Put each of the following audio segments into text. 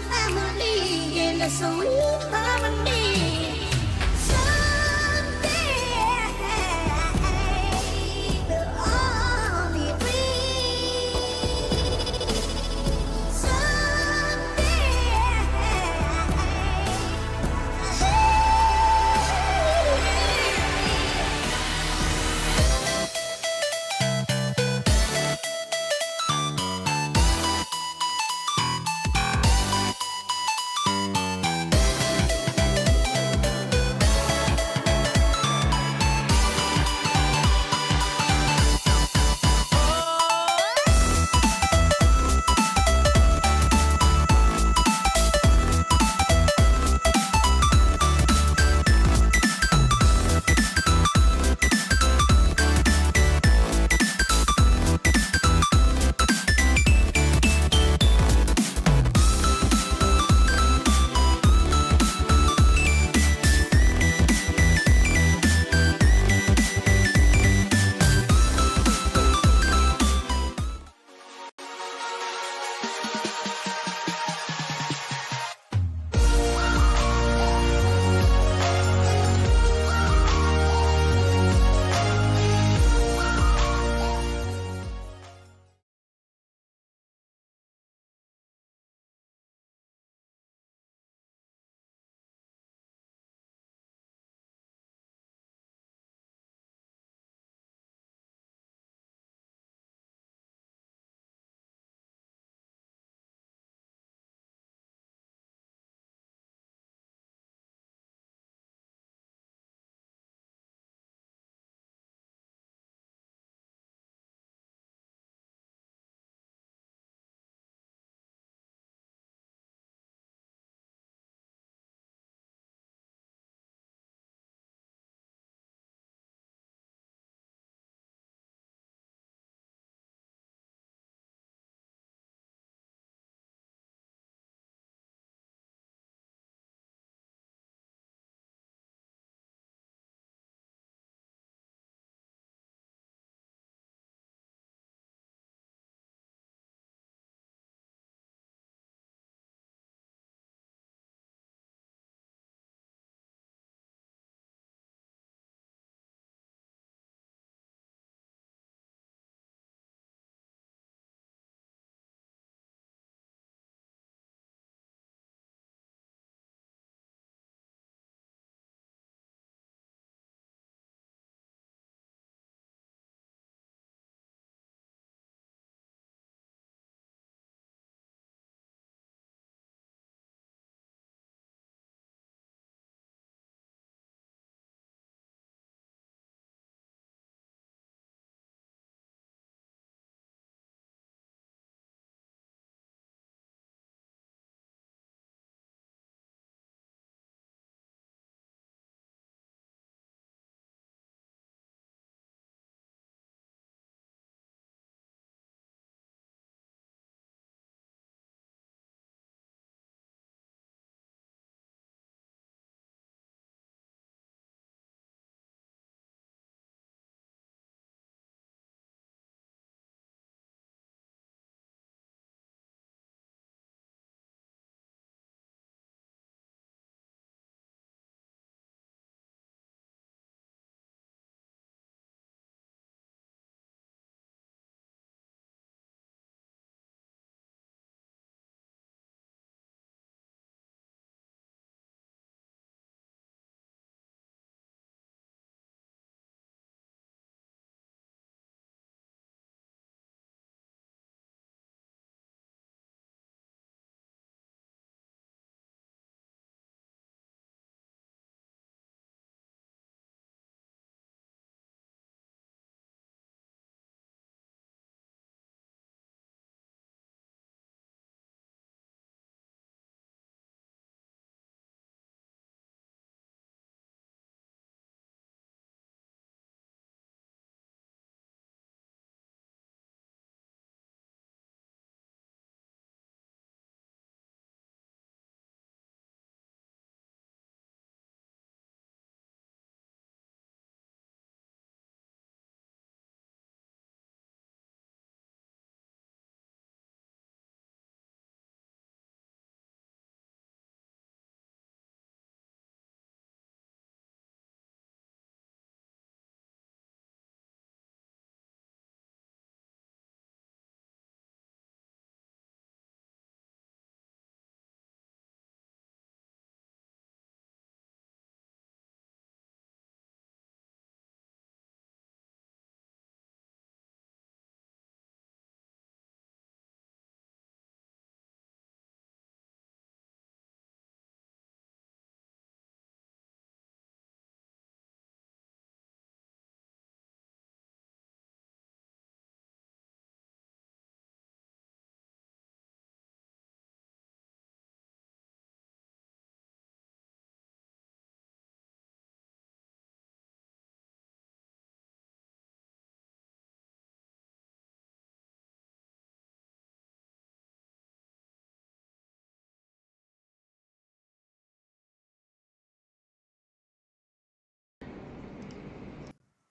family in a sweet harmony. Someday we'll all be free.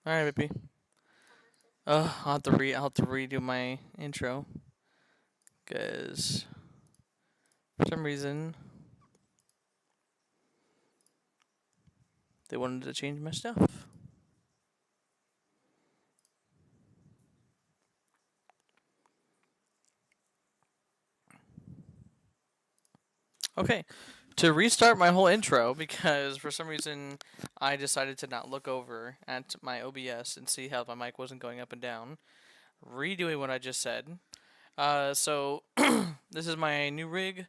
All right, baby. I'll have to redo my intro because for some reason they wanted to change my stuff. Okay, to restart my whole intro because for some reason I decided to not look over at my OBS and see how my mic wasn't going up and down. Redoing what I just said. So this is my new rig.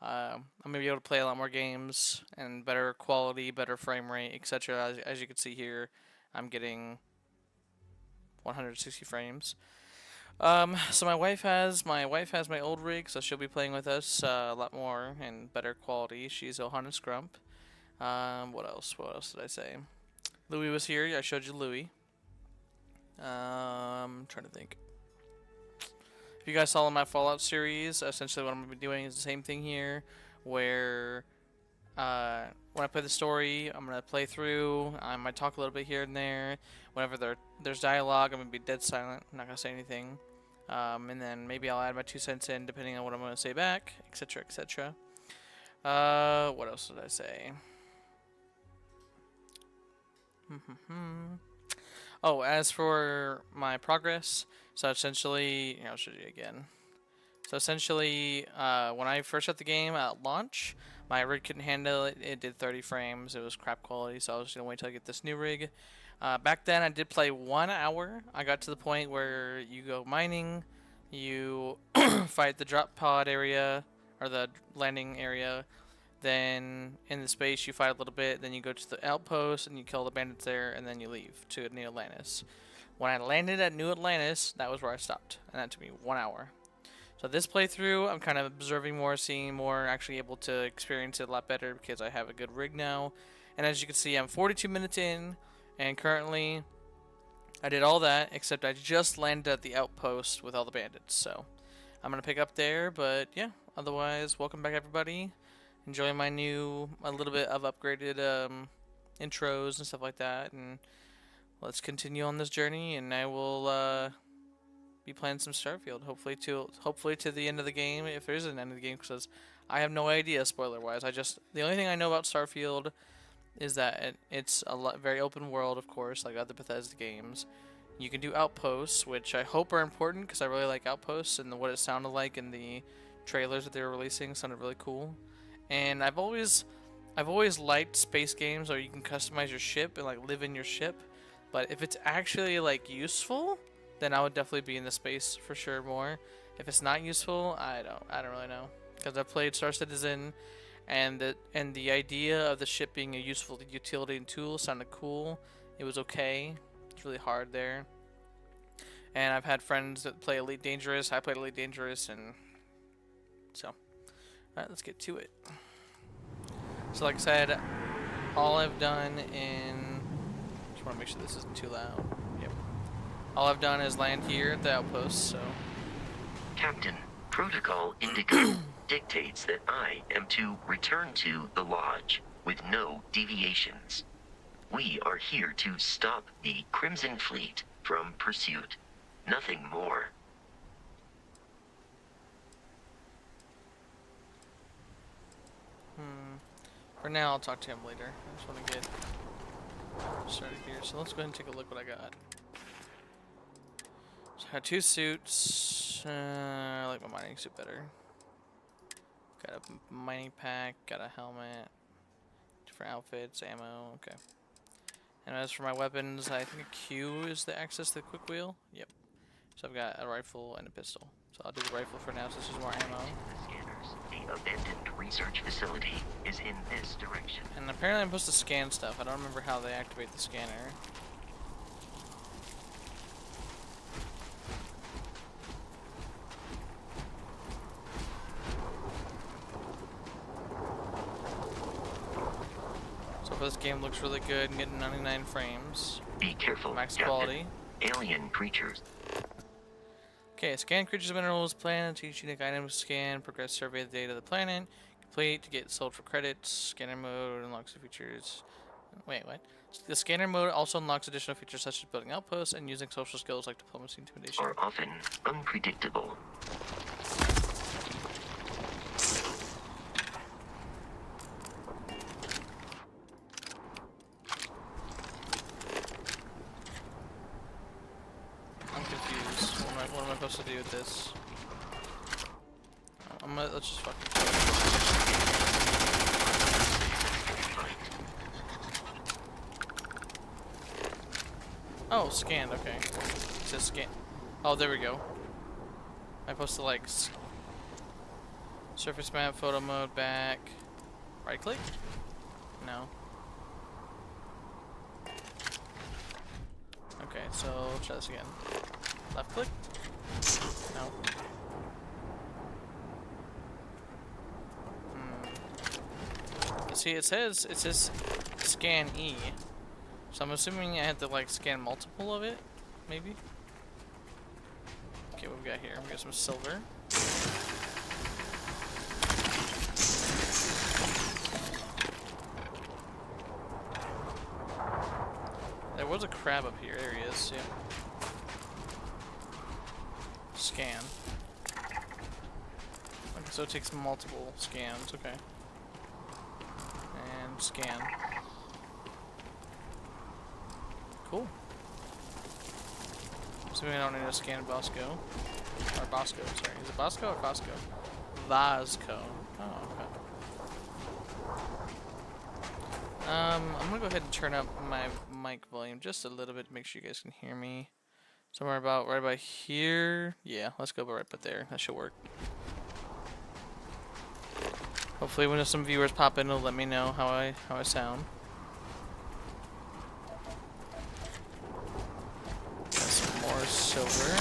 I'm gonna be able to play a lot more games and better quality, better frame rate, etc. As you can see here, I'm getting 160 frames. So my wife has my old rig, so she'll be playing with us a lot more and better quality. She's Ohana Scrump. What else? What else did I say? Louis was here. I showed you Louis. Trying to think. If you guys saw in my Fallout series, essentially what I'm gonna be doing is the same thing here, where when I play the story, I'm gonna play through. I might talk a little bit here and there. Whenever there's dialogue, I'm gonna be dead silent. I'm not gonna say anything. And then maybe I'll add my 2 cents in depending on what I'm gonna say back, etc., etc. What else did I say? Oh, as for my progress, so essentially, I'll show you again. So essentially, when I first got the game at launch, my rig couldn't handle it. It did 30 frames. It was crap quality, so I was gonna wait till I get this new rig. Back then, I did play 1 hour. I got to the point where you go mining, you fight the drop pod area or the landing area. Then in the space, you fight a little bit. Then you go to the outpost and you kill the bandits there, and then you leave to New Atlantis. When I landed at New Atlantis, that was where I stopped, and that took me 1 hour. So this playthrough, I'm kind of observing more, seeing more, actually able to experience it a lot better because I have a good rig now. And as you can see, I'm 42 minutes in, and currently I did all that, except I just landed at the outpost with all the bandits. So I'm going to pick up there, but yeah, otherwise, welcome back everybody. Enjoying my a little bit of upgraded intros and stuff like that, and let's continue on this journey, and I will be playing some Starfield. Hopefully to the end of the game, if there is an end of the game, because I have no idea spoiler wise. The only thing I know about Starfield is that it's very open world, of course, like other Bethesda games. You can do outposts, which I hope are important because I really like outposts, and what it sounded like in the trailers that they were releasing sounded really cool. And I've always liked space games where you can customize your ship and like live in your ship. But if it's actually like useful, then I would definitely be in the space for sure more. If it's not useful, I don't really know, because I've played Star Citizen, and the idea of the ship being a useful utility and tool sounded cool. It was okay. It's really hard there. And I've had friends that play Elite Dangerous. I played Elite Dangerous, and so alright, let's get to it. So like I said, all I've done in just want to make sure this isn't too loud. Yep. All I've done is land here at the outpost, so. Captain, Protocol Indigo dictates that I am to return to the Lodge with no deviations. We are here to stop the Crimson Fleet from pursuit. Nothing more. For now, I'll talk to him later. I just want to get started here. So let's go ahead and take a look what I got. So I got 2 suits. I like my mining suit better. Got a mining pack, got a helmet, different outfits, ammo, okay. And as for my weapons, I think a Q is the access to the quick wheel. Yep. So I've got a rifle and a pistol. So I'll do the rifle for now since there's more ammo. The abandoned research facility is in this direction. And apparently I'm supposed to scan stuff. I don't remember how they activate the scanner. So this game looks really good and getting 99 frames. Be careful, Max Captain. quality. Alien creatures. Okay, scan creatures, minerals, planets, each unique item scan, progress survey the data of the planet, complete to get sold for credits, scanner mode, unlocks the features. Wait, what? The scanner mode also unlocks additional features such as building outposts and using social skills like diplomacy and intimidation. Are often unpredictable. I'm confused. What am I supposed to do with this? Let's just fucking. Oh, scanned. Okay. It says scan. Oh, there we go. Am I supposed to like surface map, photo mode, back, right click? No. Okay, so try this again. Left click? No. See, it says scan E. So I'm assuming I have to like scan multiple of it, maybe. Okay, what we got here? We got some silver. There was a crab up here. There he is. Yeah. Scan. Okay, so it takes multiple scans. Okay. And scan. Cool. So we don't need to scan Bosco. Or Bosco, sorry. Is it Bosco or Bosco? Vasco. Oh, okay. I'm gonna go ahead and turn up my mic volume just a little bit to make sure you guys can hear me. Somewhere about right about here. Yeah, let's go right about there. That should work. Hopefully when some viewers pop in, it'll let me know how I sound. Got some more silver.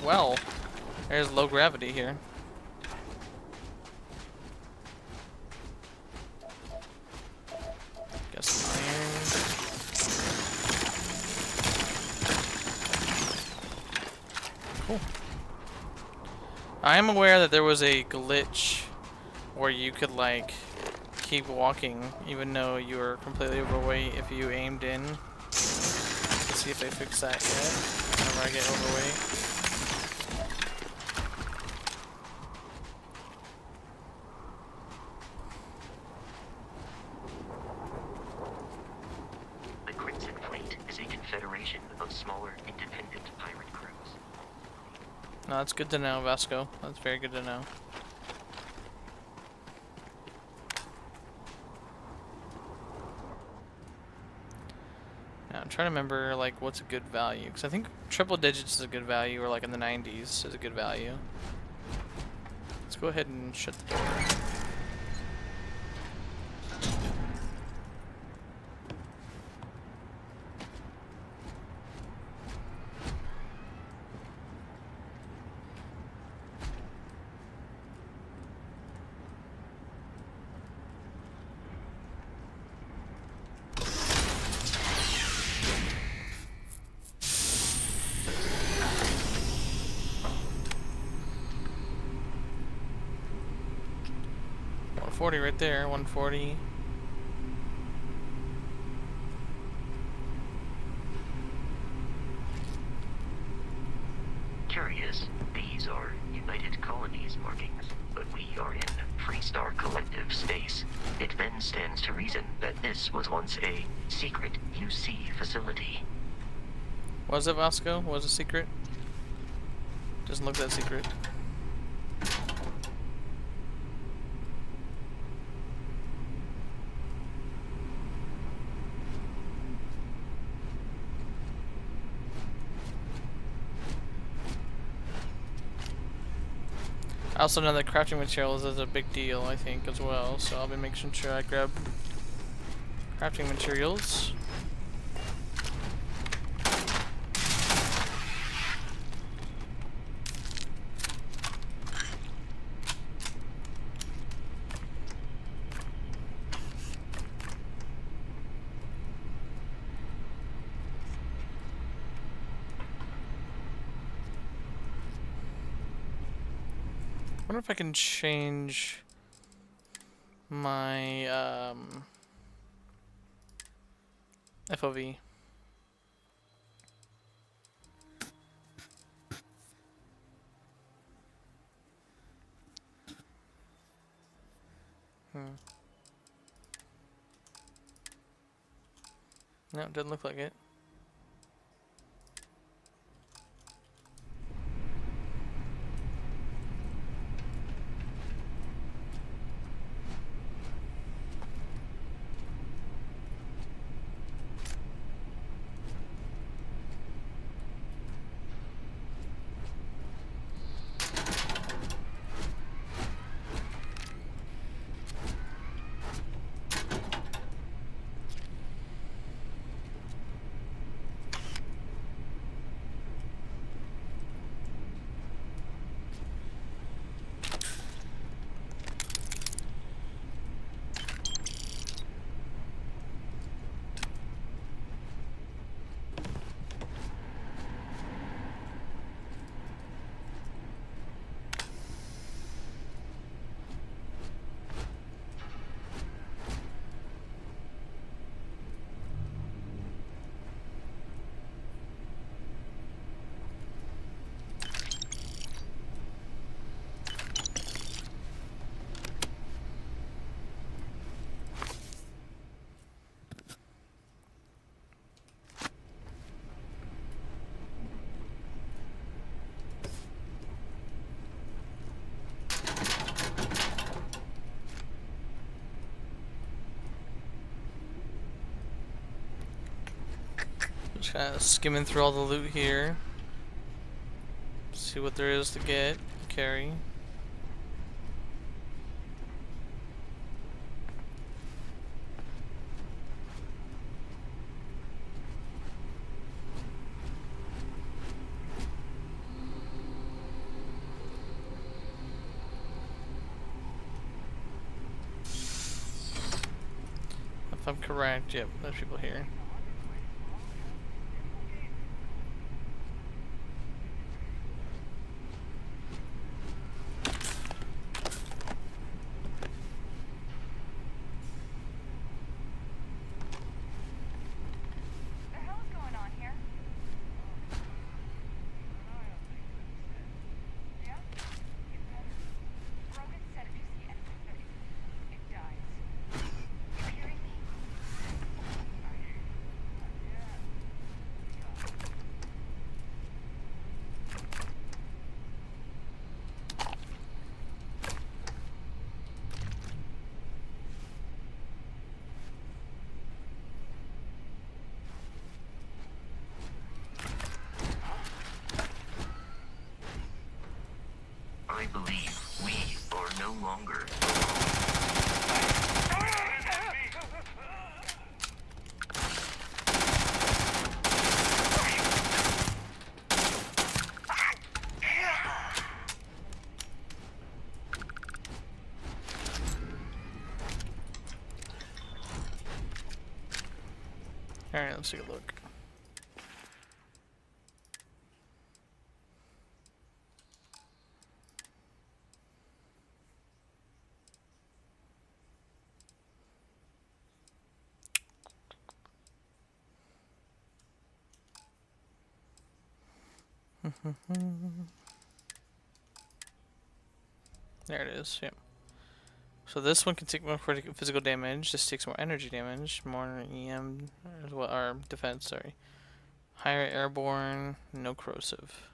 Well, there's low gravity here. Got some iron. Cool. I am aware that there was a glitch where you could like keep walking even though you were completely overweight if you aimed in. Let's see if they fix that yet. Whenever I get overweight. The Crimson Fleet is a confederation of smaller, independent pirate crews. No, that's good to know, Vasco. That's very good to know. Now, I'm trying to remember, like, what's a good value. Because I think triple digits is a good value, or like in the 90s is a good value. Let's go ahead and shut the door. $140 right there, 140. Curious, these are United Colonies markings, but we are in Freestar Collective space. It then stands to reason that this was once a secret UC facility. Was it Vasco? Was it secret? Doesn't look that secret. I also know that crafting materials is a big deal, I think, as well, so I'll be making sure I grab crafting materials. I wonder if I can change my FOV. No, it doesn't look like it. Just kind of skimming through all the loot here. See what there is to get, carry. If I'm correct, yep, there's people here. The hell is going on here? Yeah? Get better. Rogan said if you see anything that it dies. You hearing me? I believe we are no longer. Alright, let's take a look. There it is, yep. So this one can take more physical damage, this takes more energy damage, more EM, as well, or defense, sorry. Higher airborne, no corrosive.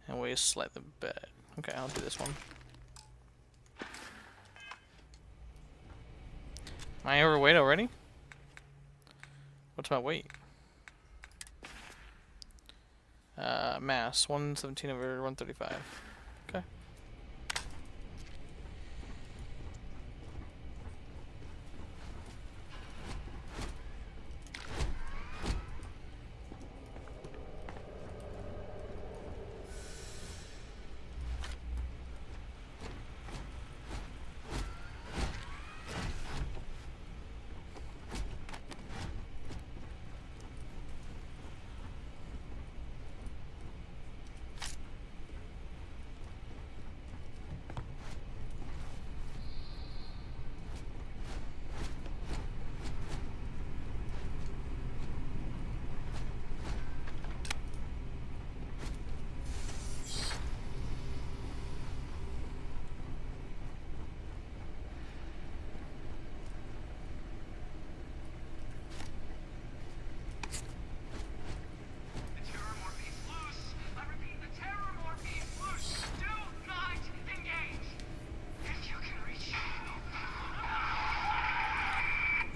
And weighs slightly better. Okay, I'll do this one. Am I overweight already? What's my weight? Mass, 117 over 135. Okay.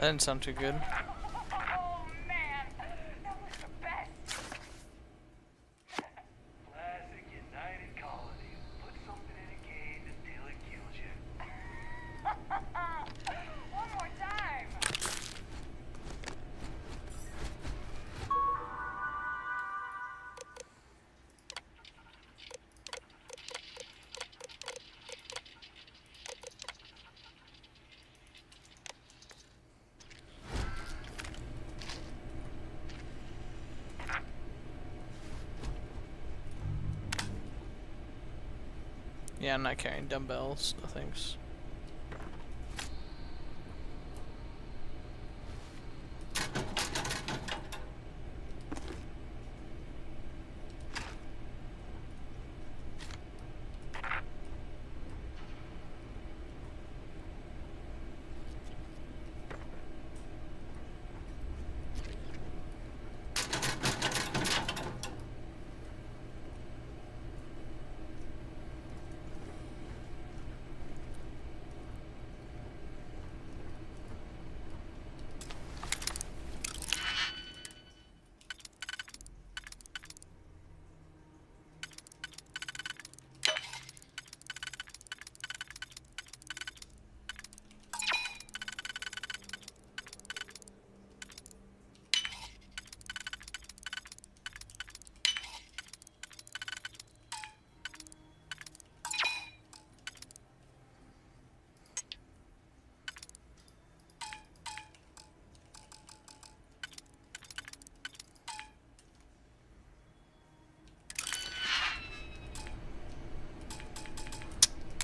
That didn't sound too good. Oh man, that was the best. Classic United Colony. Put something in a cage until it kills you. One more time. Yeah, I'm not carrying dumbbells. No thanks.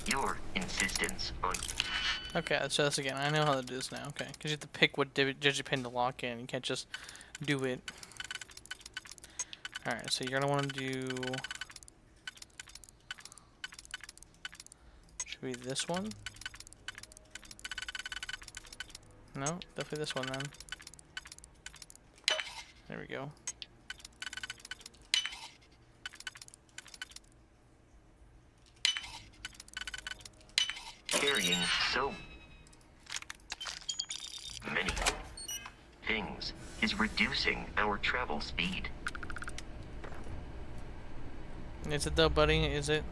Your insistence on Okay, let's try this again. I know how to do this now. Okay, because you have to pick what digipin to lock in. You can't just do it. Alright, so you're going to want to do... Should be this one? No, definitely this one then. There we go. carrying so many things is reducing our travel speed. Is it though, buddy? Is it?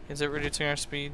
Is it reducing our speed?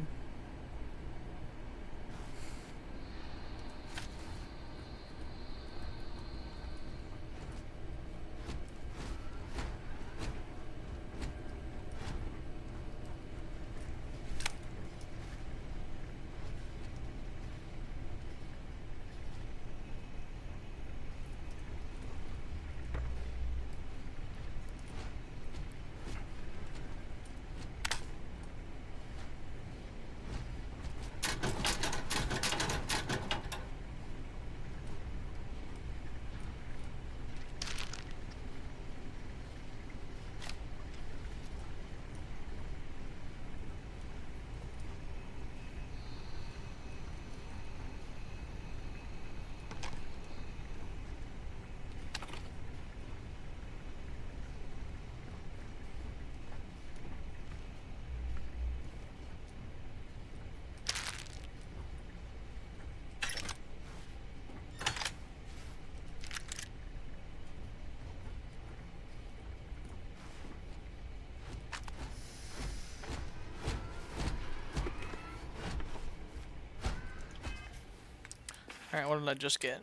Alright, what did I just get?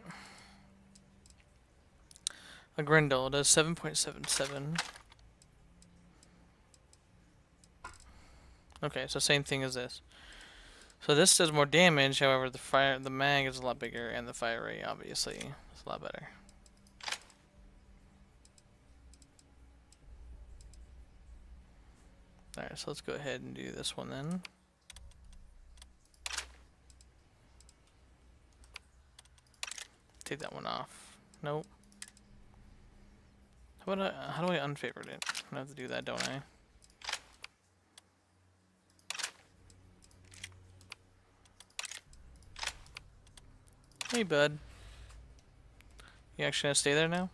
A Grendel does 7.77. Okay, so same thing as this. So this does more damage, however the mag is a lot bigger and the fire rate obviously is a lot better. Alright, so let's go ahead and do this one then. Take that one off. Nope. How do I unfavorite it? I have to do that, don't I? Hey, bud. You actually gonna stay there now?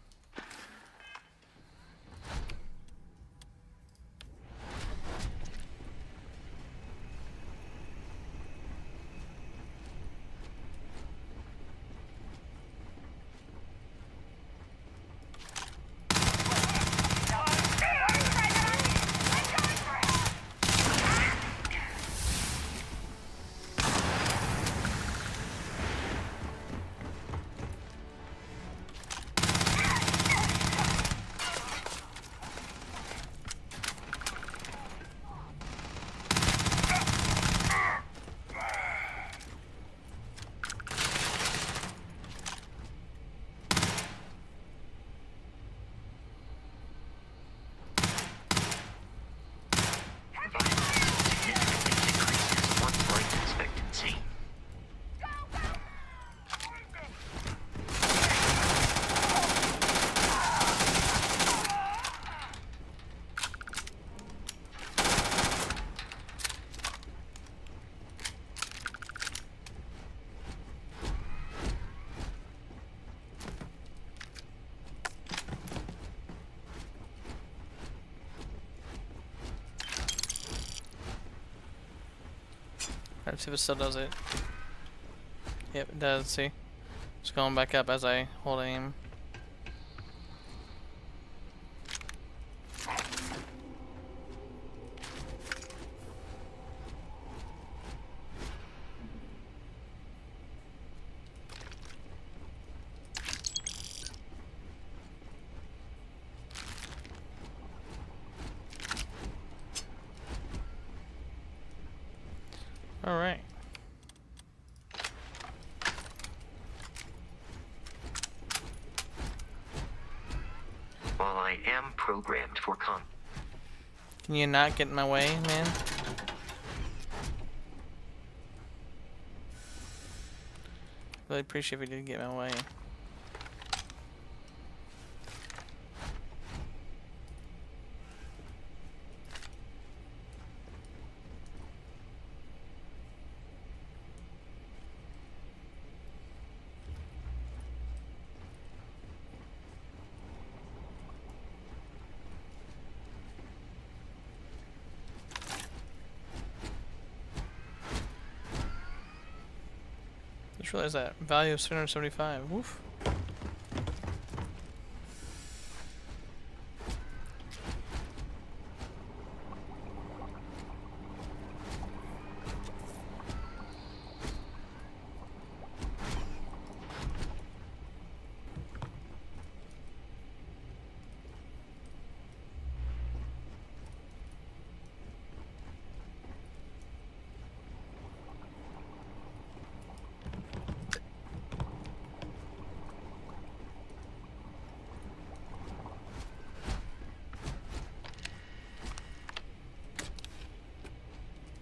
Let's see if it still does it. Yep, it does, see? It's going back up as I hold aim. Alright. While I am programmed for Can you not get in my way, man? Really appreciate if you did get in my way. Just realized that value of 775. Woof.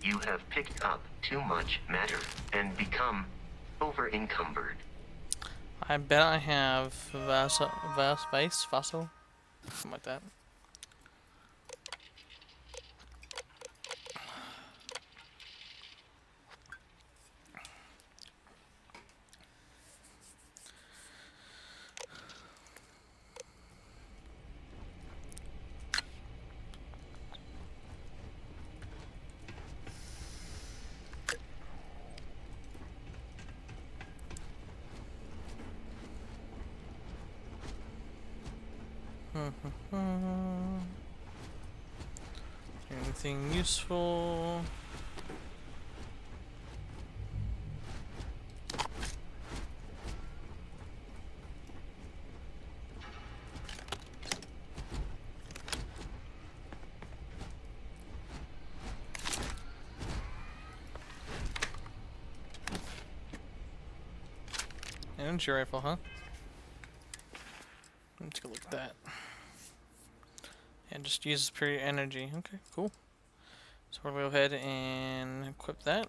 You have picked up too much matter and become over-encumbered. I bet I have fossil, something like that. Anything useful? Energy rifle, huh? Let's go look at that. And just uses pure energy. Okay, cool. So we'll go ahead and equip that.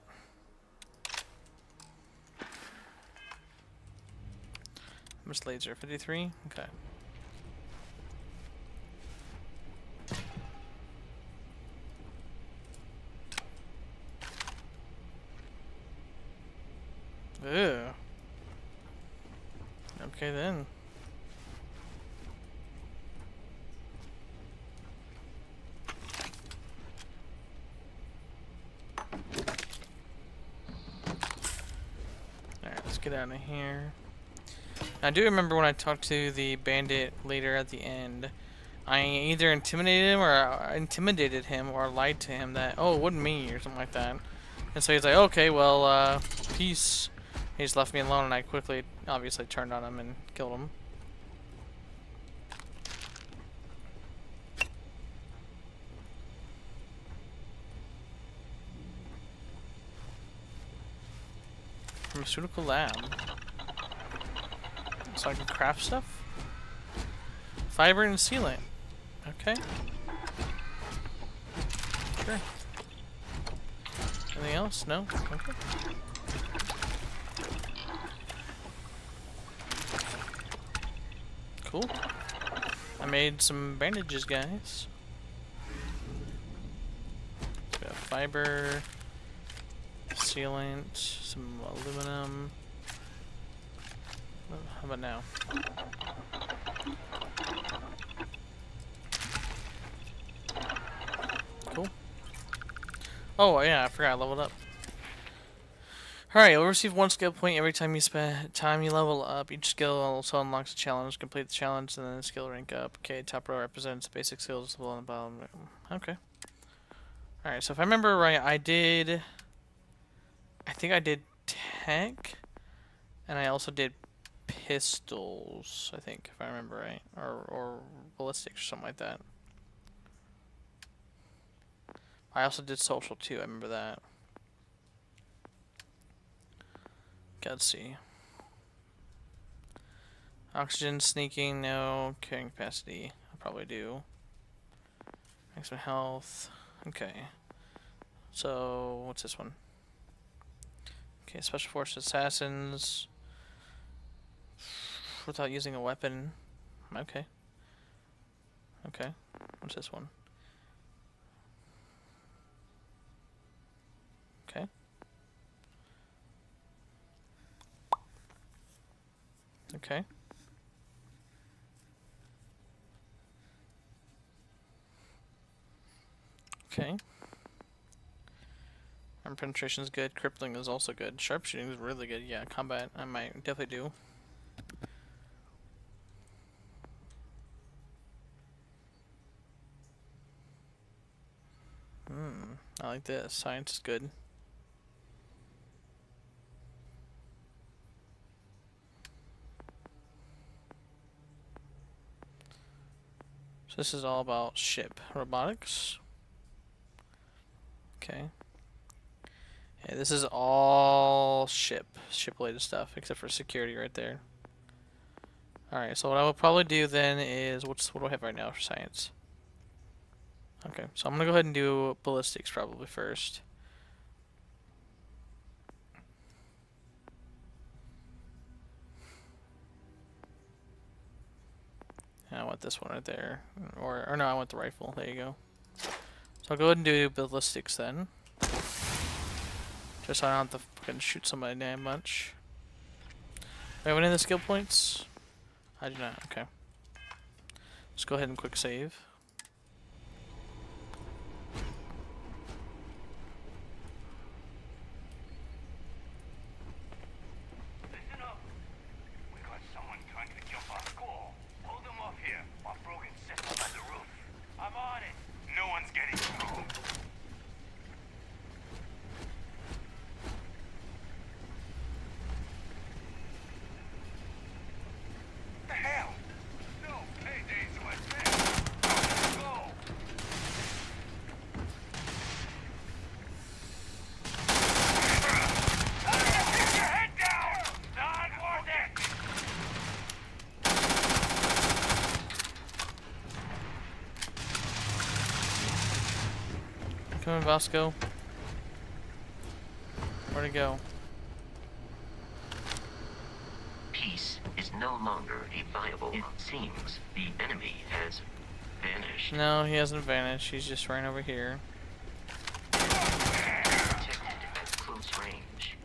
How much laser? 53? Okay. Ew. Okay then. Alright, let's get out of here. I do remember when I talked to the bandit later at the end, I either intimidated him or lied to him that, oh, it wasn't me or something like that. And so he's like, okay, well, peace. He just left me alone, and I quickly, obviously, turned on him and killed him. Pharmaceutical lab. So I can craft stuff? Fiber and sealant. Okay. Sure. Anything else? No? Okay. Cool. I made some bandages, guys. So we got fiber, sealant, some aluminum. How about now? Cool. Oh yeah, I forgot I leveled up. Alright, you'll receive one skill point every time you level up. Each skill also unlocks a challenge. Complete the challenge and then the skill rank up. Okay, top row represents basic skills below and bottom. Okay. Alright, so if I remember right, I think I did tech, and I also did pistols, I think, if I remember right. Or ballistics or something like that. I also did social too, I remember that. Okay, let's see. Oxygen, sneaking, no. Carrying capacity, I'll probably do. Maximum health. Okay. So, what's this one? Okay, Special Forces Assassins. Without using a weapon. Okay. Okay. What's this one? Okay. Okay. Okay. Armor penetration is good. Crippling is also good. Sharpshooting is really good. Yeah, combat I might definitely do. I like this. Science is good. So this is all about ship robotics. Okay. Yeah, this is all ship related stuff except for security right there. Alright, so what I will probably do then is what do I have right now for science? Okay, so I'm gonna go ahead and do ballistics probably first. And I want this one right there. Or no, I want the rifle. There you go. So I'll go ahead and do ballistics then. Just so I don't have to fucking shoot somebody damn much. Do I have any of the skill points? I do not. Okay. Let's go ahead and quick save. Listen up. We got someone trying to jump our school. Hold them off here while Brogan sets up at the roof. I'm on it. No one's getting through. The hell? No paydays was there. Go. Get your head down! Not worth it! Come on, Vasco. Where'd it go? Peace is no longer a viable. It seems the enemy has vanished. No, he hasn't vanished. He's just right over here. Protected at close range.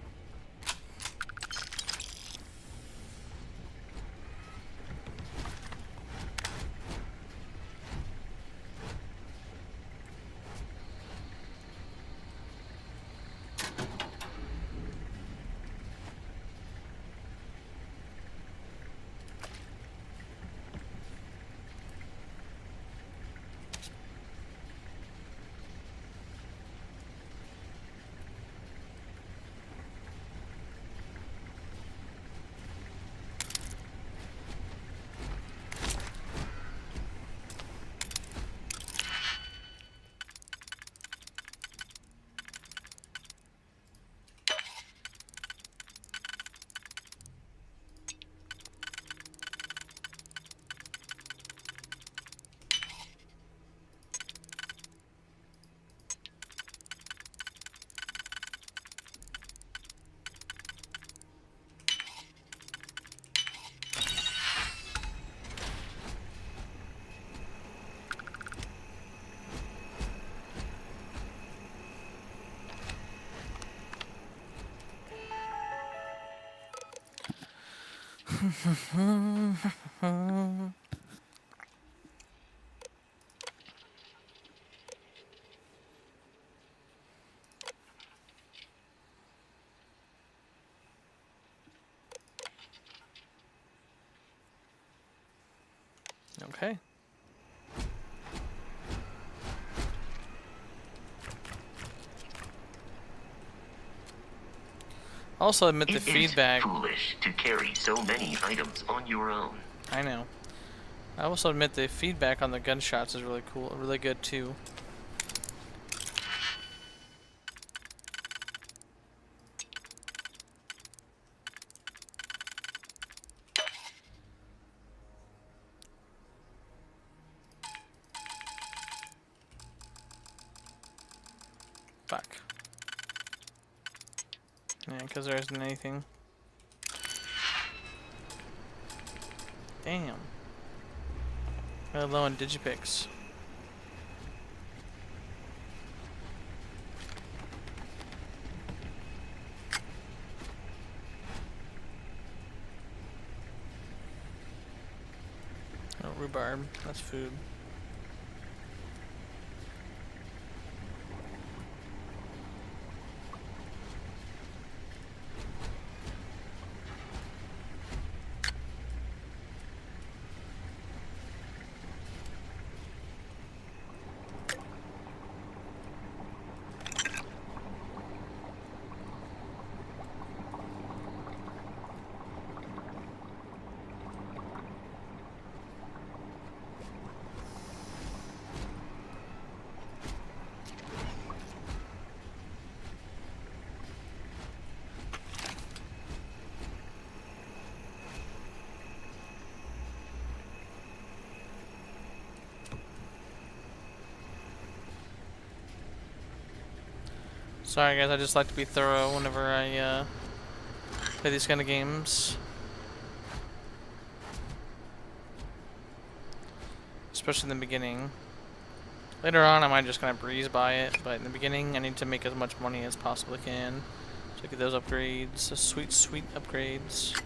Also admit the It is feedback. foolish to carry so many items on your own. I know. I also admit the feedback on the gunshots is really cool, really good too. Fuck. Yeah, because there isn't anything. Damn. Got low on digipicks. Oh, rhubarb. That's food. Sorry guys, I just like to be thorough whenever I play these kind of games. Especially in the beginning. Later on I might just kind of breeze by it, but in the beginning I need to make as much money as possibly can. So get those upgrades, those sweet, sweet upgrades.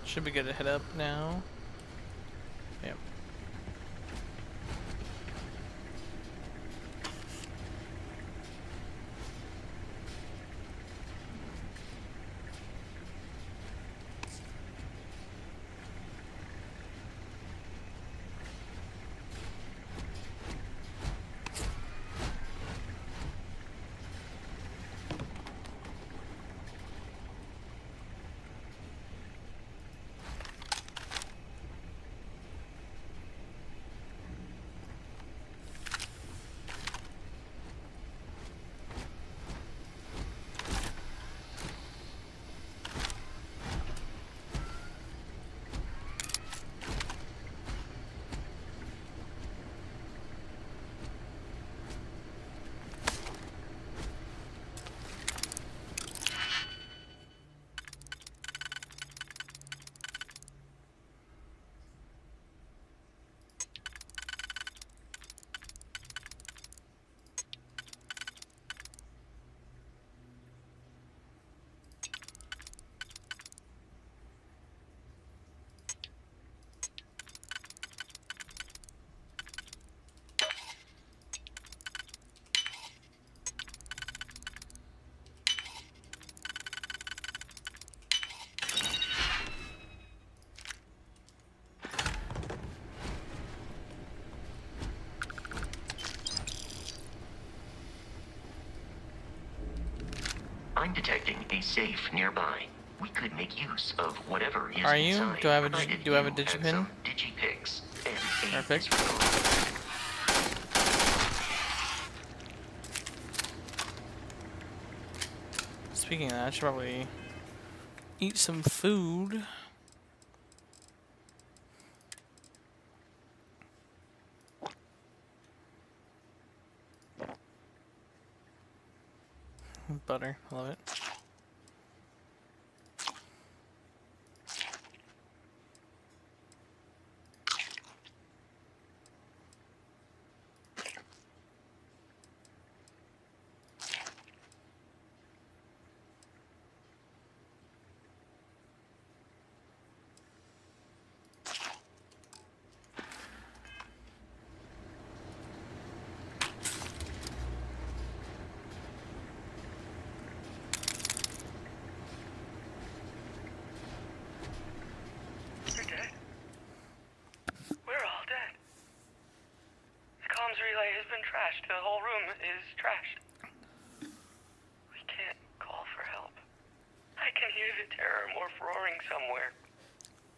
Should be good to head up now. Yep. I'm detecting a safe nearby. We could make use of whatever is Are you? inside. Do I have a provided do I have a you had digipin? some digipicks and a Perfect. disregard. Speaking of that, I should probably eat some food. Butter, love it. is trash. We can't call for help. I can hear the terror morph roaring somewhere.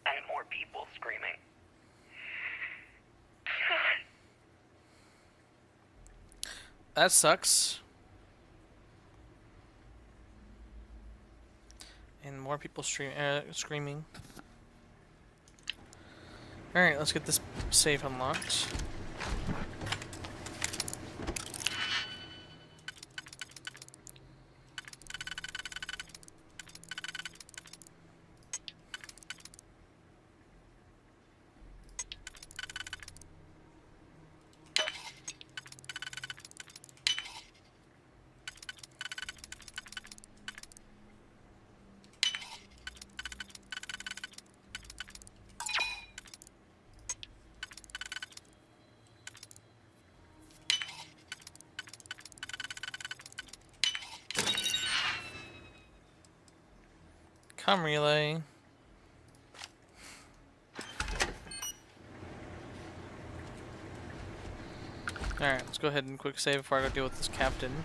And more people screaming. That sucks. And more people screaming. Alright, let's get this safe unlocked. Come relay. Alright, let's go ahead and quick save before I go deal with this captain.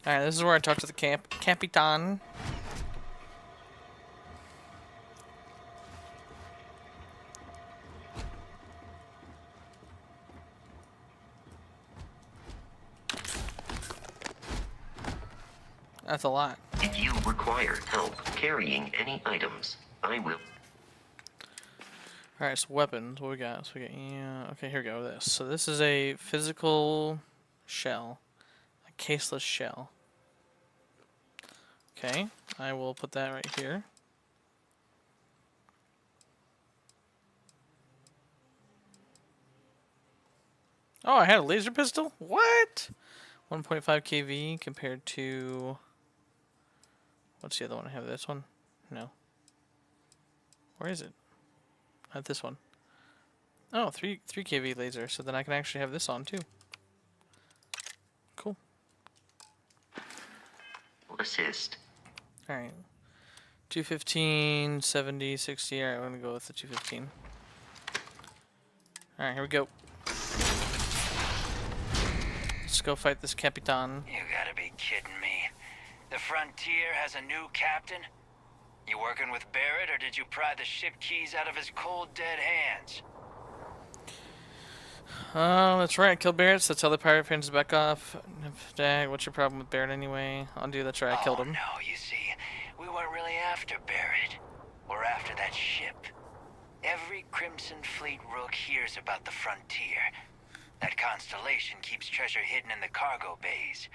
Alright, this is where I talk to the Capitan. That's a lot. If you require help carrying any items, I will. Alright, so weapons. What we got? So we got, yeah. Okay, here we go. This. So this is a physical shell, a caseless shell. Okay, I will put that right here. Oh, I had a laser pistol? What? 1.5 kV compared to... What's the other one I have? This one? No. Where is it? Not this one. Oh, 3 kV laser. So then I can actually have this on too. Cool. Assist. Alright. 215, 70, 60. Alright, I'm going to go with the 215. Alright, here we go. Let's go fight this Capitan. You gotta be kidding me. The Frontier has a new captain? You working with Barrett, or did you pry the ship keys out of his cold, dead hands? That's right. Kill Barrett, so tell the pirate fans to back off. Dag, what's your problem with Barrett anyway? Undo, that's right, I killed him. No, you see, we weren't really after Barrett. We're after that ship. Every Crimson Fleet rook hears about the Frontier. That constellation keeps treasure hidden in the cargo bays.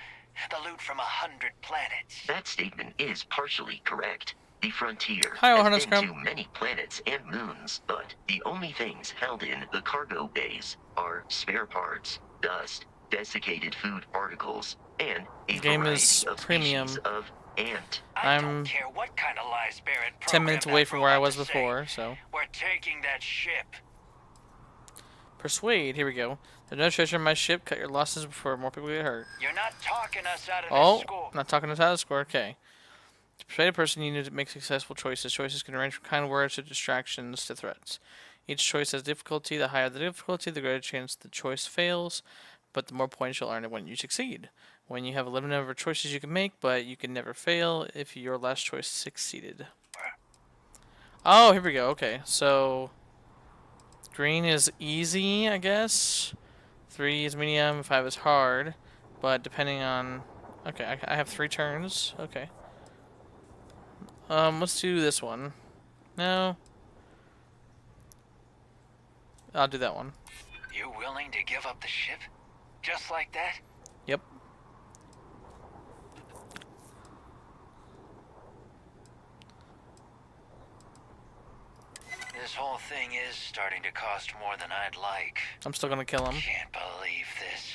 The loot from 100 planets. That statement is partially correct. The Frontier Hi, has Ohana been Scrum. to many planets and moons, but the only things held in the cargo bays are spare parts, dust, desiccated food particles, and a The game variety is of premium. species of ant. I I'm don't care what kind of lies Barrett 10 minutes programmed away that from where I robot was to say. before, so... We're taking that ship. Persuade, here we go. There's no treasure in my ship. Cut your losses before more people get hurt. You're not talking us out of Oh, this score. not talking us out of the score. Okay. To persuade a person, you need to make successful choices. Choices can range from kind words to distractions to threats. Each choice has difficulty. The higher the difficulty, the greater chance the choice fails, but the more points you'll earn when you succeed. When you have a limited number of choices you can make, but you can never fail if your last choice succeeded. Oh, here we go. Okay, so green is easy, I guess. 3 is medium, 5 is hard, but depending on... Okay, I have 3 turns. Okay. Let's do this one. No. I'll do that one. You willing to give up the ship? Just like that? Yep. This whole thing is starting to cost more than I'd like. I'm still gonna kill him. Can't believe this.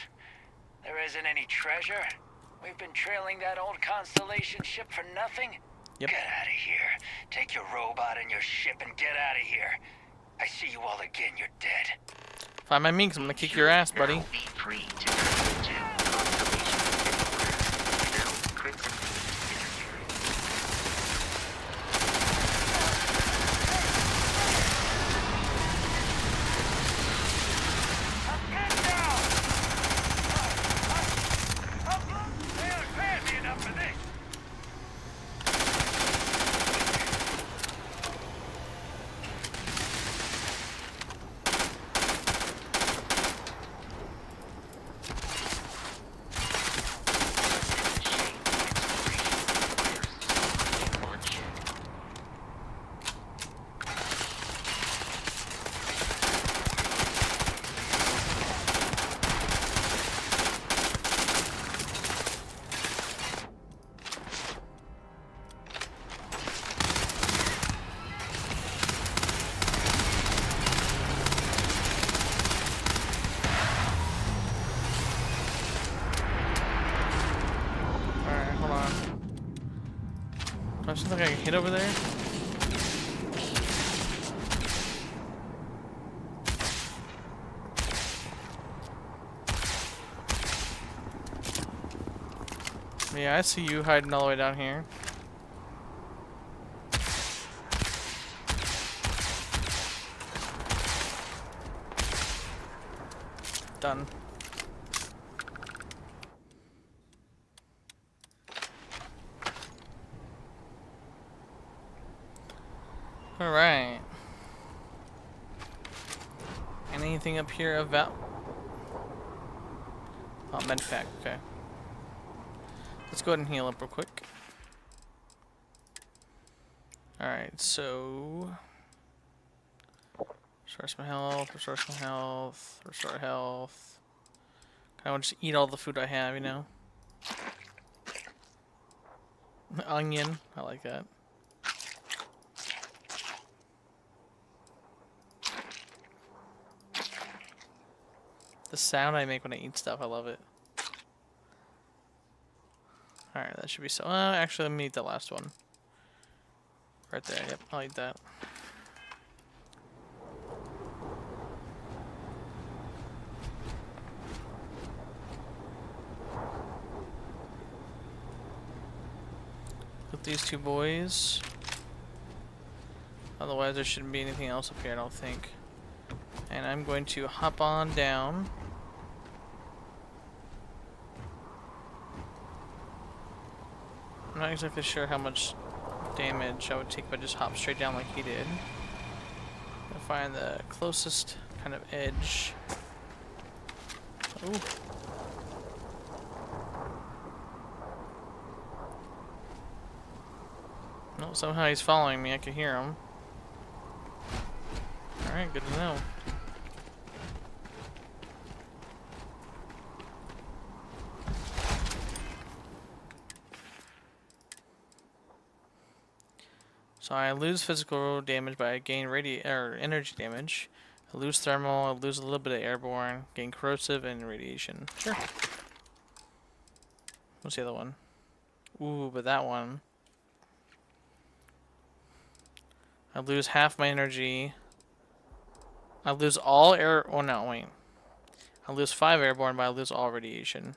There isn't any treasure? We've been trailing that old Constellation ship for nothing? Yep. Get out of here. Take your robot and your ship and get out of here. I see you all again, you're dead. Find my minks, I'm gonna kick your ass, buddy. Now be free to return to Constellation anywhere. Now, Crimson Fleet interfering. Something I can hit over there? Yeah, I see you hiding all the way down here. Done. Alright. Anything up here about... Oh, med pack, okay. Let's go ahead and heal up real quick. Alright, so... Restore some health, restore some health, restore health. I want to just eat all the food I have, you know? Onion, I like that. The sound I make when I eat stuff, I love it. Alright, that should be so... actually, let me eat the last one. Right there, yep, I'll eat that. With these two boys. Otherwise, there shouldn't be anything else up here, I don't think. And I'm going to hop on down. I'm not exactly sure how much damage I would take if I just hop straight down like he did. I'll find the closest kind of edge. Ooh. No, somehow he's following me. I can hear him. Alright, good to know. So I lose physical damage, but I gain energy damage. I lose thermal, I lose a little bit of airborne, gain corrosive and radiation. Sure. What's the other one? Ooh, but that one. I lose half my energy. I lose all air. Oh no, wait. I lose 5 airborne, but I lose all radiation.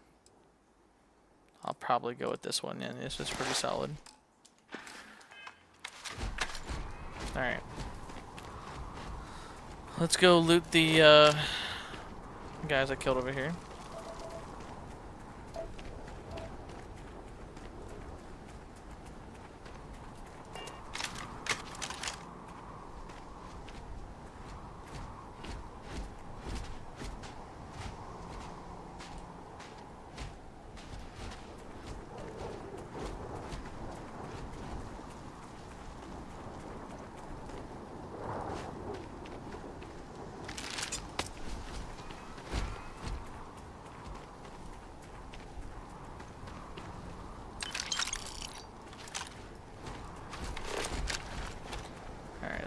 I'll probably go with this one, and this is pretty solid. Alright. Let's go loot the guys I killed over here.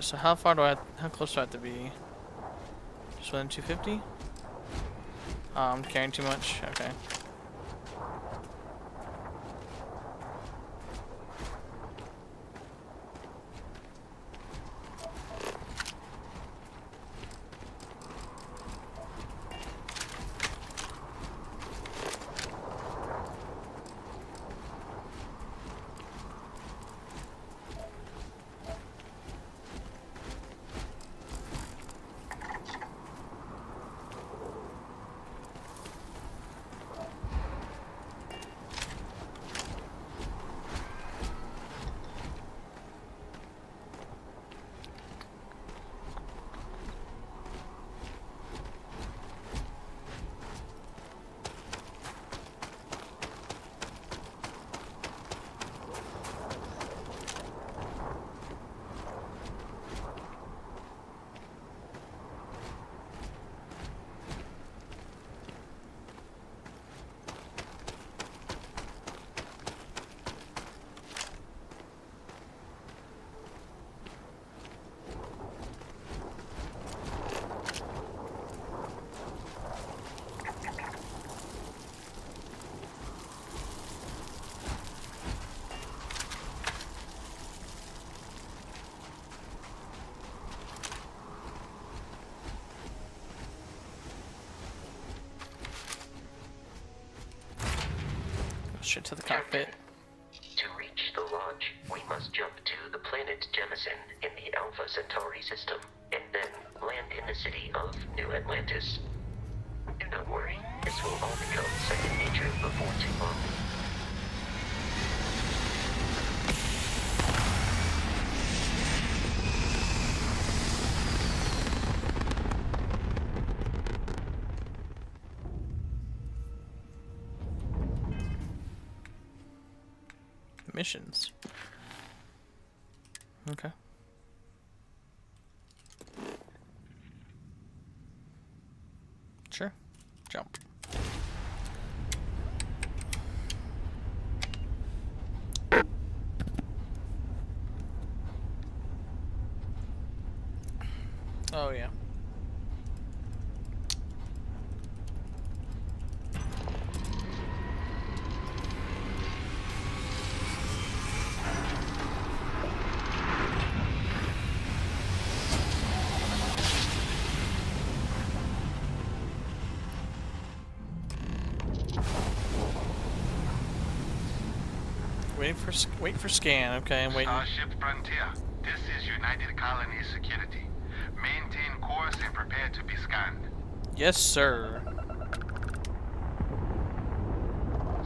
So how close do I have to be? Just within 250? I'm carrying too much? Okay. Straight to the cockpit. To reach the lodge, we must jump to the planet Jemison in the Alpha Centauri system, and then land in the city of New Atlantis. Do not worry, this will all become second nature before too long. Missions. Okay. Sure. Jump. Oh yeah. Wait for scan. Okay, I'm waiting. Starship Frontier, this is United Colonies Security. Maintain course and prepare to be scanned. Yes, sir.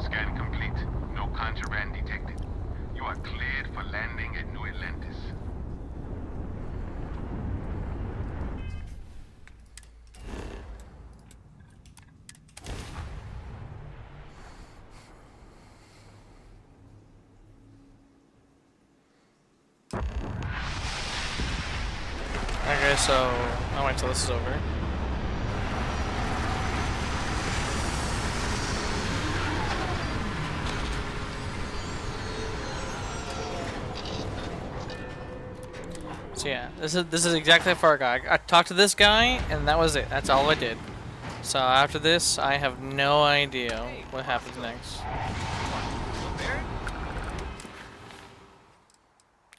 Scan complete. No contraband detected. You are cleared for landing at New Atlantis. Okay, so I'll wait till this is over. So yeah, this is exactly how far I got. I talked to this guy, and that was it. That's all I did. So after this, I have no idea what happens next.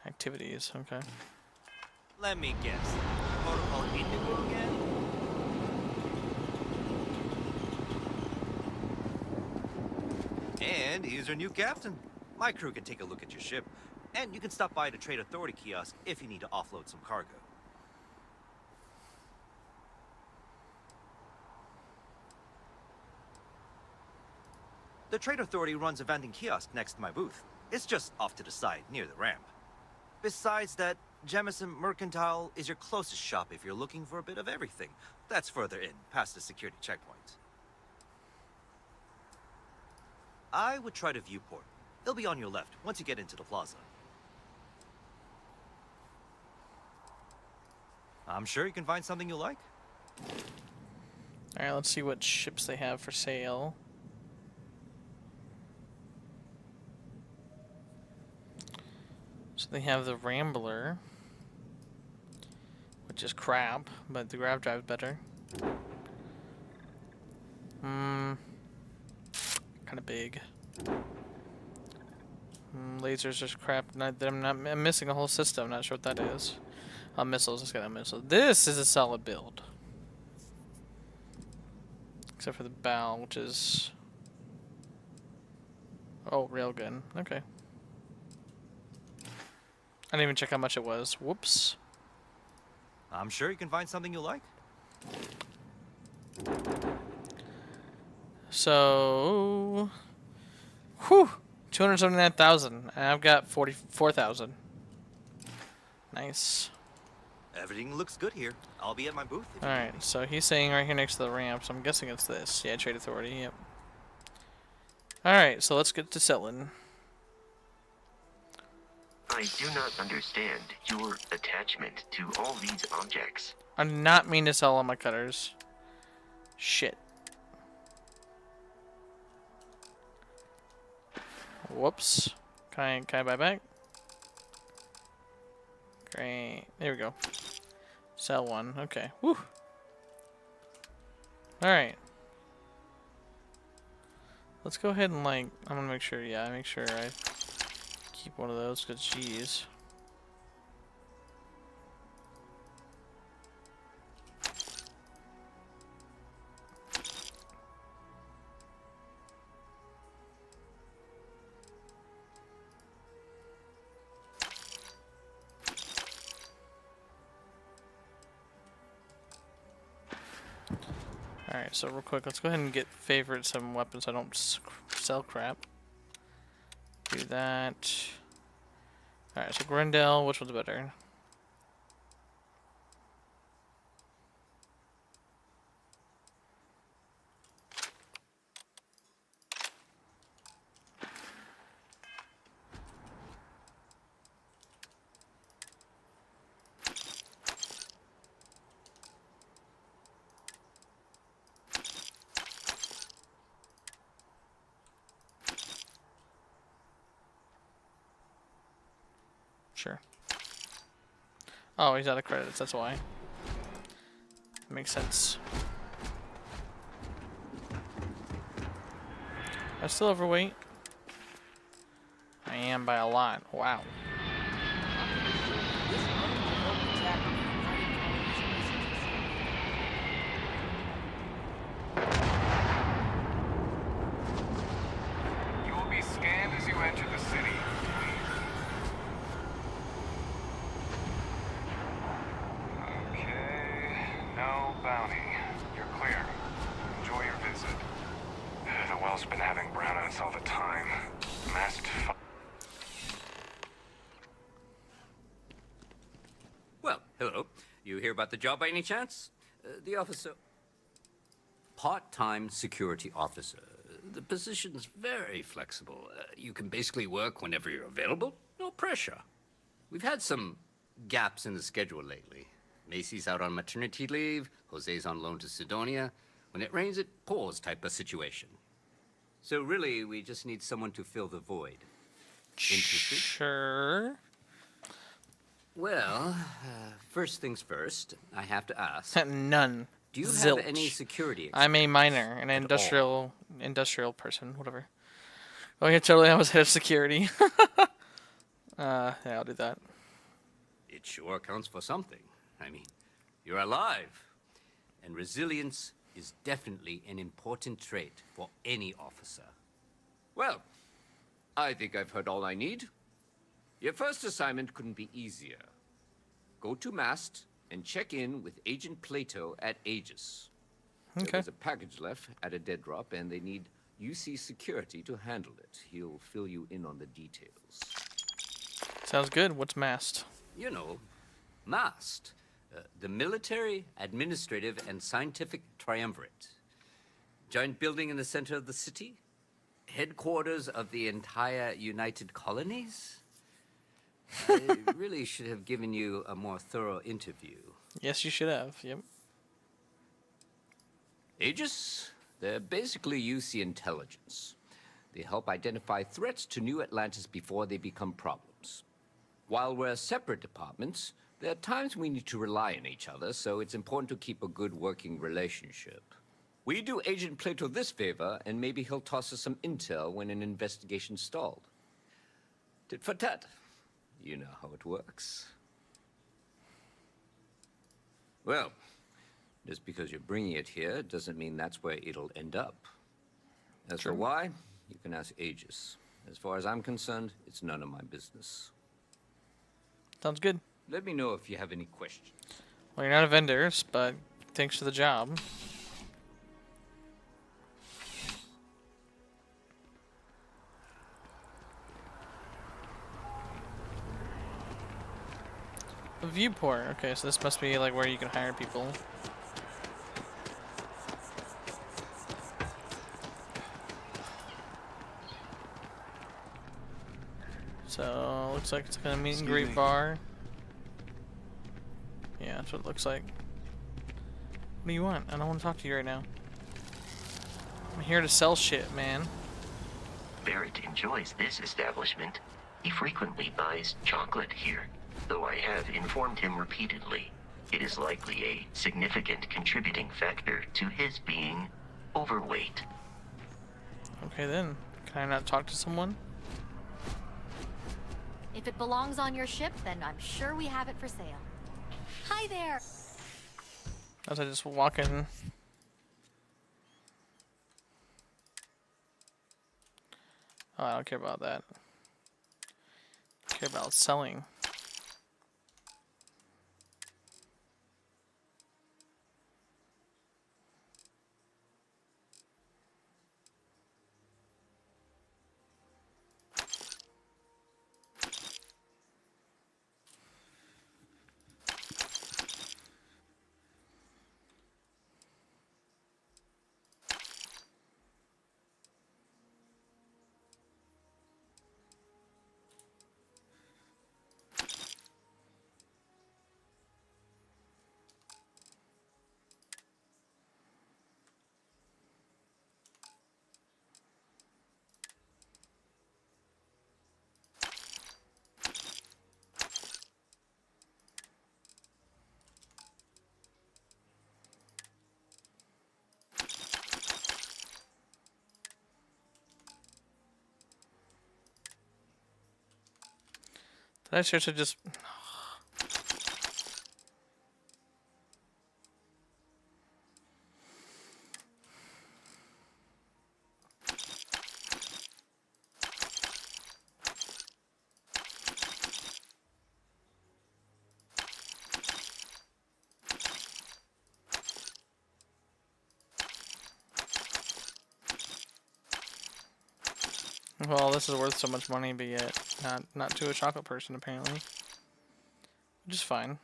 Activities, okay. Let me guess. Protocol Indigo again? And here's our new captain. My crew can take a look at your ship. And you can stop by the Trade Authority kiosk if you need to offload some cargo. The Trade Authority runs a vending kiosk next to my booth. It's just off to the side, near the ramp. Besides that, Jemison Mercantile is your closest shop if you're looking for a bit of everything. That's further in, past the security checkpoint. I would try the viewport. It'll be on your left once you get into the plaza. I'm sure you can find something you like. Alright, let's see what ships they have for sale. So they have the Rambler, which is crap, but the grav drive's better. Kind of big. Lasers are crap. I'm missing a whole system. Not sure what that is. Missiles. Let's get a missile. This is a solid build, except for the bow, which is railgun. Okay. I didn't even check how much it was. Whoops. I'm sure you can find something you like. So, 279,000. And I've got 44,000. Nice. Everything looks good here. I'll be at my booth. If you need me. Alright, so he's saying right here next to the ramp, so I'm guessing it's this. Yeah, Trade Authority, yep. Alright, so let's get to selling. I do not understand your attachment to all these objects. I did not mean to sell all my cutters. Shit. Whoops. Can I buy back? Great. There we go. Sell one. Okay. Woo. Alright. Let's go ahead and I'm gonna make sure, make sure I keep one of those, because geez. Alright, so real quick, let's go ahead and get favorite some weapons so I don't sell crap. Do that. Alright, so Grendel, which one's better? Sure. Oh, he's out of credits, that's why. Makes sense. I'm still overweight. I am by a lot. Wow. You will be scanned as you enter the city. Okay, no bounty. You're clear. Enjoy your visit. The well's been having brownouts all the time. Masked Well, hello. You hear about the job by any chance? The officer... Part-time security officer. The position's very flexible. You can basically work whenever you're available. No pressure. We've had some gaps in the schedule lately. Macy's out on maternity leave. Jose's on loan to Sidonia. When it rains, it pours type of situation. So really, we just need someone to fill the void. Interested? Sure. Well, first things first, I have to ask. None. Do you Zilch. have any security I'm a experience minor, an at industrial person, whatever. Oh yeah, totally. I was head of security. Yeah, I'll do that. It sure counts for something. I mean, you're alive. And resilience is definitely an important trait for any officer. Well, I think I've heard all I need. Your first assignment couldn't be easier. Go to Mast and check in with Agent Plato at Aegis. Okay. There's a package left at a dead drop, and they need UC security to handle it. He'll fill you in on the details. Sounds good. What's mast? You know, MAST, the Military, Administrative, and Scientific Triumvirate. Giant building in the center of the city? Headquarters of the entire United Colonies? I really should have given you a more thorough interview. Yes, you should have. Yep. Aegis? They're basically UC intelligence. They help identify threats to New Atlantis before they become problems. While we're separate departments, there are times we need to rely on each other, so it's important to keep a good working relationship. We do Agent Plato this favor, and maybe he'll toss us some intel when an investigation stalled. Tit for tat. You know how it works. Well, just because you're bringing it here doesn't mean that's where it'll end up. As for why, you can ask Aegis. As far as I'm concerned, it's none of my business. Sounds good. Let me know if you have any questions. Well, you're not a vendor, but thanks for the job. A viewport. Okay, so this must be like where you can hire people. So looks like it's gonna meet and greet bar. Yeah, that's what it looks like. What do you want? I don't want to talk to you right now. I'm here to sell shit, man. Barrett enjoys this establishment. He frequently buys chocolate here, though I have informed him repeatedly it is likely a significant contributing factor to his being overweight. Okay then. Can I not talk to someone? If it belongs on your ship, then I'm sure we have it for sale. Hi there! As I just walk in. Oh, I don't care about that. I care about selling. Did I seriously just... Well, this is worth so much money, but yet not to a chocolate person apparently, which is fine.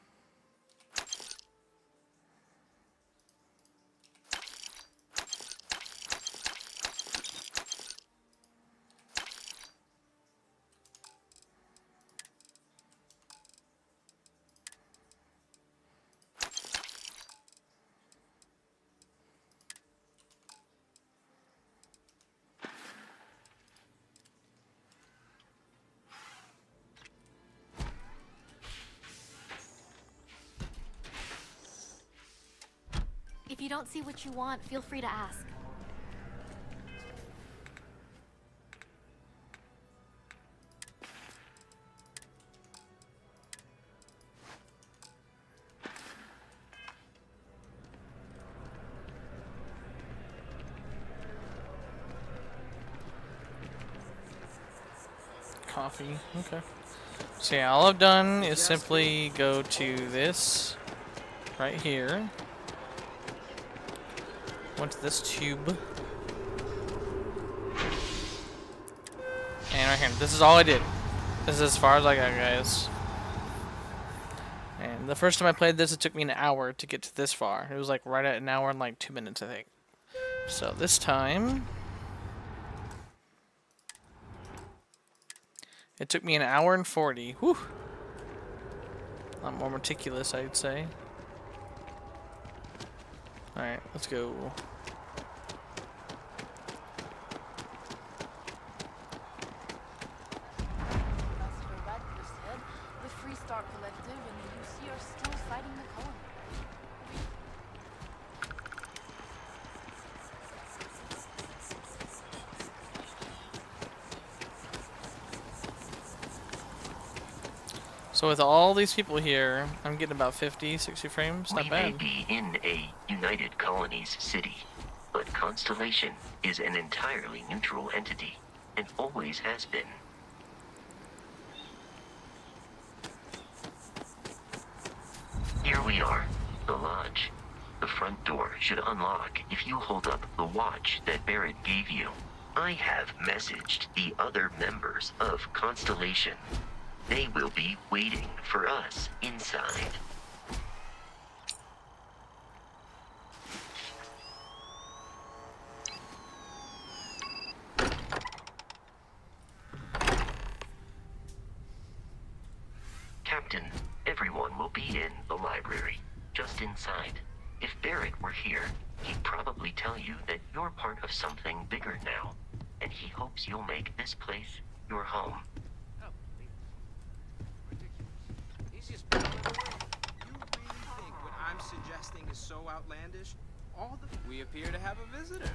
If you don't see what you want, feel free to ask. Coffee, okay. So yeah, all I've done is simply go to this right here. Went to this tube. And right here, this is all I did. This is as far as I got, guys. And the first time I played this, it took me an hour to get to this far. It was like right at an hour and like 2 minutes, I think. So this time, it took me an hour and 40. Whew. A lot more meticulous, I'd say. Alright, let's go. So with all these people here, I'm getting about 50, 60 frames. Not We bad. may be in a United Colonies city, but Constellation is an entirely neutral entity, and always has been. Here we are, the lodge. The front door should unlock if you hold up the watch that Barrett gave you. I have messaged the other members of Constellation. They will be waiting for us inside. Captain, everyone will be in the library, just inside. If Barrett were here, he'd probably tell you that you're part of something bigger now, and he hopes you'll make this place your home. Easiest plan in the world. You really think what I'm suggesting is so outlandish? We appear to have a visitor.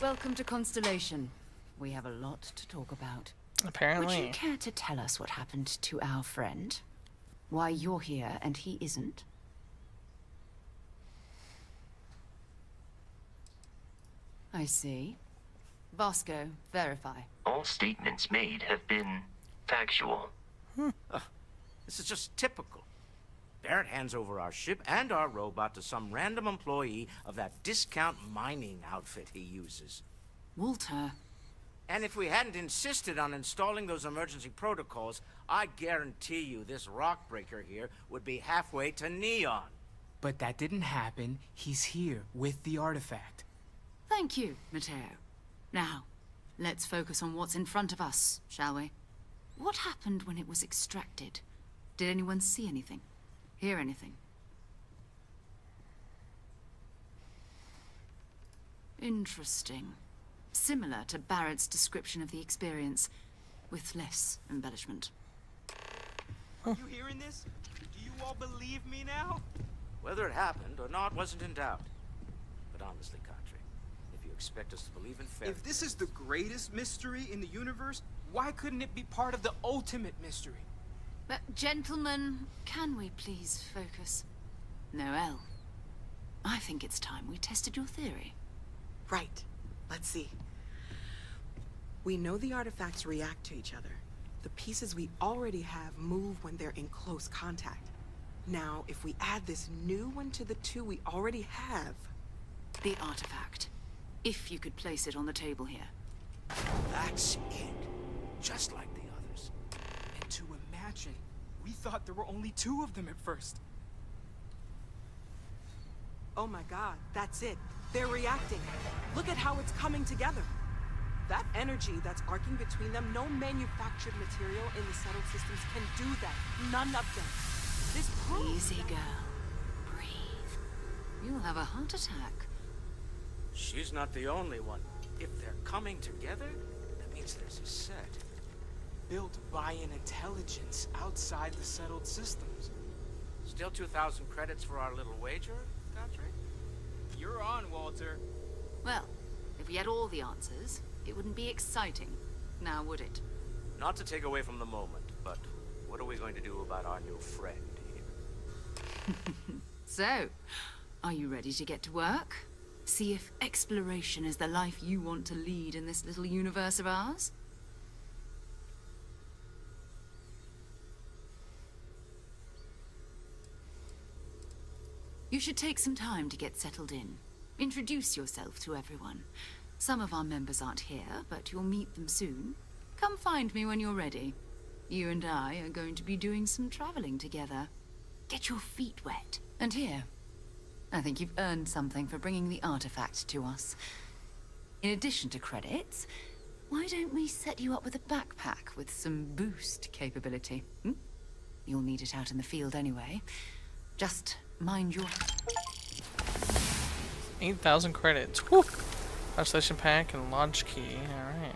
Welcome to Constellation. We have a lot to talk about. Apparently. Would you care to tell us what happened to our friend? Why you're here and he isn't? I see. Vasco, verify. All statements made have been factual. This is just typical. Barrett hands over our ship and our robot to some random employee of that discount mining outfit he uses. Walter. And if we hadn't insisted on installing those emergency protocols, I guarantee you this rock breaker here would be halfway to Neon. But that didn't happen. He's here with the artifact. Thank you, Matteo. Now, let's focus on what's in front of us, shall we? What happened when it was extracted? Did anyone see anything? Hear anything? Interesting. Similar to Barrett's description of the experience, with less embellishment. Are you hearing this? Do you all believe me now? Whether it happened or not wasn't in doubt. But honestly, Katri, if you expect us to believe in fairy If this is the greatest mystery in the universe, why couldn't it be part of the ultimate mystery? Gentlemen, can we please focus? Noel, I think it's time we tested your theory. Right. Let's see. We know the artifacts react to each other. The pieces we already have move when they're in close contact. Now, if we add this new one to the two we already have... The artifact. If you could place it on the table here. That's it. Just like the others. And to imagine, we thought there were only 2 of them at first. Oh my god, that's it. They're reacting. Look at how it's coming together. That energy that's arcing between them, no manufactured material in the settled systems can do that. None of them. This proves Easy, girl. Breathe. You'll have a heart attack. She's not the only one. If they're coming together, that means there's a set. Built by an intelligence outside the settled systems. Still 2,000 credits for our little wager, Godfrey? You're on, Walter. Well, if we had all the answers, it wouldn't be exciting, now would it? Not to take away from the moment, but what are we going to do about our new friend here? So, are you ready to get to work? See if exploration is the life you want to lead in this little universe of ours? You should take some time to get settled in. Introduce yourself to everyone. Some of our members aren't here, but you'll meet them soon. Come find me when you're ready. You and I are going to be doing some traveling together. Get your feet wet. And here, I think you've earned something for bringing the artifact to us. In addition to credits, why don't we set you up with a backpack with some boost capability? You'll need it out in the field anyway. Just mind your... 8,000 credits. Woo! Isolation pack and launch key. Alright.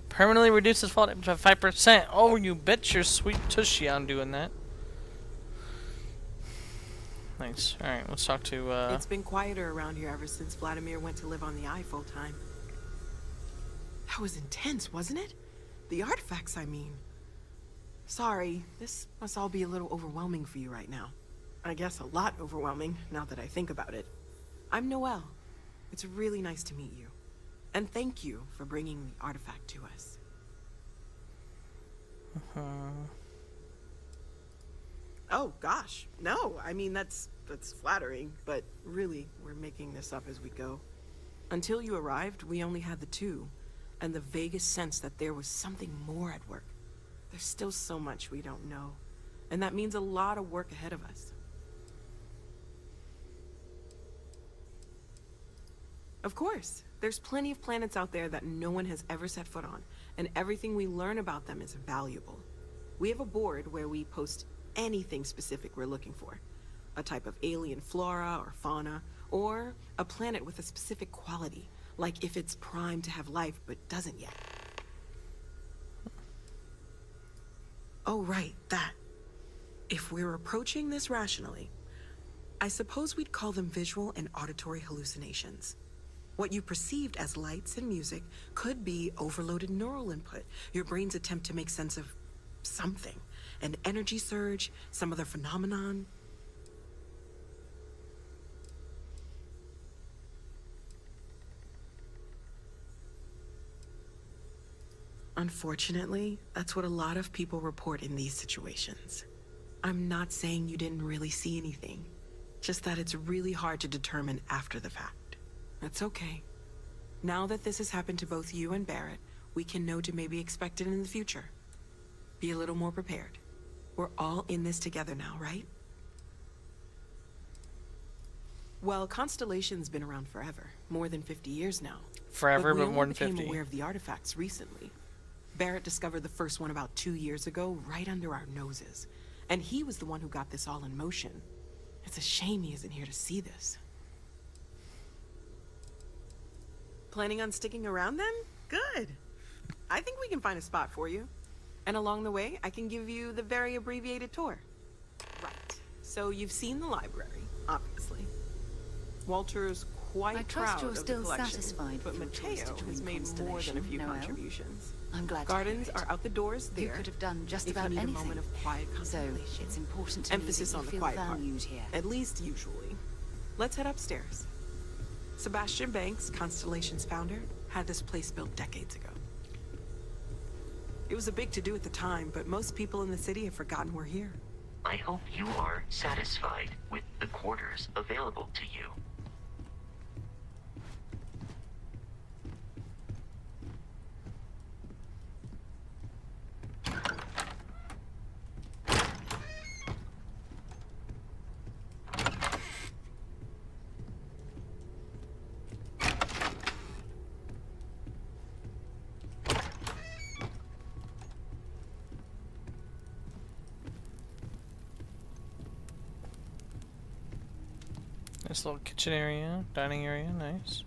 Permanently reduces fall damage by 5%. Oh, you bet your sweet tushy on doing that. Nice. Alright, let's talk to, It's been quieter around here ever since Vladimir went to live on the Eye full time. That was intense, wasn't it? The artifacts, I mean. Sorry, this must all be a little overwhelming for you right now. I guess a lot overwhelming, now that I think about it. I'm Noelle. It's really nice to meet you. And thank you for bringing the artifact to us. Oh, gosh. No, I mean, that's flattering, but really, we're making this up as we go. Until you arrived, we only had the 2, and the vaguest sense that there was something more at work. There's still so much we don't know, and that means a lot of work ahead of us. Of course, there's plenty of planets out there that no one has ever set foot on, and everything we learn about them is valuable. We have a board where we post anything specific we're looking for. A type of alien flora or fauna, or a planet with a specific quality, like if it's primed to have life but doesn't yet. Oh, right, that. If we're approaching this rationally, I suppose we'd call them visual and auditory hallucinations. What you perceived as lights and music could be overloaded neural input, your brain's attempt to make sense of something. An energy surge, some other phenomenon. Unfortunately, that's what a lot of people report in these situations. I'm not saying you didn't really see anything, just that it's really hard to determine after the fact. That's okay. Now that this has happened to both you and Barrett, we can know to maybe expect it in the future. Be a little more prepared. We're all in this together now, right? Well, Constellation's been around forever, more than 50 years now. Forever, but more than we only 50. became aware of the artifacts recently. Barrett discovered the first one about 2 years ago, right under our noses. And he was the one who got this all in motion. It's a shame he isn't here to see this. Planning on sticking around then? Good. I think we can find a spot for you. And along the way, I can give you the very abbreviated tour. Right. So you've seen the library, obviously. Walter's quite I trust proud you're of the still collection, satisfied but with your choice Mateo to has join made more than a Constellation, few Noel. contributions. I'm glad Gardens to hear it. are out the doors there. You could have done just if about you need anything. a moment of quiet So contemplation. it's important to Emphasis me on that the you quiet feel part. valued here. At least usually. Let's head upstairs. Sebastian Banks, Constellation's founder, had this place built decades ago. It was a big to-do at the time, but most people in the city have forgotten we're here. I hope you are satisfied with the quarters available to you. Nice little kitchen area, dining area, nice.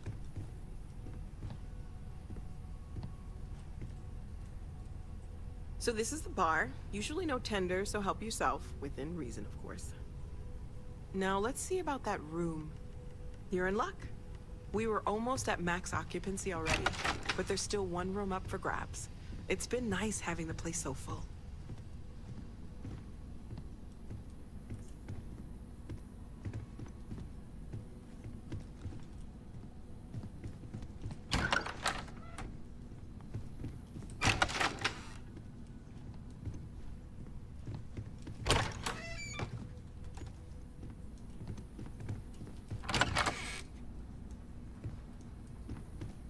So this is the bar. Usually no tender, so help yourself. Within reason, of course. Now let's see about that room. You're in luck. We were almost at max occupancy already, but there's still one room up for grabs. It's been nice having the place so full.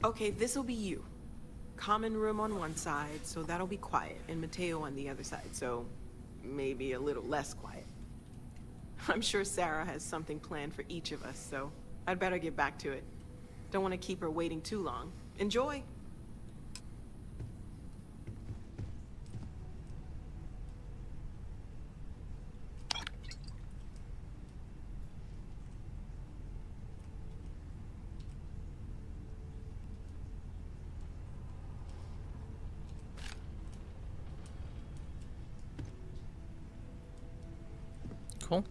Okay, this'll be you. Common room on one side, so that'll be quiet, and Mateo on the other side, so maybe a little less quiet. I'm sure Sarah has something planned for each of us, so I'd better get back to it. Don't want to keep her waiting too long. Enjoy! Cool.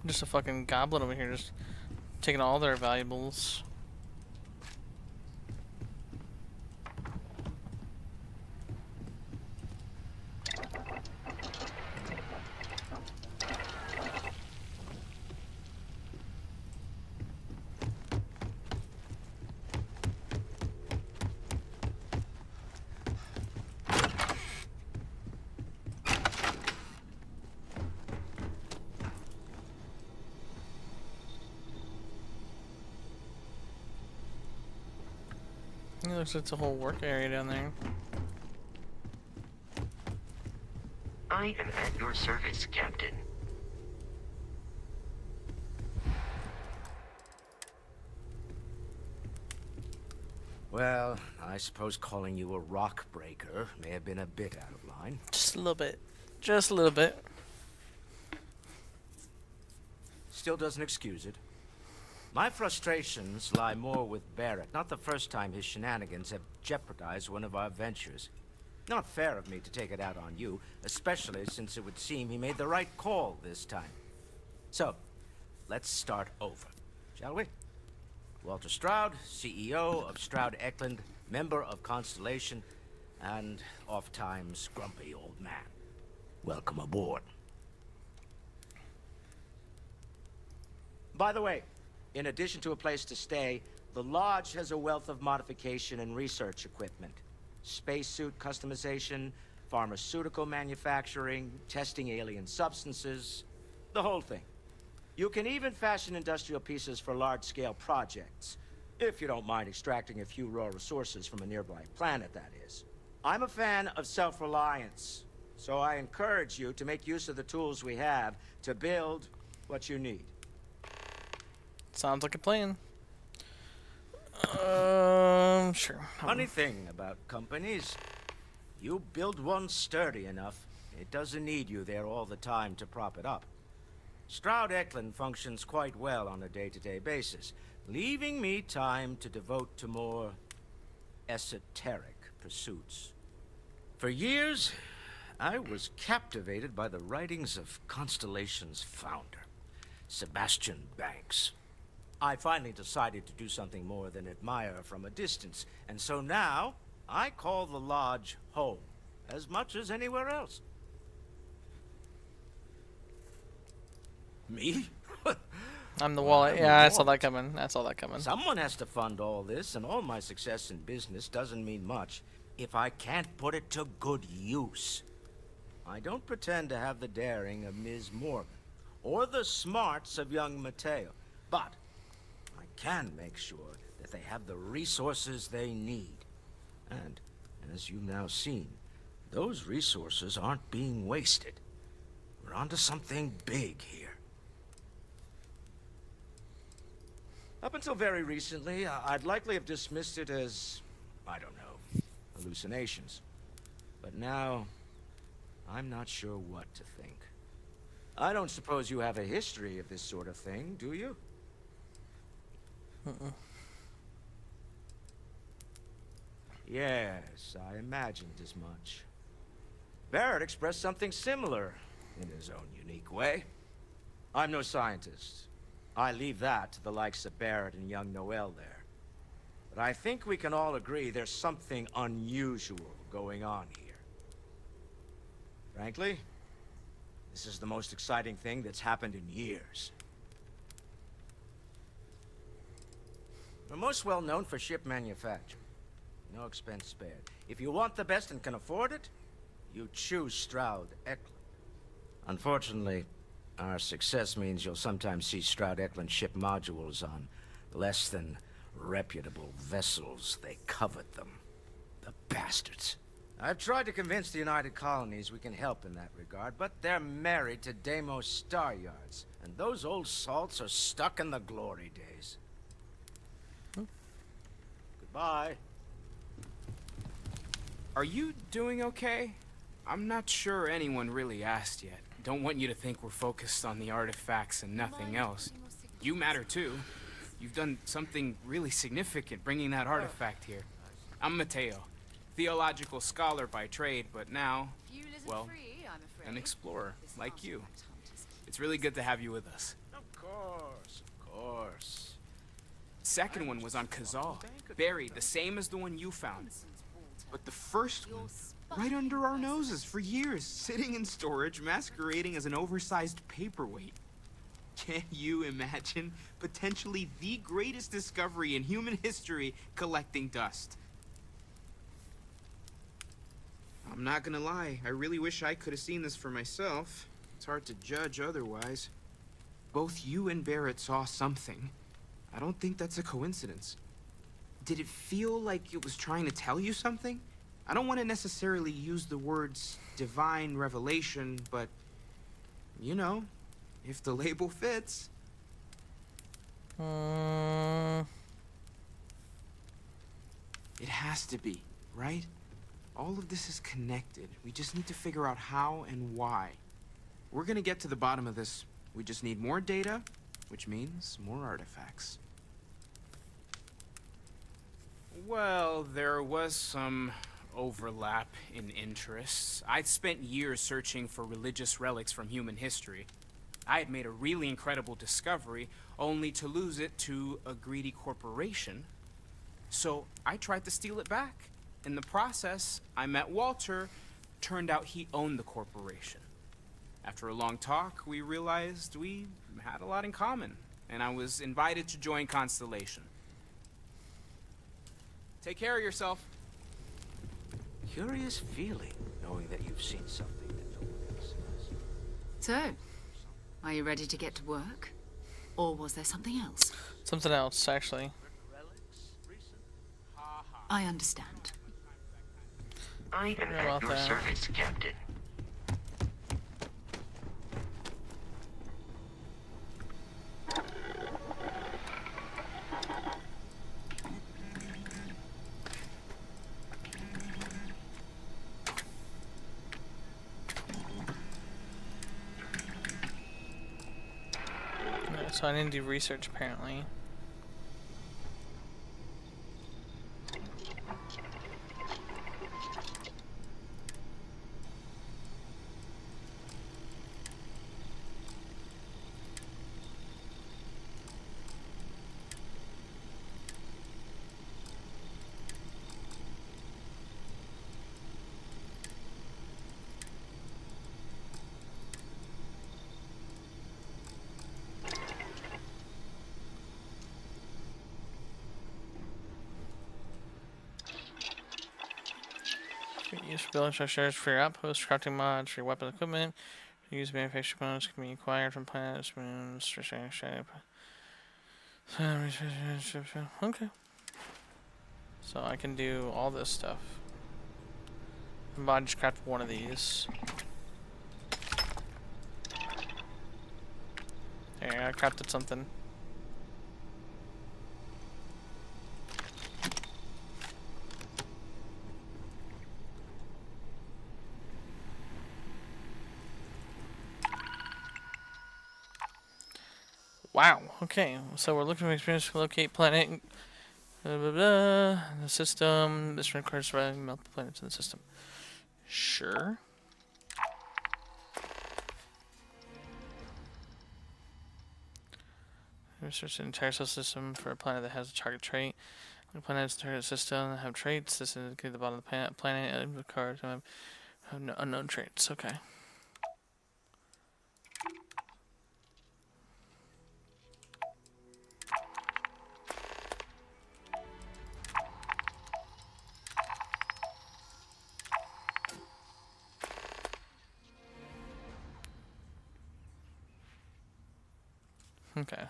Just a fucking goblin over here, just taking all their valuables. It looks like it's a whole work area down there. I am at your service, Captain. Well, I suppose calling you a rock breaker may have been a bit out of line. Just a little bit. Just a little bit. Still doesn't excuse it. My frustrations lie more with Barrett. Not the first time his shenanigans have jeopardized one of our ventures. Not fair of me to take it out on you, especially since it would seem he made the right call this time. So, let's start over, shall we? Walter Stroud, CEO of Stroud Eklund, member of Constellation, and oft-times grumpy old man. Welcome aboard. By the way, in addition to a place to stay, the Lodge has a wealth of modification and research equipment. Spacesuit customization, pharmaceutical manufacturing, testing alien substances, the whole thing. You can even fashion industrial pieces for large-scale projects, if you don't mind extracting a few raw resources from a nearby planet, that is. I'm a fan of self-reliance, so I encourage you to make use of the tools we have to build what you need. Sounds like a plan. Sure. Funny thing about companies, you build one sturdy enough, it doesn't need you there all the time to prop it up. Stroud Eklund functions quite well on a day-to-day basis, leaving me time to devote to more esoteric pursuits. For years, I was captivated by the writings of Constellation's founder, Sebastian Banks. I finally decided to do something more than admire from a distance, and so now I call the Lodge home, as much as anywhere else. Me? I'm the wallet. Yeah, I saw that coming. I saw that coming. Someone has to fund all this, and all my success in business doesn't mean much if I can't put it to good use. I don't pretend to have the daring of Ms. Morgan, or the smarts of young Mateo, but I can make sure that they have the resources they need. And, as you've now seen, those resources aren't being wasted. We're onto something big here. Up until very recently, I'd likely have dismissed it as, I don't know, hallucinations. But now, I'm not sure what to think. I don't suppose you have a history of this sort of thing, do you? Yes, I imagined as much. Barrett expressed something similar, in his own unique way. I'm no scientist. I leave that to the likes of Barrett and young Noel there. But I think we can all agree there's something unusual going on here. Frankly, this is the most exciting thing that's happened in years. We're most well known for ship manufacture. No expense spared. If you want the best and can afford it, you choose Stroud Eklund. Unfortunately, our success means you'll sometimes see Stroud Eklund ship modules on less than reputable vessels. They covet them. The bastards. I've tried to convince the United Colonies we can help in that regard, but they're married to Deimos Star Yards, and those old salts are stuck in the glory days. Goodbye. Are you doing okay? I'm not sure anyone really asked yet. Don't want you to think we're focused on the artifacts and nothing else. You matter too. You've done something really significant bringing that artifact here. I'm Mateo, theological scholar by trade, but now, well, an explorer like you. It's really good to have you with us. Of course, of course. Second one was on Kazal, buried the same as the one you found. But the first one, right under our noses for years, sitting in storage, masquerading as an oversized paperweight. Can you imagine potentially the greatest discovery in human history collecting dust? I'm not gonna lie, I really wish I could have seen this for myself. It's hard to judge otherwise. Both you and Barrett saw something. I don't think that's a coincidence. Did it feel like it was trying to tell you something? I don't want to necessarily use the words divine revelation, but, you know, if the label fits. It has to be, right? All of this is connected. We just need to figure out how and why. We're gonna get to the bottom of this. We just need more data, which means more artifacts. Well, there was some overlap in interests. I'd spent years searching for religious relics from human history. I had made a really incredible discovery, only to lose it to a greedy corporation. So I tried to steal it back. In the process, I met Walter. Turned out he owned the corporation. After a long talk, we realized we had a lot in common, and I was invited to join Constellation. Take care of yourself. Curious feeling, knowing that you've seen something that no one else has. So, are you ready to get to work? Or was there something else? Something else, actually. I understand. I am at your service, Captain. So I need to do research, apparently. Use for building structures for your outposts, crafting mods for your weapon equipment. Use manufactured components can be acquired from planets, moons, okay. So I can do all this stuff. I just craft one of these. There, I crafted something. Wow, okay, so we're looking for experience to locate planet blah, blah, blah, the system. This requires surviving multiple planets in the system. Sure. Research the entire solar system for a planet that has a target trait. The planets in the target system have traits. This indicates the bottom of the planet and the cards have unknown traits. Okay. Okay.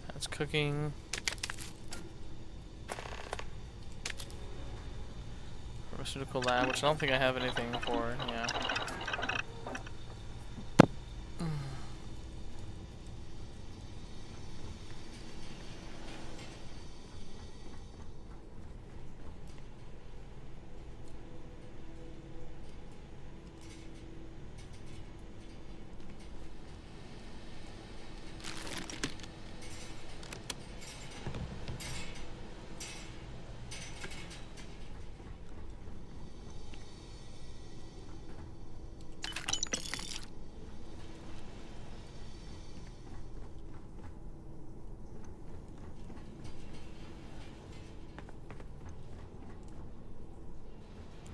That's cooking. Pharmaceutical lab, which I don't think I have anything for, yeah.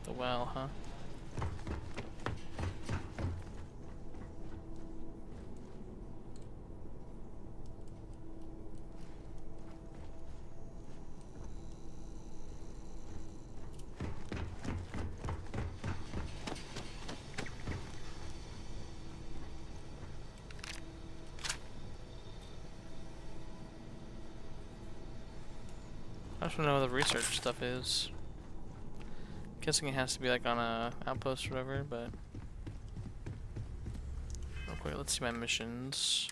The well, huh? I just want to know what the research stuff is. Guessing it has to be like on a outpost or whatever, but real quick, let's see my missions.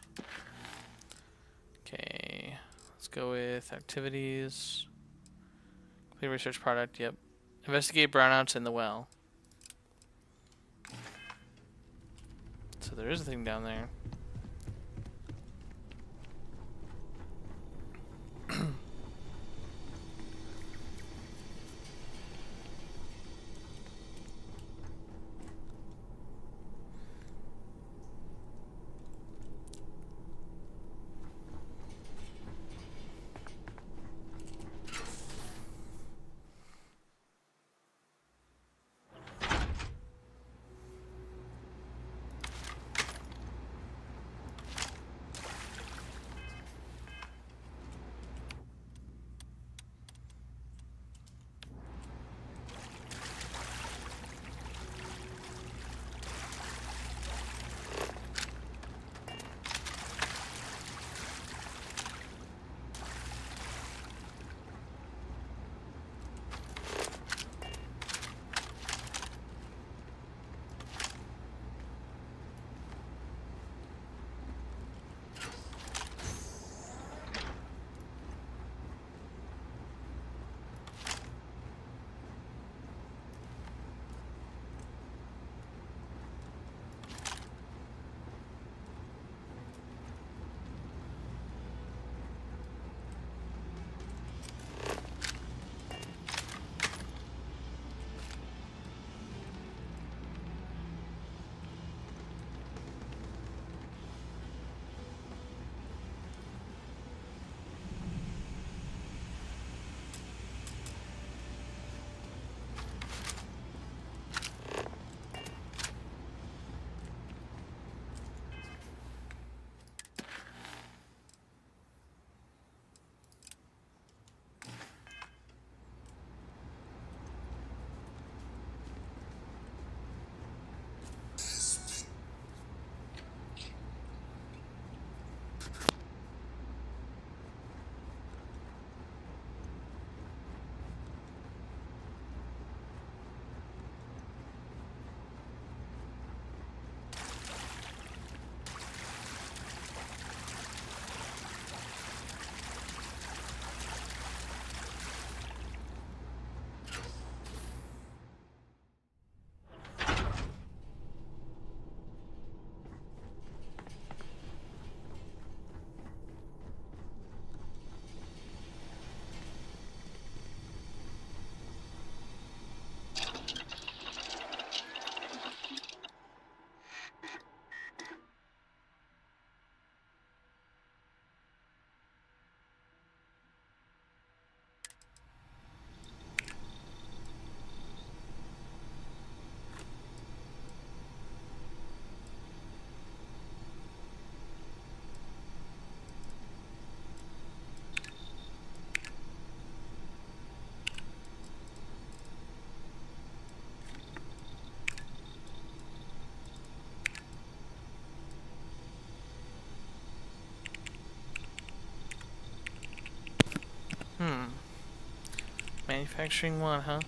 Okay, let's go with activities. Complete research product, yep. Investigate brownouts in the well. So there is a thing down there. Manufacturing one, huh?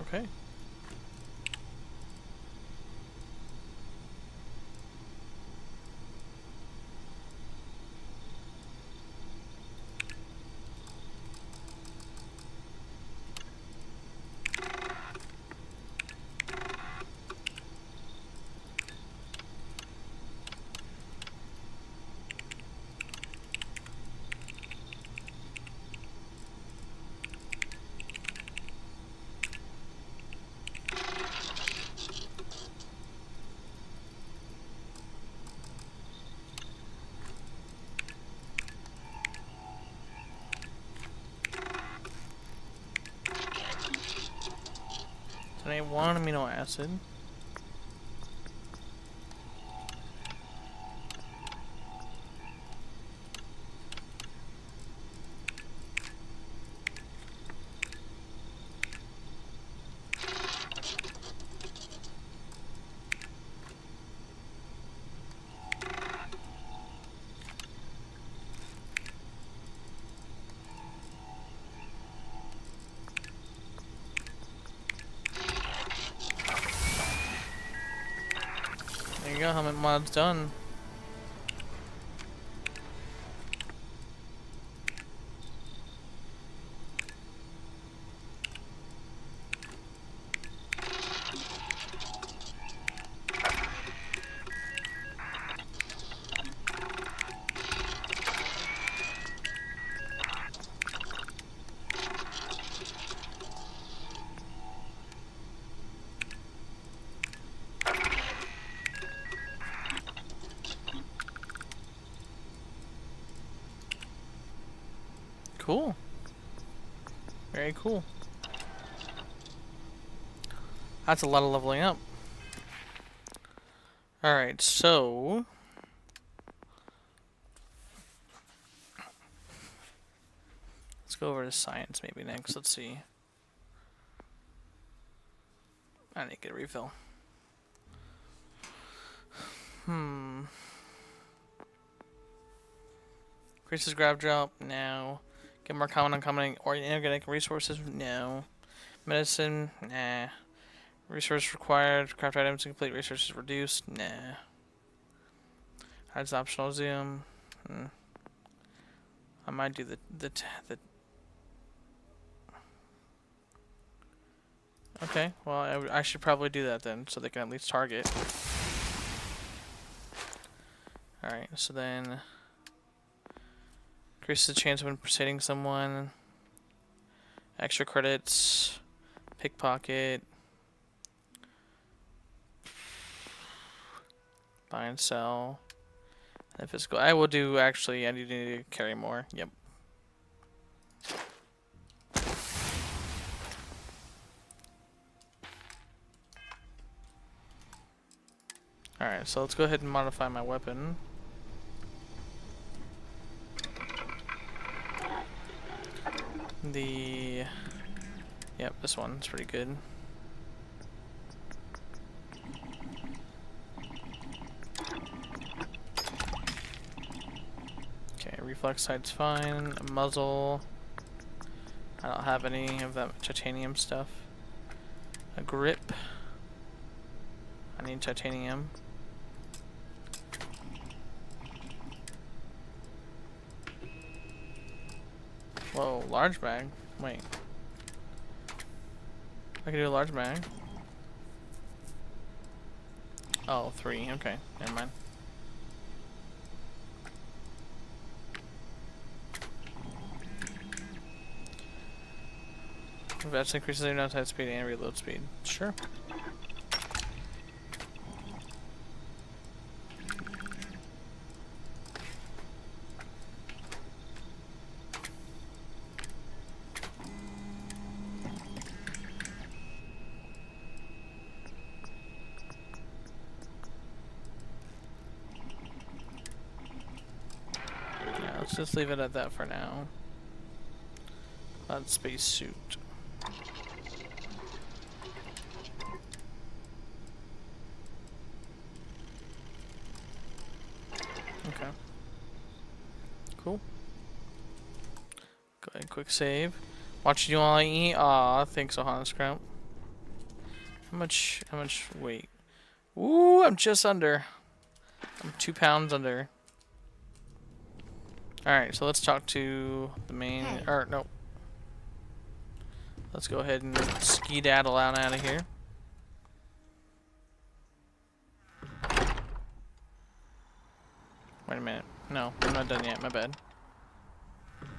Okay. Eliminate one amino acid. There you go, helmet mod's done. Cool. Very cool. That's a lot of leveling up. Alright, so... let's go over to science maybe next. Let's see. I need to get a refill. Increases grab drop? No. Get more common uncommon or inorganic resources? No. Medicine? Nah. Resource required. Craft items to complete resources reduced? Nah. Adds optional zoom. I might do the okay, well I should probably do that then, so they can at least target. Alright, so then increases the chance of impersonating someone. Extra credits. Pickpocket. Buy and sell. And physical. I will do actually. I need to carry more. Yep. Alright, so let's go ahead and modify my weapon. Yep, this one's pretty good. Okay, reflex sight's fine. A muzzle. I don't have any of that titanium stuff. A grip. I need titanium. Whoa, large bag? Wait. I can do a large bag. Oh, 3. Okay, never mind. That increases your attack speed and reload speed. Sure. Let's just leave it at that for now. Space suit. Okay. Cool. Go ahead, quick save. Watch you while I eat. Aw, thanks, Ohana Scrump. How much weight? Ooh, I'm just under. I'm 2 pounds under. Alright, so let's talk to the main, or no. Let's go ahead and skedaddle out of here. Wait a minute. No, I'm not done yet, my bad.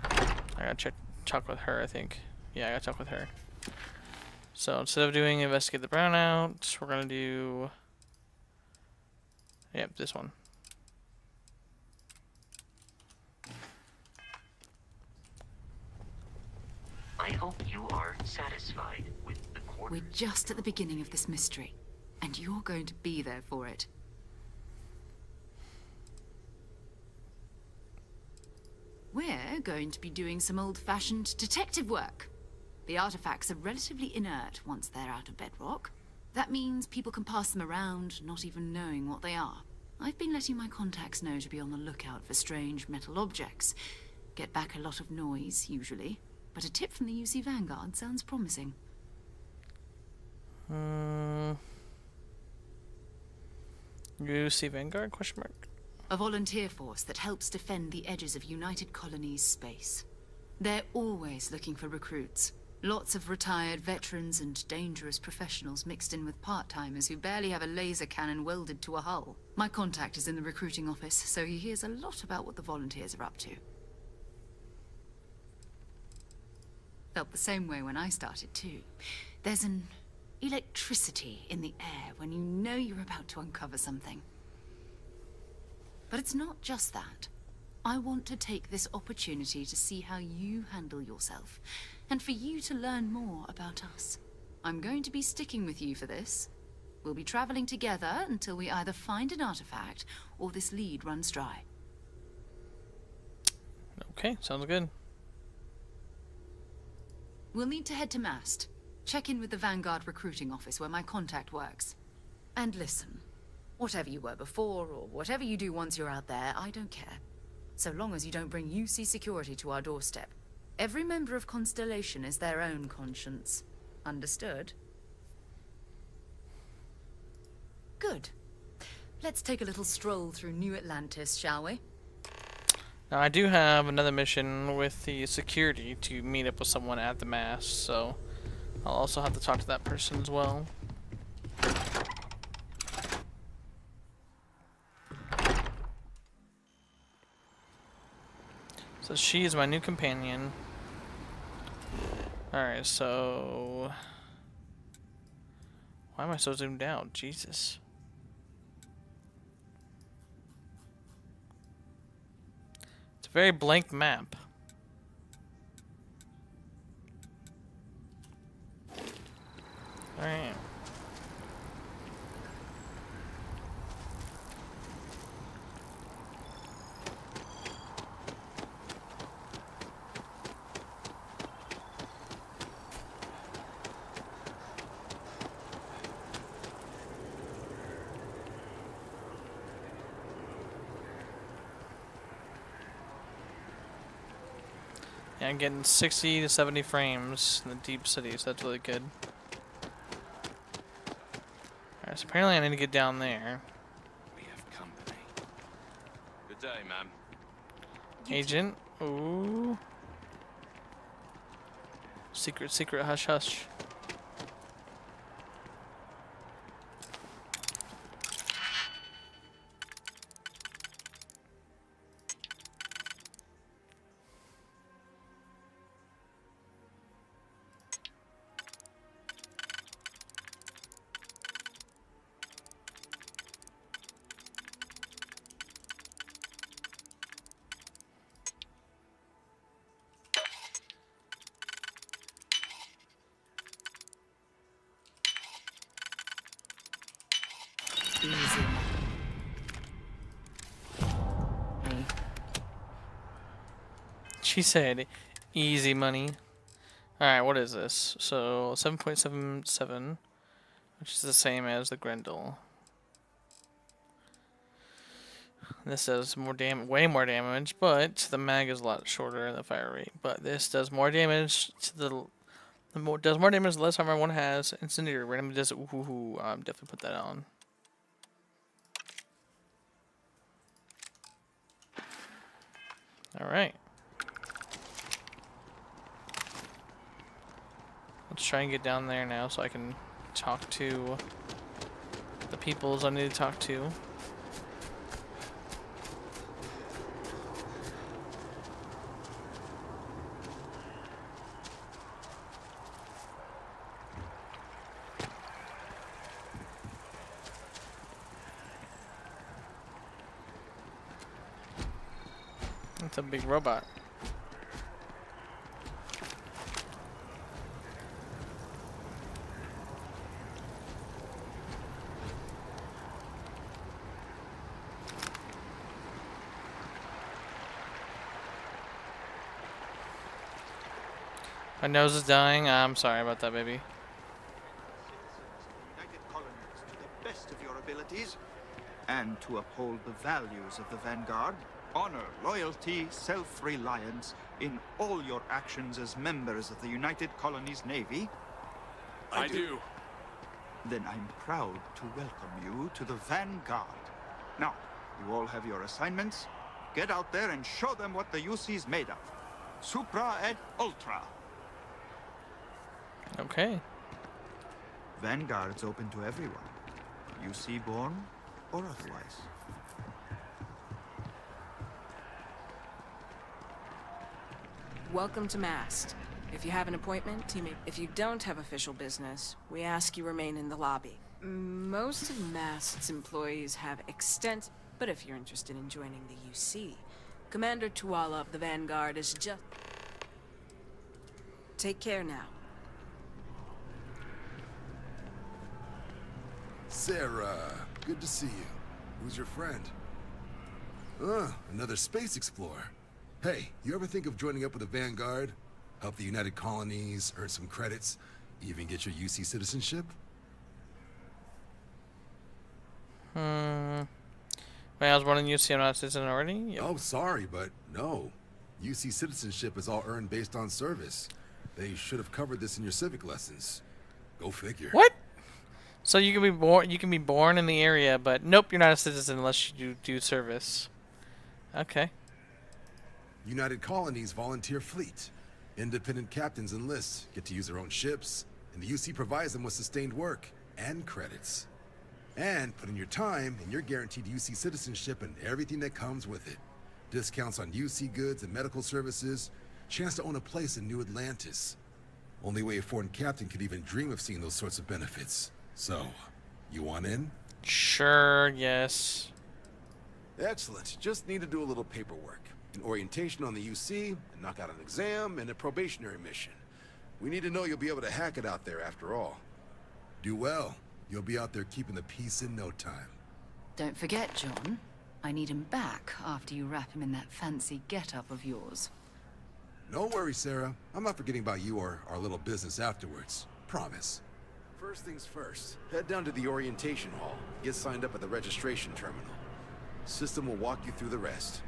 I gotta talk with her, I think. Yeah, I gotta talk with her. So instead of doing investigate the brownout, we're gonna do, yep, this one. I hope you are satisfied with the We're just at the beginning of this mystery, and you're going to be there for it. We're going to be doing some old-fashioned detective work. The artifacts are relatively inert once they're out of bedrock. That means people can pass them around, not even knowing what they are. I've been letting my contacts know to be on the lookout for strange metal objects. Get back a lot of noise, usually. But a tip from the UC Vanguard sounds promising. UC Vanguard, question mark? A volunteer force that helps defend the edges of United Colonies space. They're always looking for recruits. Lots of retired veterans and dangerous professionals mixed in with part-timers who barely have a laser cannon welded to a hull. My contact is in the recruiting office, so he hears a lot about what the volunteers are up to. Felt the same way when I started too. There's an electricity in the air when you know you're about to uncover something. But it's not just that. I want to take this opportunity to see how you handle yourself, and for you to learn more about us. I'm going to be sticking with you for this. We'll be traveling together until we either find an artifact or this lead runs dry. Okay, sounds good. We'll need to head to Mast. Check in with the Vanguard recruiting office where my contact works. And listen, whatever you were before or whatever you do once you're out there, I don't care. So long as you don't bring UC security to our doorstep. Every member of Constellation is their own conscience. Understood? Good. Let's take a little stroll through New Atlantis, shall we? Now I do have another mission with the security to meet up with someone at the mast, so I'll also have to talk to that person as well. So she is my new companion. Alright, so... Why am I so zoomed out? Jesus. It's a very blank map. Alright. Yeah, I'm getting 60 to 70 frames in the deep city, so that's really good. Alright, so apparently I need to get down there. We have company. Good day, ma'am. Agent. Ooh. Secret, secret, hush, hush. Easy. She said, easy money. Alright, what is this? So, 7.77, which is the same as the Grendel. This does more damage, way more damage, but the mag is a lot shorter in the fire rate. But this does more damage to does more damage the less armor one has. Incendiary randomly does ooh, definitely put that on. Alright. Let's try and get down there now so I can talk to the peoples I need to talk to. It's a big robot. My nose is dying. I'm sorry about that, baby. United Colonies to the best of your abilities, and to uphold the values of the Vanguard, honor, loyalty, self-reliance in all your actions as members of the United Colonies Navy. I do. Then I'm proud to welcome you to the Vanguard. Now, you all have your assignments. Get out there and show them what the UC's made of. Supra et Ultra. Okay. Vanguard's open to everyone. UC born or otherwise. Welcome to Mast. If you have an appointment, you may... If you don't have official business, we ask you remain in the lobby. Most of Mast's employees have extent, but if you're interested in joining the UC, Commander Tuala of the Vanguard is just... Take care now. Sarah, good to see you. Who's your friend? Another space explorer. Hey, you ever think of joining up with the Vanguard? Help the United Colonies, earn some credits, even get your UC citizenship? Wait, I was born in UC, I'm not a citizen already? Yep. Oh, sorry, but no. UC citizenship is all earned based on service. They should have covered this in your civic lessons. Go figure. What? So you can be born in the area, but nope, you're not a citizen unless you do service. Okay. United Colonies volunteer fleet. Independent captains enlist, get to use their own ships, and the UC provides them with sustained work and credits. And put in your time, and you're guaranteed UC citizenship and everything that comes with it. Discounts on UC goods and medical services, chance to own a place in New Atlantis. Only way a foreign captain could even dream of seeing those sorts of benefits. So, you want in? Sure, yes. Excellent. Just need to do a little paperwork. An orientation on the UC, and knock out an exam, and a probationary mission. We need to know you'll be able to hack it out there after all. Do well. You'll be out there keeping the peace in no time. Don't forget, John. I need him back after you wrap him in that fancy get-up of yours. No worries, Sarah. I'm not forgetting about you or our little business afterwards. Promise. First things first, head down to the orientation hall. Get signed up at the registration terminal. System will walk you through the rest.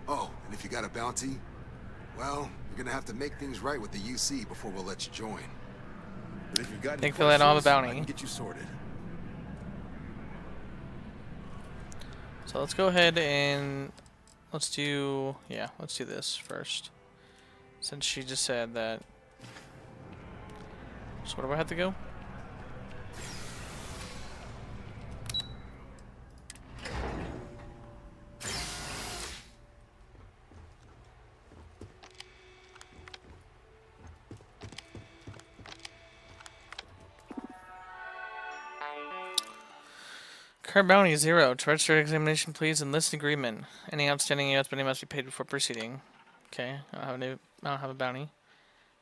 Oh, and if you got a bounty, well, you're gonna have to make things right with the UC before we'll let you join. But if you've got any Thankfully, I don't have a questions, bounty. I can get you sorted. So let's go ahead and let's do this first. Since she just said that. So where do I have to go? Current bounty 0. To register examination, please enlist agreement. Any outstanding US bounty must be paid before proceeding. Okay, I don't have a bounty.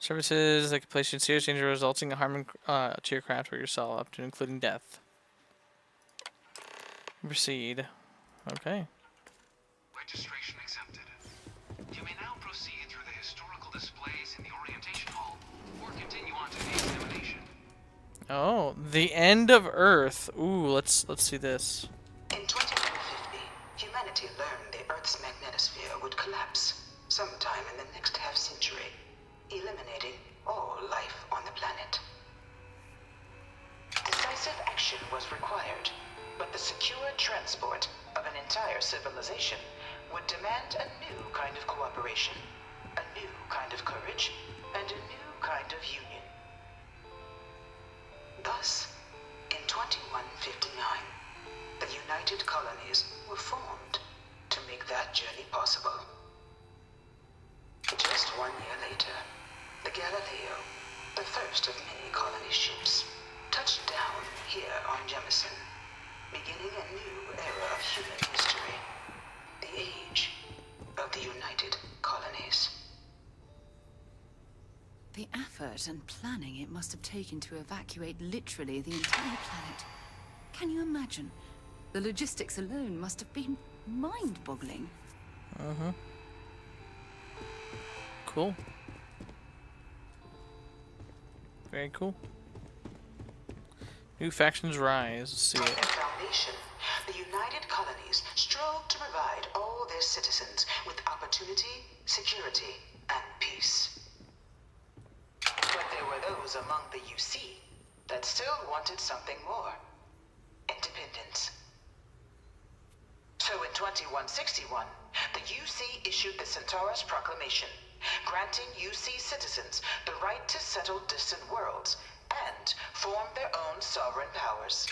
Services that can place you in serious danger resulting in harm to your craft or yourself, up to and including death. Proceed. Okay. Registration accepted. You may now proceed through the historical displays in the orientation hall, or continue on to the examination. Oh, the end of Earth. Ooh, let's see this. In 2150, humanity learned the Earth's magnetosphere would collapse sometime in the next half-century, eliminating all life on the planet. Decisive action was required, but the secure transport of an entire civilization would demand a new kind of cooperation, a new kind of courage, and a new kind of union. Thus, in 2159, the United Colonies were formed to make that journey possible. Just 1 year later, the Galileo, the first of many colony ships, touched down here on Jemison, beginning a new era of human history, the age of the United Colonies. The effort and planning it must have taken to evacuate literally the entire planet. Can you imagine? The logistics alone must have been mind-boggling. Cool. Very cool. New factions rise. Let's see From it. their foundation, the United Colonies strove to provide all their citizens with opportunity, security, and peace. But there were those among the UC that still wanted something more. Independence. So in 2161, the UC issued the Centaurus Proclamation, granting UC citizens the right to settle distant worlds and form their own sovereign powers.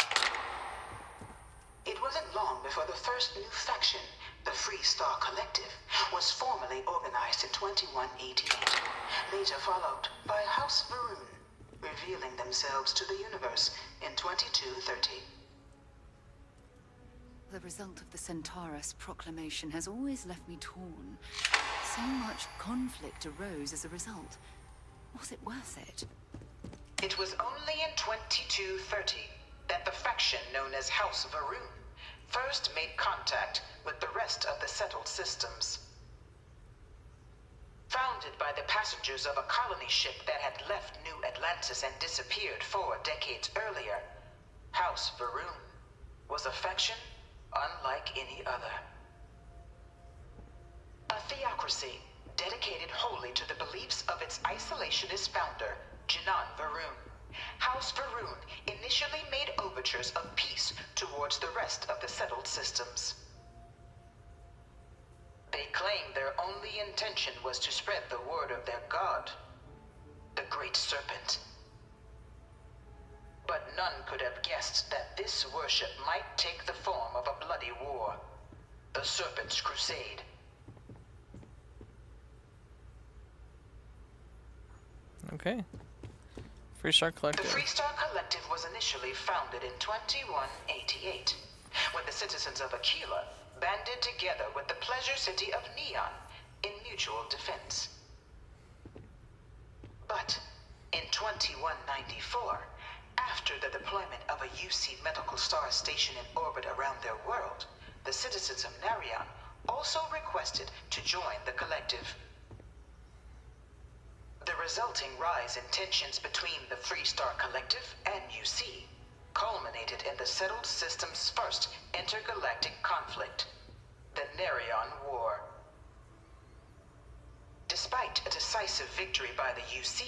It wasn't long before the first new faction, the Free Star Collective, was formally organized in 2188, later followed by House Vroom, revealing themselves to the universe in 2230. The result of the Centaurus Proclamation has always left me torn. So much conflict arose as a result. Was it worth it? It was only in 2230 that the faction known as House Vroom first made contact with the rest of the settled systems. Founded by the passengers of a colony ship that had left New Atlantis and disappeared 4 decades earlier, House Vroom was a faction unlike any other. A theocracy dedicated wholly to the beliefs of its isolationist founder, Jinan Vroom. House Vroom initially made overtures of peace towards the rest of the settled systems. They claimed their only intention was to spread the word of their god, the Great Serpent. But none could have guessed that this worship might take the form of a bloody war, the Serpent's Crusade. Okay. Free Star Collective. The Free Star Collective was initially founded in 2188, when the citizens of Aquila banded together with the pleasure city of Neon in mutual defense. But in 2194, after the deployment of a UC medical star station in orbit around their world, the citizens of Narion also requested to join the collective. The resulting rise in tensions between the Free Star Collective and UC culminated in the settled system's first intergalactic conflict, the Narion War. Despite a decisive victory by the UC,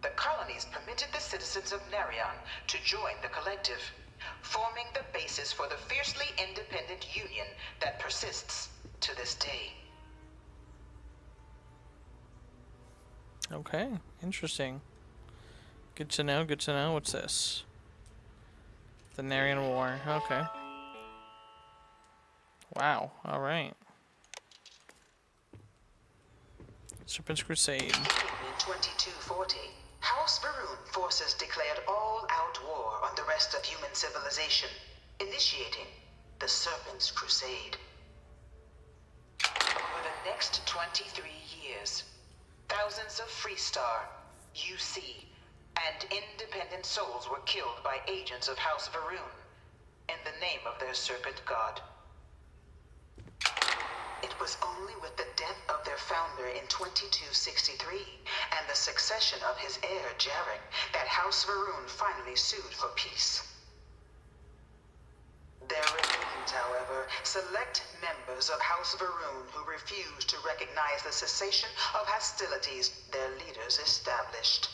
the colonies permitted the citizens of Narion to join the collective, forming the basis for the fiercely independent union that persists to this day. Okay, interesting. Good to know, good to know. What's this? The Narion War. Okay. Wow, alright. Serpent's Crusade. In 2240, House Vroom forces declared all-out war on the rest of human civilization, initiating the Serpent's Crusade. Over the next 23 years, thousands of Free Star, UC, and independent souls were killed by agents of House Vroom in the name of their serpent god. It was only with the death of their founder in 2263 and the succession of his heir, Jarek, that House Vroom finally sued for peace. There remained, however, select members of House Vroom who refused to recognize the cessation of hostilities their leaders established.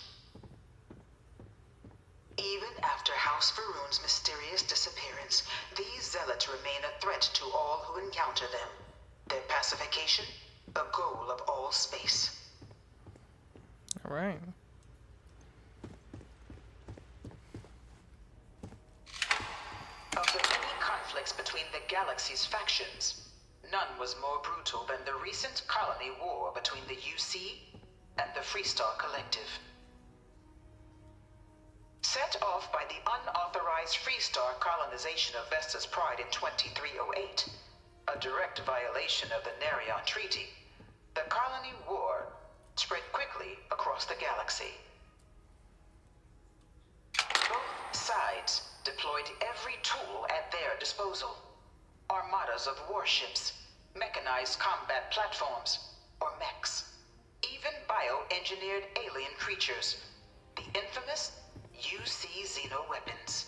Even after House Vroom's mysterious disappearance, these zealots remain a threat to all who encounter them. Their pacification, a goal of all space. Alright. Of the many conflicts between the galaxy's factions, none was more brutal than the recent colony war between the UC and the Free Star Collective. Set off by the unauthorized Free Star colonization of Vesta's Pride in 2308, a direct violation of the Narion Treaty, the colony war spread quickly across the galaxy. Both sides deployed every tool at their disposal. Armadas of warships, mechanized combat platforms, or mechs, even bioengineered alien creatures. the infamous UC Xeno weapons.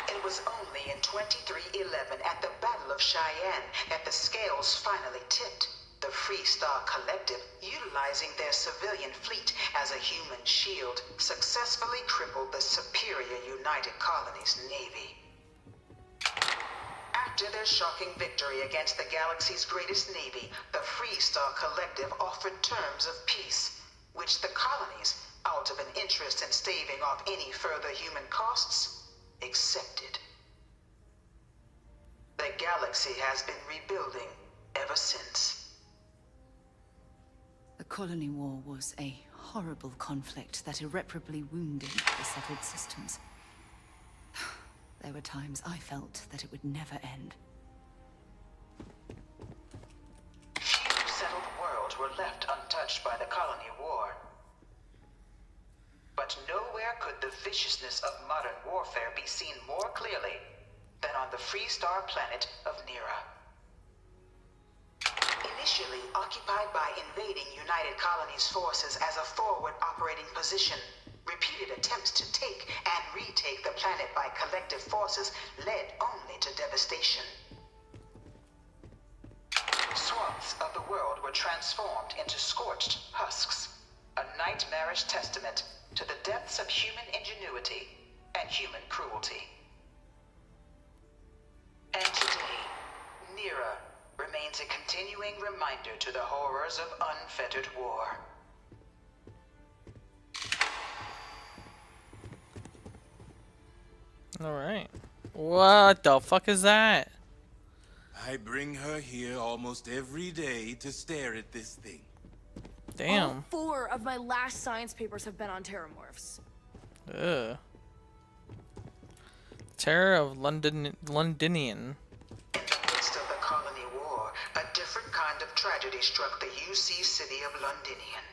It was only in 2311 at the Battle of Cheyenne that the scales finally tipped. The Freestar Collective, utilizing their civilian fleet as a human shield, successfully crippled the superior United Colonies Navy. After their shocking victory against the galaxy's greatest navy, the Freestar Collective offered terms of peace, which the colonies, out of an interest in staving off any further human costs, accepted. The galaxy has been rebuilding ever since. The Colony War was a horrible conflict that irreparably wounded the settled systems. There were times I felt that it would never end. Few settled worlds were left untouched by the Colony War. But nowhere could the viciousness of modern warfare be seen more clearly than on the Freestar planet of Nera. Initially occupied by invading United Colonies forces as a forward operating position, repeated attempts to take and retake the planet by collective forces led only to devastation. Swaths of the world were transformed into scorched husks, a nightmarish testament to the depths of human ingenuity and human cruelty. And today, Nera remains a continuing reminder to the horrors of unfettered war. Alright. What the fuck is that? I bring her here almost every day to stare at this thing. Damn. All 4 of my last science papers have been on terramorphs. Ugh. Terror of Londinian. In the midst of the Colony War, a different kind of tragedy struck the UC city of Londinian.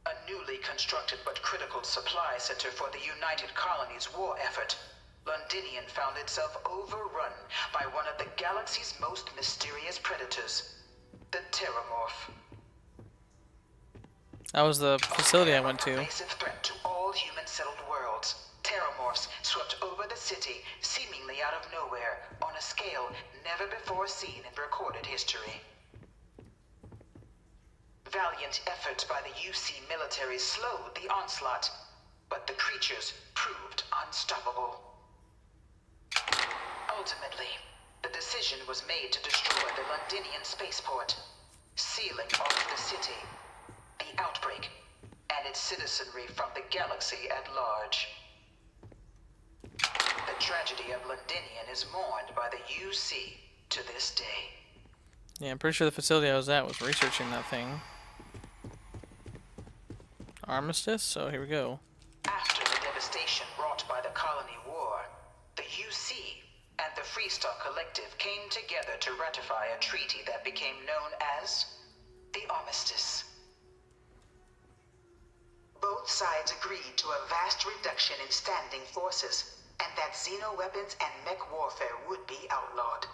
A newly constructed but critical supply center for the United Colonies' war effort, Londinian found itself overrun by one of the galaxy's most mysterious predators, the Terramorph. That was the facility I went to. A pervasive threat to all human-settled worlds, Terramorphs swept over the city, seemingly out of nowhere, on a scale never before seen in recorded history. Valiant efforts by the UC military slowed the onslaught, but the creatures proved unstoppable. Ultimately, the decision was made to destroy the Londinian spaceport, sealing off the city, the outbreak, and its citizenry from the galaxy at large. The tragedy of Londinian is mourned by the UC to this day. Yeah, I'm pretty sure the facility I was at was researching that thing. Armistice? So here we go. After the devastation wrought by the Colony War, the UC and the Freestar Collective came together to ratify a treaty that became known as the Armistice. Both sides agreed to a vast reduction in standing forces, and that xeno weapons and mech warfare would be outlawed.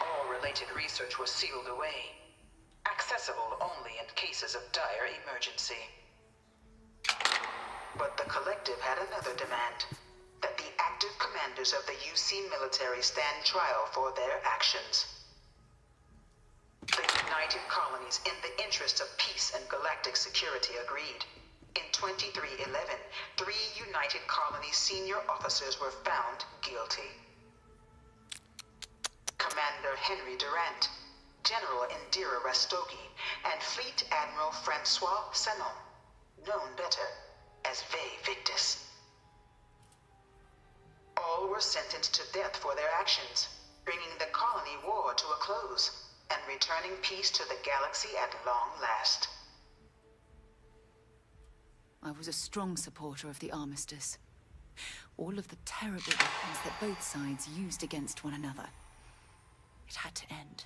All related research was sealed away, accessible only in cases of dire emergency. But the Collective had another demand, that the active commanders of the UC military stand trial for their actions. The United Colonies, in the interest of peace and galactic security, agreed. In 2311, 3 United Colonies senior officers were found guilty. Commander Henry Durant, General Indira Rastogi, and Fleet Admiral Francois Sanon, known better as Ve Victus. All were sentenced to death for their actions, bringing the Colony War to a close and returning peace to the galaxy at long last. I was a strong supporter of the Armistice. All of the terrible weapons that both sides used against one another. It had to end.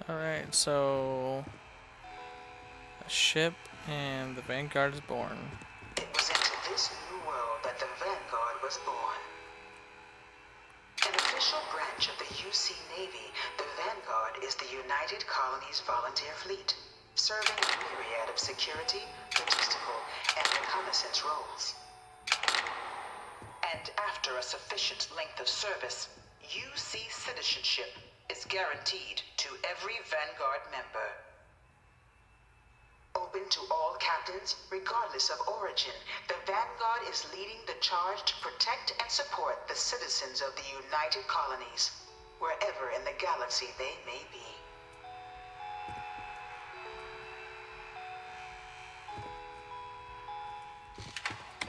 Alright, so a ship and the Vanguard is born. It was into this new world that the Vanguard was born. An official UC Navy, the Vanguard is the United Colonies Volunteer Fleet, serving a myriad of security, logistical, and reconnaissance roles. And after a sufficient length of service, UC citizenship is guaranteed to every Vanguard member. Open to all captains, regardless of origin, the Vanguard is leading the charge to protect and support the citizens of the United Colonies, wherever in the galaxy they may be.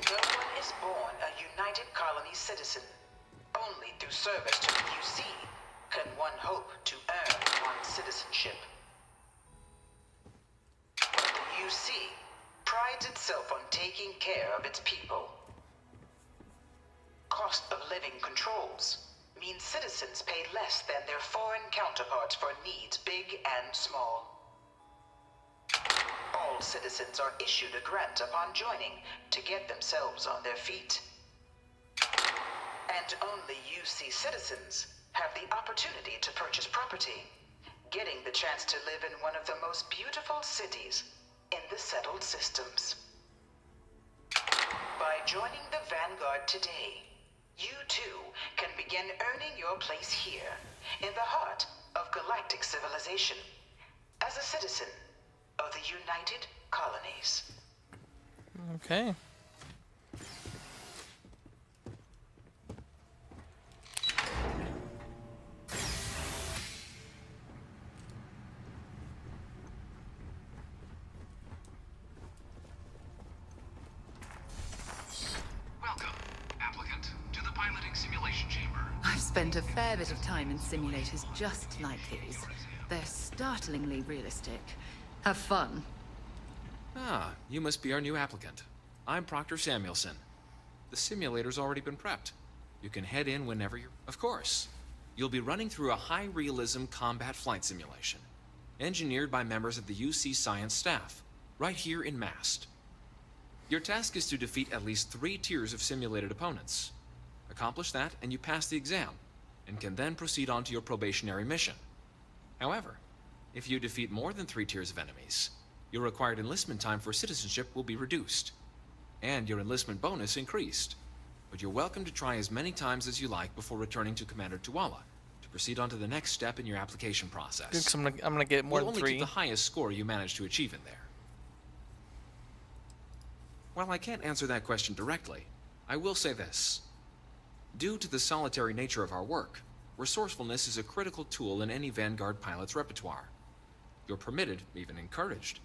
No one is born a United Colony citizen. Only through service to the UC can one hope to earn one's citizenship. But the UC prides itself on taking care of its people. Cost of living controls mean citizens pay less than their foreign counterparts for needs big and small. All citizens are issued a grant upon joining to get themselves on their feet. And only UC citizens have the opportunity to purchase property, getting the chance to live in one of the most beautiful cities in the settled systems. By joining the Vanguard today, you too can begin earning your place here, in the heart of galactic civilization, as a citizen of the United Colonies. Okay. Welcome, applicant, to the piloting simulation chamber. I've spent a fair bit of time in simulators just like these. They're startlingly realistic. Have fun. Ah, you must be our new applicant. I'm Proctor Samuelson. The simulator's already been prepped. You can head in whenever you're... Of course. You'll be running through a high-realism combat flight simulation, engineered by members of the UC science staff, right here in Mast. Your task is to defeat at least 3 tiers of simulated opponents. Accomplish that, and you pass the exam, and can then proceed on to your probationary mission. However, if you defeat more than 3 tiers of enemies, your required enlistment time for citizenship will be reduced, and your enlistment bonus increased. But you're welcome to try as many times as you like before returning to Commander Tuala to proceed on to the next step in your application process. Good, 'cause I'm gonna get more You'll than only 3. keep the highest score you manage to achieve in there. While I can't answer that question directly, I will say this. Due to the solitary nature of our work, resourcefulness is a critical tool in any Vanguard pilot's repertoire. You're permitted, even encouraged,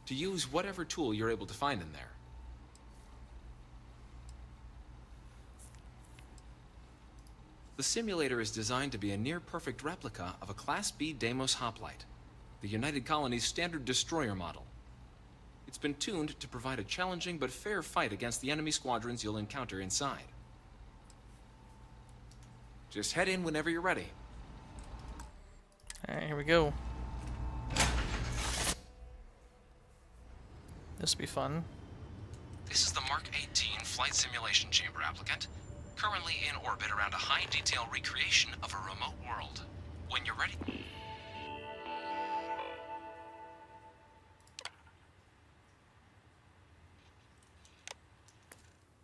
to use whatever tool you're able to find in there. The simulator is designed to be a near-perfect replica of a Class B Deimos hoplite, the United Colony's standard destroyer model. It's been tuned to provide a challenging but fair fight against the enemy squadrons you'll encounter inside. Just head in whenever you're ready. Alright, here we go. This will be fun. This is the Mark 18 Flight Simulation Chamber applicant, currently in orbit around a high-detail recreation of a remote world. When you're ready...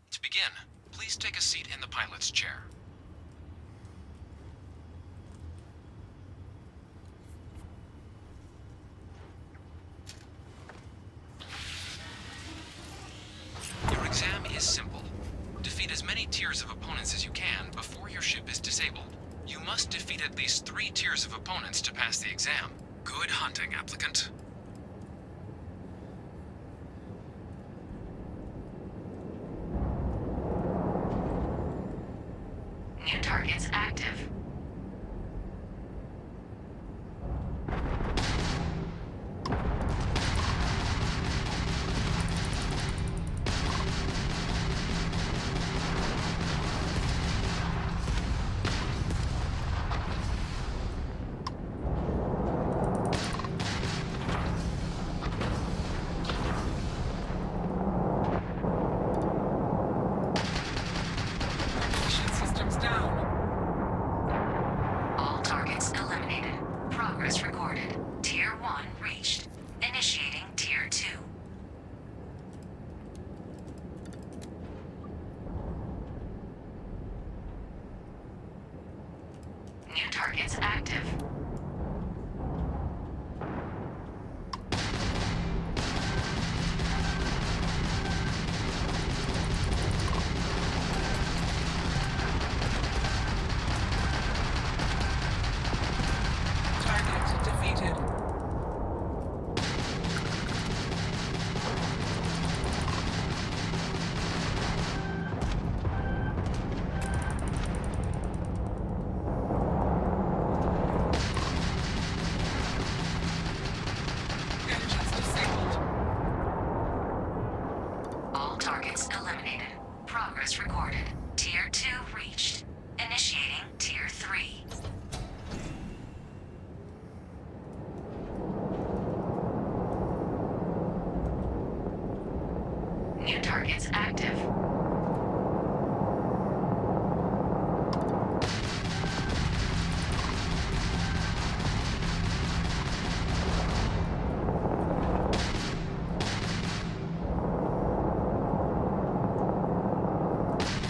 To begin, please take a seat in the pilot's chair. Your exam is simple. Defeat as many tiers of opponents as you can before your ship is disabled. You must defeat at least 3 tiers of opponents to pass the exam. Good hunting, applicant. New targets active. Mission systems down. New targets active. Target defeated. Engines disabled. All targets eliminated. Progress recorded. Tier 2 reached. Initiating Tier 3. New targets active.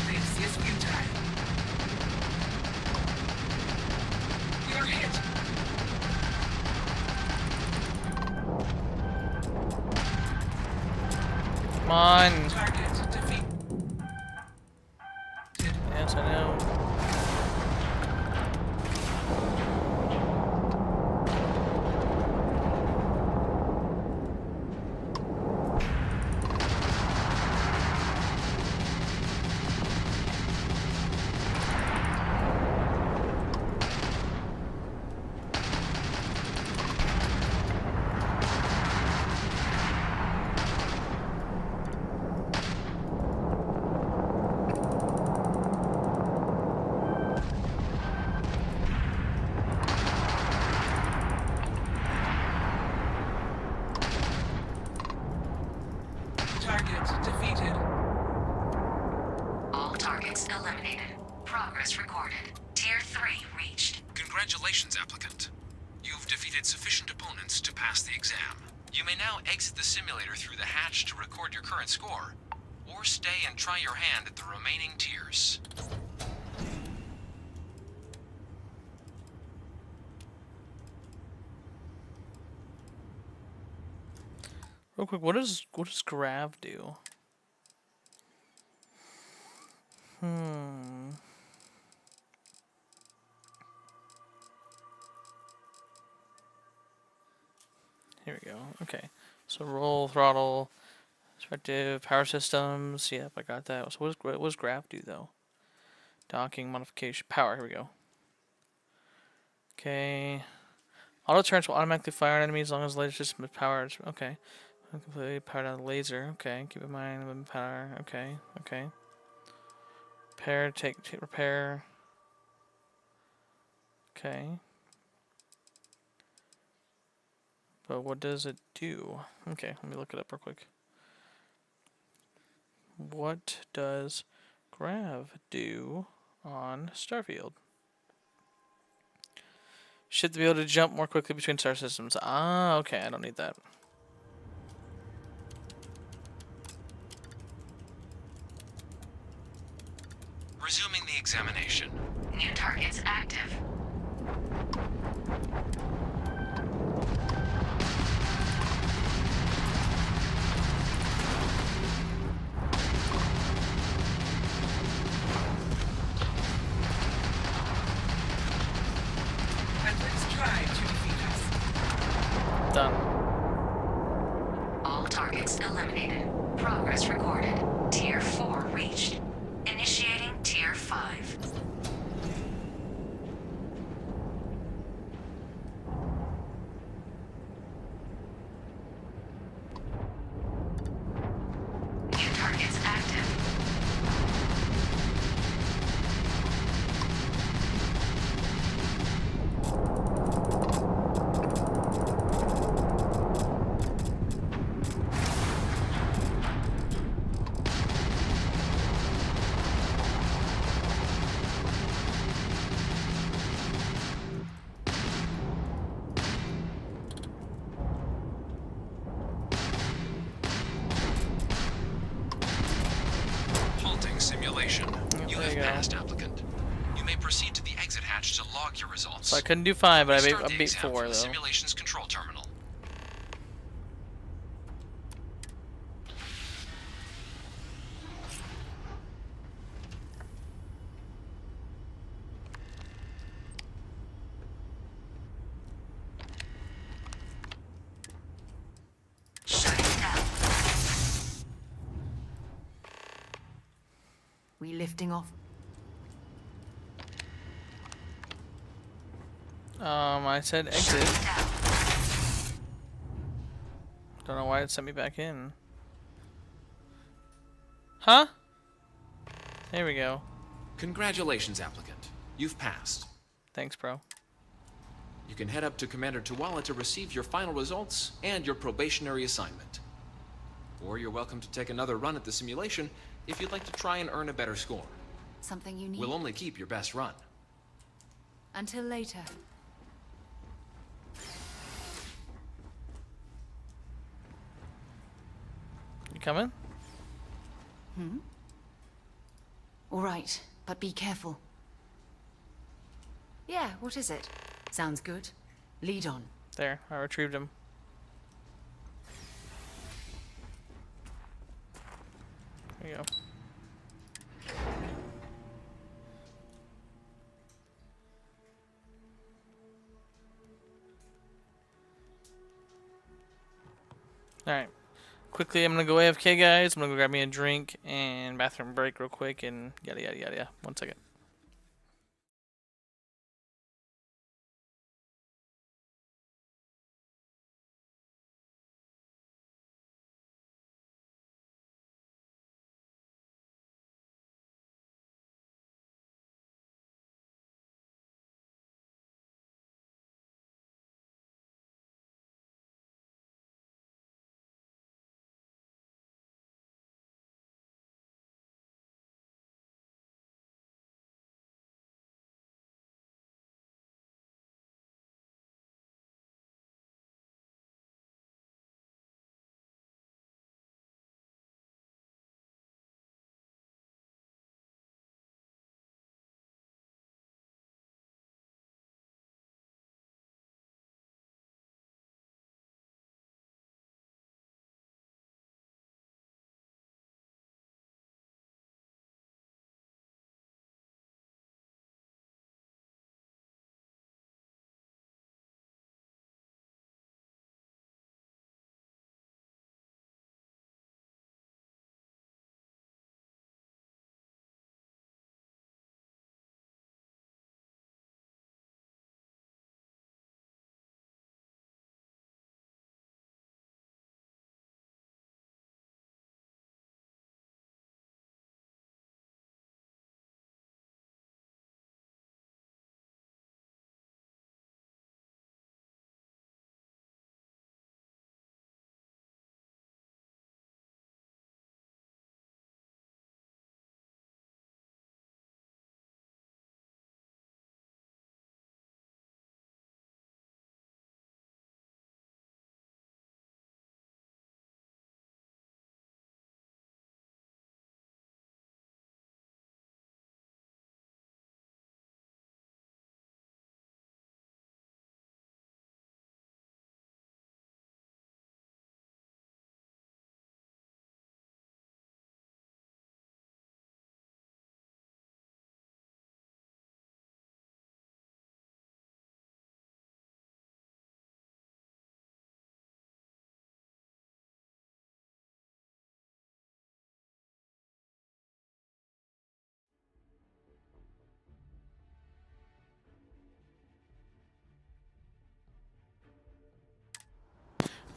This is futile. We are hit. Come on. Target defeat. Yes, I know. Target defeated. All targets eliminated. Progress recorded. Tier 3 reached. Congratulations, applicant. You've defeated sufficient opponents to pass the exam. You may now exit the simulator through the hatch to record your current score, or stay and try your hand at the remaining tiers. Real quick, what does grav do? Here we go. Okay. So roll, throttle, perspective, power systems. Yep, I got that. So what does grav do though? Docking, modification, power. Here we go. Okay. Auto turrets will automatically fire on enemies as long as the laser system is powered. Okay. Completely powered on the laser. Okay. Keep in mind limit power. Okay. Okay. Repair. Take repair. Okay. But what does it do? Okay, let me look it up real quick. What does grav do on Starfield? Should be able to jump more quickly between star systems. Ah, okay, I don't need that. Resuming the examination. New targets active. At least try to defeat us. Done. All targets eliminated. Progress recorded. Tier 4 reached. Initiating Tier 5. New targets active. Halting simulation. You have passed, applicant. You may proceed to the exit hatch badge to log your results. So I couldn't do 5, but I Start the beat exam 4 from though. the simulation's control terminal. We lifting off? I said exit. Don't know why it sent me back in. Huh? There we go. Congratulations, applicant. You've passed. Thanks, bro. You can head up to Commander Tuwala to receive your final results and your probationary assignment. Or you're welcome to take another run at the simulation if you'd like to try and earn a better score. Something you need? We'll only keep your best run. Until later. You coming? All right, but be careful. Yeah, what is it? Sounds good. Lead on. There, I retrieved him. There you go. Alright. Quickly, I'm gonna go AFK, guys. I'm gonna go grab me a drink and bathroom break real quick and yada yada yada. 1 second.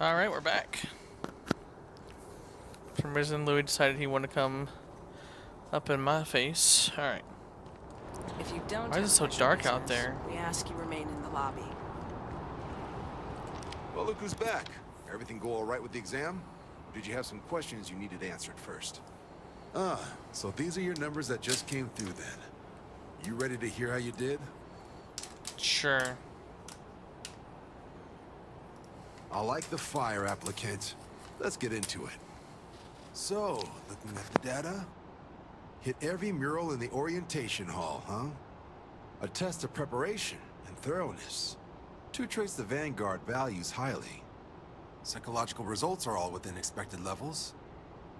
Alright, we're back. For some reason, Louis decided he wanted to come up in my face. Alright. If you don't Why is it so dark out there? We ask you remain in the lobby. Well, look who's back. Everything go all right with the exam? Or did you have some questions you needed answered first? Ah, so these are your numbers that just came through then. You ready to hear how you did? Sure. I like the fire, applicant. Let's get into it. So, looking at the data, hit every mural in the orientation hall, huh? A test of preparation and thoroughness. Two traits the Vanguard values highly. Psychological results are all within expected levels.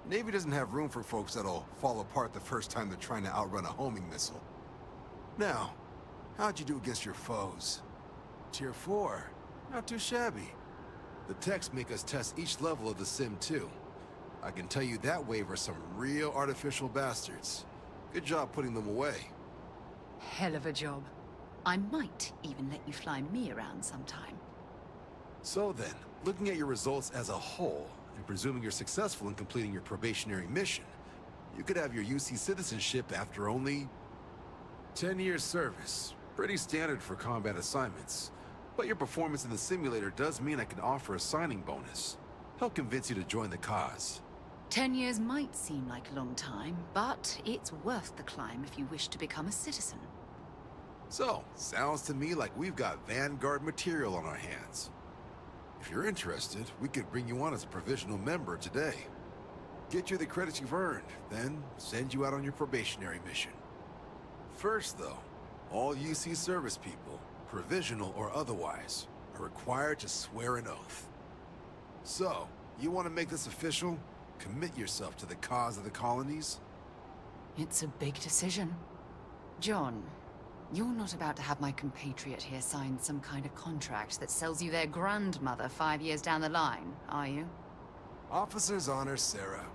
Navy doesn't have room for folks that'll fall apart the first time they're trying to outrun a homing missile. Now, how'd you do against your foes? Tier 4. Not too shabby. The techs make us test each level of the sim too. I can tell you that wave are some real artificial bastards. Good job putting them away. Hell of a job. I might even let you fly me around sometime. So then, looking at your results as a whole, and presuming you're successful in completing your probationary mission, you could have your UC citizenship after only 10 years service. Pretty standard for combat assignments. But your performance in the simulator does mean I can offer a signing bonus. Help convince you to join the cause. 10 years might seem like a long time, but it's worth the climb if you wish to become a citizen. So, sounds to me like we've got Vanguard material on our hands. If you're interested, we could bring you on as a provisional member today. Get you the credits you've earned, then send you out on your probationary mission. First though, all UC service people, provisional or otherwise, are required to swear an oath. So, you want to make this official? Commit yourself to the cause of the colonies? It's a big decision. John, you're not about to have my compatriot here sign some kind of contract that sells you their grandmother 5 years down the line, are you? Officer's honor, Sarah.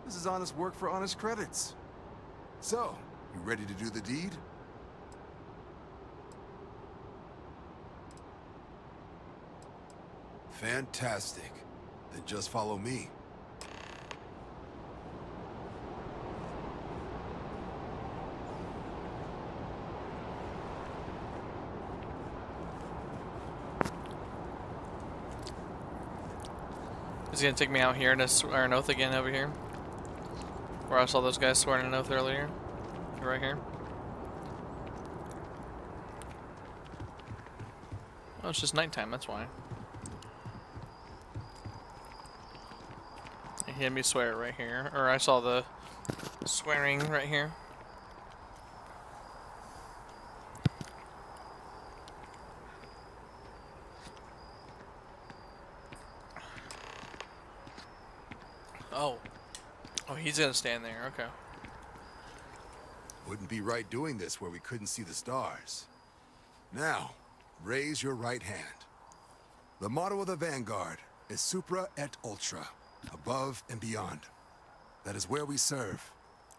This is honest work for honest credits. So, you ready to do the deed? Fantastic. Then just follow me. He's gonna take me out here to swear an oath again over here. Where I saw those guys swearing an oath earlier. Right here. Oh, it's just nighttime, that's why. He had me swear it right here. Or I saw the swearing right here. Oh. Oh, he's gonna stand there, okay. Wouldn't be right doing this where we couldn't see the stars. Now, raise your right hand. The motto of the Vanguard is Supra et Ultra, above and beyond. That is where we serve,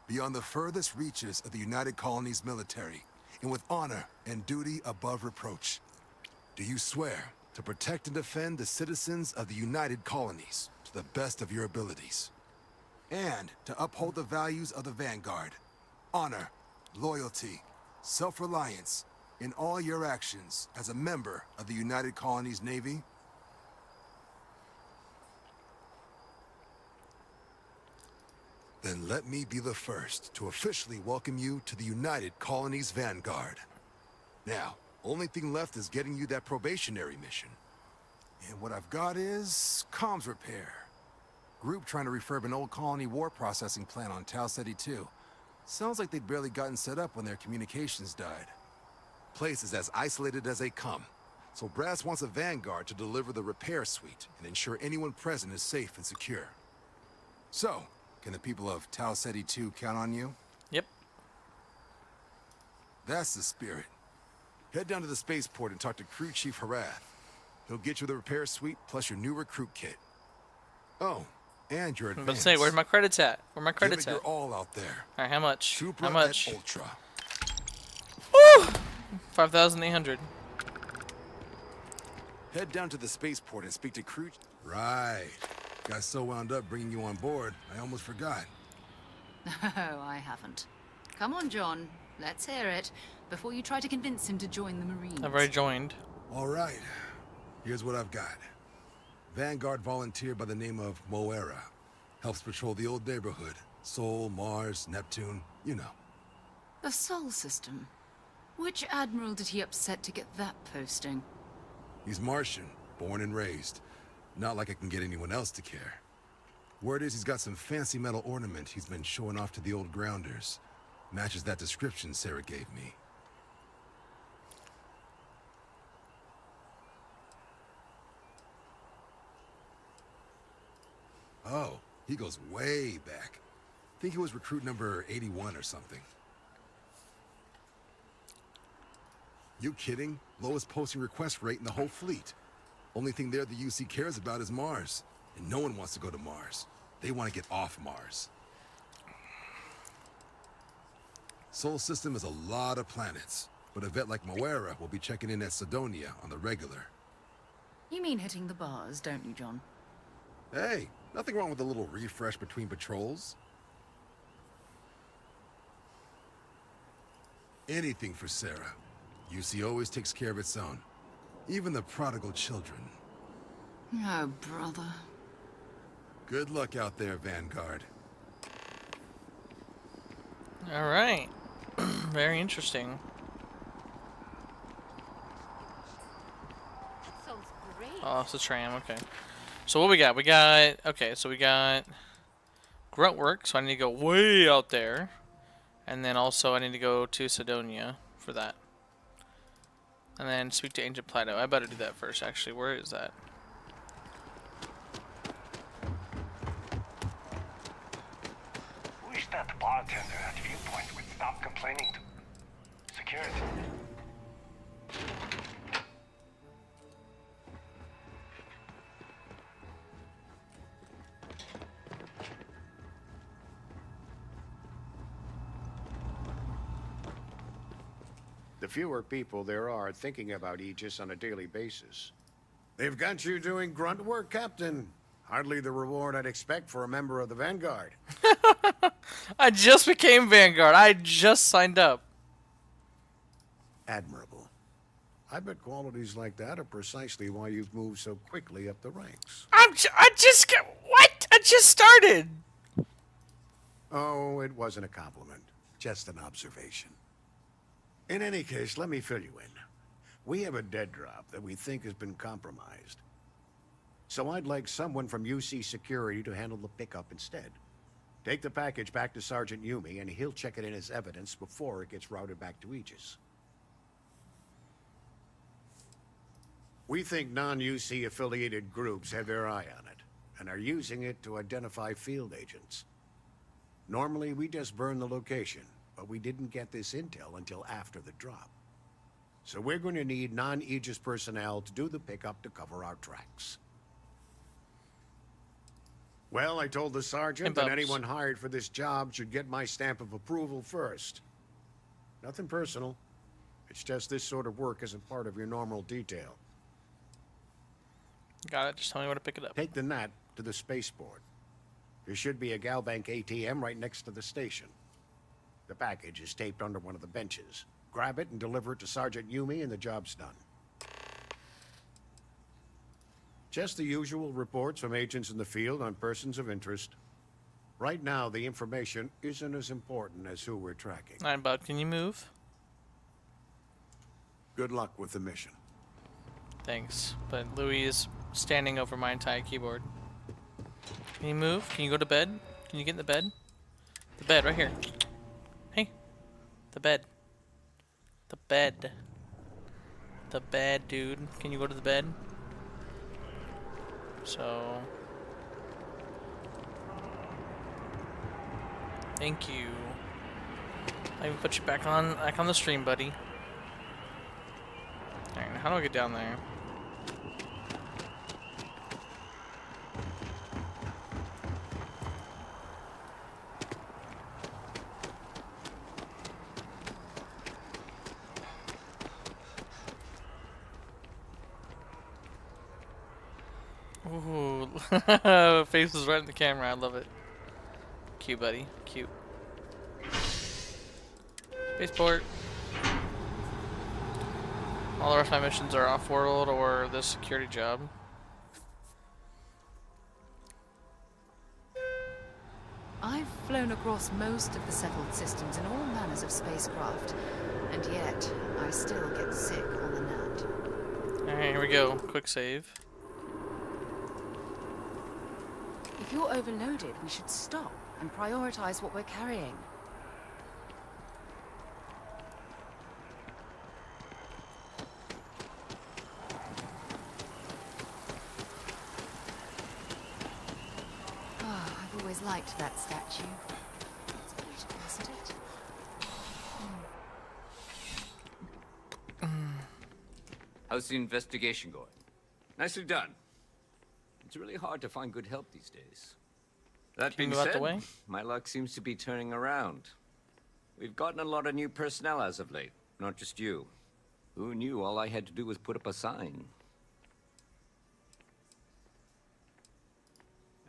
beyond the furthest reaches of the United Colonies military, and with honor and duty above reproach. Do you swear to protect and defend the citizens of the United Colonies to the best of your abilities? And to uphold the values of the Vanguard, honor, loyalty, self-reliance in all your actions as a member of the United Colonies Navy? Then let me be the first to officially welcome you to the United Colonies Vanguard. Now, only thing left is getting you that probationary mission. And what I've got is comms repair. Group trying to refurb an old colony war processing plant on Tau Ceti 2. Sounds like they'd barely gotten set up when their communications died. Place is as isolated as they come, so Brass wants a Vanguard to deliver the repair suite and ensure anyone present is safe and secure. So, can the people of Tau Ceti 2 count on you? Yep. That's the spirit. Head down to the spaceport and talk to Crew Chief Harath. He'll get you the repair suite plus your new recruit kit. Oh, and your advance. Let's say, where's my credits at? Where my credits Give it at? your all out there. All right, how much? Supra How much? et Ultra. Woo! 5,800. Head down to the spaceport and speak to Crew. Right. Got so wound up bringing you on board, I almost forgot. No, I haven't. Come on, John. Let's hear it, before you try to convince him to join the Marines. I've already joined. All right. Here's what I've got. Vanguard volunteer by the name of Moera. Helps patrol the old neighborhood. Sol, Mars, Neptune, you know. The Sol system. Which admiral did he upset to get that posting? He's Martian, born and raised. Not like I can get anyone else to care. Word is he's got some fancy metal ornament he's been showing off to the old grounders. Matches that description Sarah gave me. Oh, he goes way back. Think he was recruit number 81 or something. You kidding? Lowest posting request rate in the whole fleet. Only thing there the UC cares about is Mars. And no one wants to go to Mars. They want to get off Mars. Sol system is a lot of planets. But a vet like Moera will be checking in at Sidonia on the regular. You mean hitting the bars, don't you, John? Hey, nothing wrong with a little refresh between patrols. Anything for Sarah. UC always takes care of its own. Even the prodigal children. Oh, brother. Good luck out there, Vanguard. Alright. Very interesting. Sounds great. Oh, it's a tram, okay. So what we got? Okay, so we got grunt work, so I need to go way out there. And then also I need to go to Sidonia for that. And then speak to Ancient Plateau. I better do that first, actually. Where is that? Wish that bartender at Viewpoint would stop complaining to security. The fewer people there are thinking about Aegis on a daily basis. They've got you doing grunt work, Captain. Hardly the reward I'd expect for a member of the Vanguard. I just became Vanguard. I just signed up. Admirable. I bet qualities like that are precisely why you've moved so quickly up the ranks. I just got... What? I just started. Oh, it wasn't a compliment. Just an observation. In any case, let me fill you in. We have a dead drop that we think has been compromised. So I'd like someone from UC Security to handle the pickup instead. Take the package back to Sergeant Yumi, and he'll check it in as evidence before it gets routed back to Aegis. We think non-UC affiliated groups have their eye on it, and are using it to identify field agents. Normally, we just burn the location, but we didn't get this intel until after the drop. So we're going to need non-Aegis personnel to do the pickup to cover our tracks. Well, I told the sergeant that anyone hired for this job should get my stamp of approval first. Nothing personal. It's just this sort of work isn't part of your normal detail. Got it. Just tell me where to pick it up. Take the NAT to the spaceport. There should be a Galbank ATM right next to the station. The package is taped under one of the benches. Grab it and deliver it to Sergeant Yumi and the job's done. Just the usual reports from agents in the field on persons of interest. Right now, the information isn't as important as who we're tracking. Alright, bud, can you move? Good luck with the mission. Thanks, but Louis is standing over my entire keyboard. Can you move? Can you go to bed? Can you get in the bed? The bed, right here. Hey. The bed. The bed. The bed, dude. Can you go to the bed? So... Thank you. I even put you back on the stream, buddy. Alright, how do I get down there? Ooh, face is right in the camera. I love it. Cute, buddy. Cute. Spaceport. All the rest of my missions are off-world or this security job. I've flown across most of the settled systems in all manners of spacecraft, and yet I still get sick on the NAT. Alright, here we go. Quick save. If you're overloaded, we should stop and prioritize what we're carrying. liked that statue. It's beautiful, isn't it? How's the investigation going? Nicely done. It's really hard to find good help these days. That Can you being move out the said, way? my luck seems to be turning around. We've gotten a lot of new personnel as of late, not just you. Who knew all I had to do was put up a sign?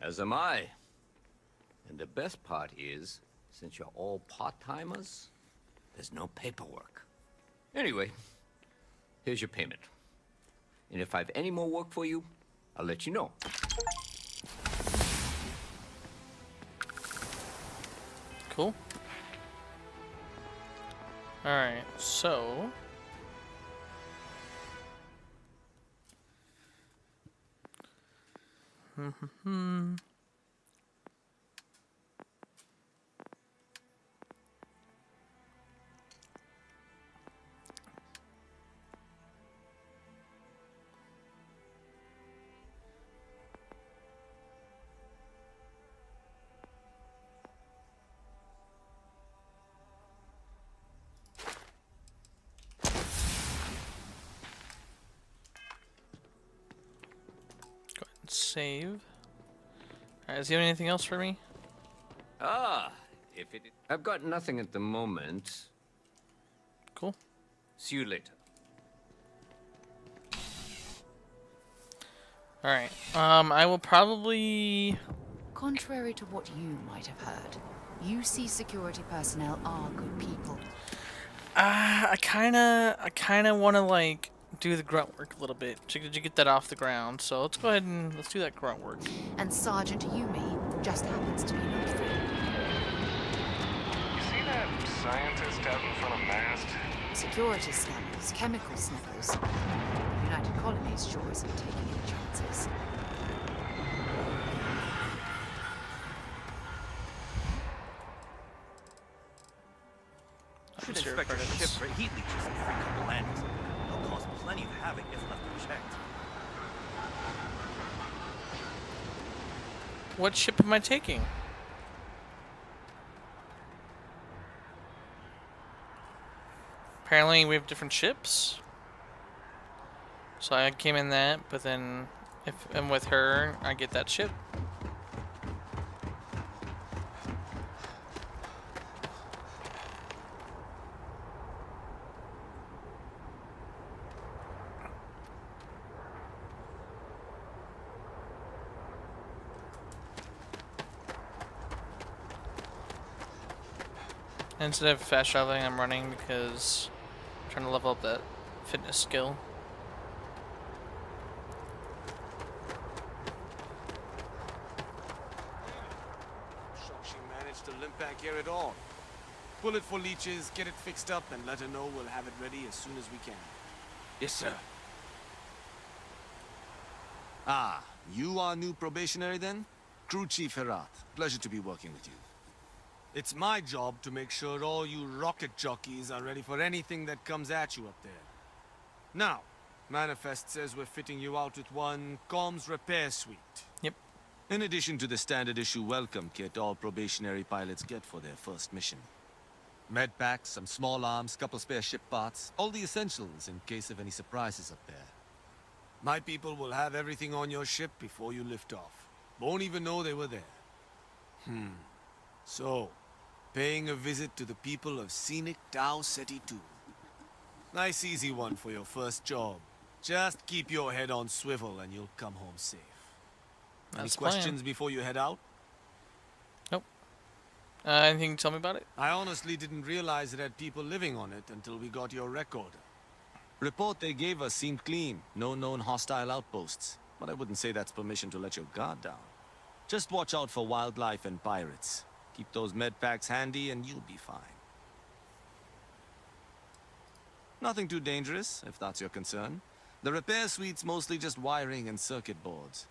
As am I. And the best part is, since you're all part-timers, there's no paperwork. Anyway, here's your payment. And if I have any more work for you, I'll let you know. Cool. Alright, so... Save. Alright, does he have anything else for me? If it... I've got nothing at the moment. Cool. See you later. Alright, I will probably... Contrary to what you might have heard, UC security personnel are good people. I kinda wanna, like, do the grunt work a little bit. Did you get that off the ground? So let's go ahead and let's do that grunt work. And Sergeant Yumi just happens to be not free. You see that scientist out in front of Mast? Security scanners, chemical sniffers. The United Colonies sure isn't taking any chances. Should inspect your ship for heat leeches every couple landings. They'll cause plenty of havoc if left unchecked. What ship am I taking? Apparently we have different ships. So I came in that, but then if I'm with her, I get that ship. Instead of fast traveling, I'm running because I'm trying to level up that fitness skill. Shocked she managed to limp back here at all. Pull it for leeches, get it fixed up, and let her know we'll have it ready as soon as we can. Yes, sir. Ah, you are new probationary then? Crew Chief Herat. Pleasure to be working with you. It's my job to make sure all you rocket jockeys are ready for anything that comes at you up there. Now, Manifest says we're fitting you out with one comms repair suite. Yep. In addition to the standard issue welcome kit all probationary pilots get for their first mission. Med packs, some small arms, couple spare ship parts, all the essentials in case of any surprises up there. My people will have everything on your ship before you lift off. Won't even know they were there. So, paying a visit to the people of scenic Tau Ceti 2. Nice easy one for your first job. Just keep your head on swivel and you'll come home safe. Any That's the plan. questions before you head out? Nope. Anything to tell me about it? I honestly didn't realize it had people living on it until we got your recorder. Report they gave us seemed clean. No known hostile outposts. But I wouldn't say that's permission to let your guard down. Just watch out for wildlife and pirates. Keep those med packs handy and you'll be fine. Nothing too dangerous, if that's your concern. The repair suite's mostly just wiring and circuit boards.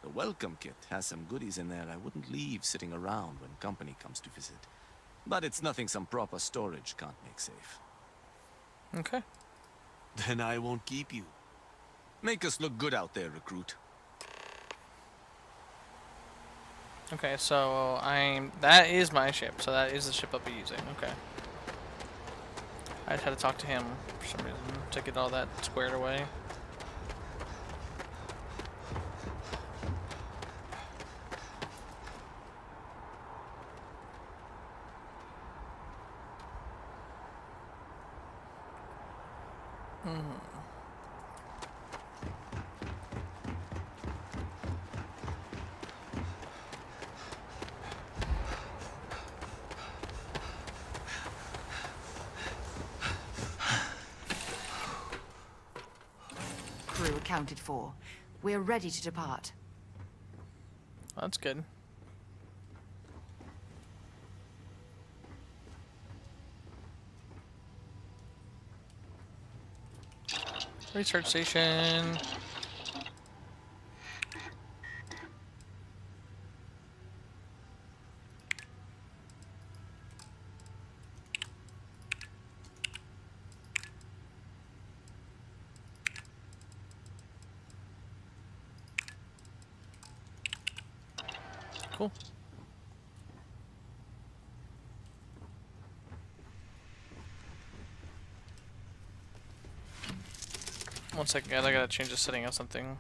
The welcome kit has some goodies in there I wouldn't leave sitting around when company comes to visit. But it's nothing some proper storage can't make safe. Okay. Then I won't keep you. Make us look good out there, recruit. Okay, so that is my ship, so that is the ship I'll be using. Okay. I just had to talk to him for some reason to get all that squared away. Crew accounted for. We're ready to depart. That's good. Research station. Cool. One second, guys. I gotta change the setting of something.